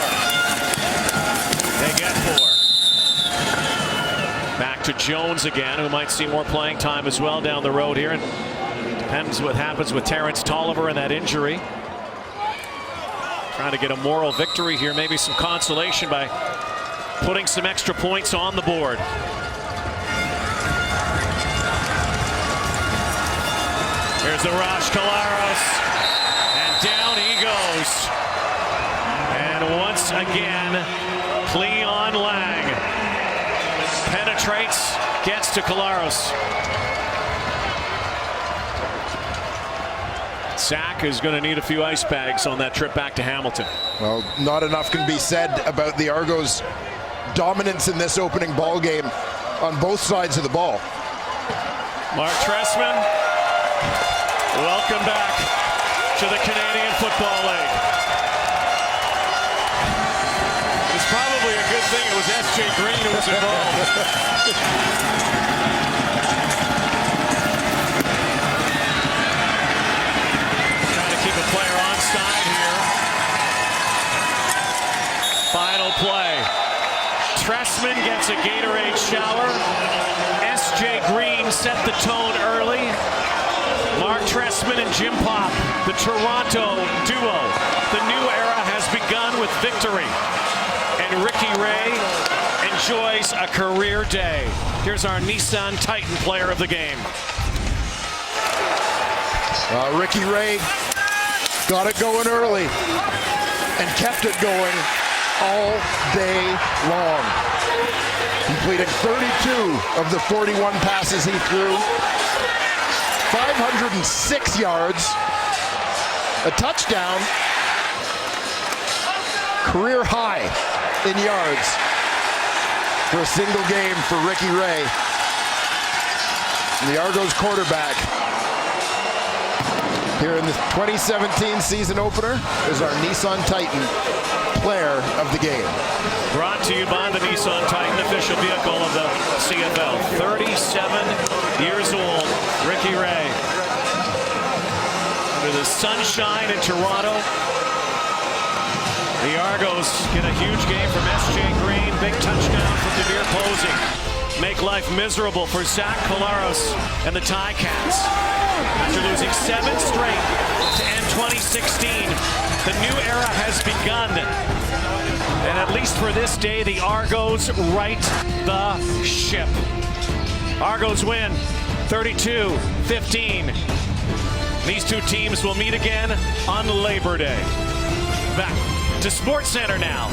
They get 4. Back to Jones again, who might see more playing time as well down the road here. And depends what happens with Terrence Tolliver and that injury. Trying to get a moral victory here, maybe some consolation by putting some extra points on the board. Here's the rush, Collaros, and down he goes. And once again, Cleon Lang penetrates, gets to Collaros. Zach is going to need a few ice bags on that trip back to Hamilton. Well, not enough can be said about the Argos' dominance in this opening ball game on both sides of the ball. Mark Trestman, welcome back to the Canadian Football League. It's probably a good thing it was S.J. Green who was involved. Trying to keep a player onside here. Final play. Trestman gets a Gatorade shower. S.J. Green set the tone early. Mark Trestman and Jim Pop, the Toronto duo. The new era has begun with victory. And Ricky Ray enjoys a career day. Here's our Nissan Titan player of the game. Ricky Ray got it going early and kept it going all day long. Completing 32 of the 41 passes he threw. 506 yards, a touchdown, career high in yards for a single game for Ricky Ray. And the Argos quarterback here in the 2017 season opener is our Nissan Titan player of the game. Brought to you by the Nissan Titan, official vehicle of the CFL. 37 years old, Ricky Ray. Under the the sunshine in Toronto. The Argos get a huge game from S.J. Green. Big touchdown from Demir Posey. Make life miserable for Zach Collaros and the Ticats. After losing 7 straight to end 2016, the new era has begun. And at least for this day, the Argos right the ship. Argos win 32-15. These two teams will meet again on Labor Day. Back to SportsCenter now.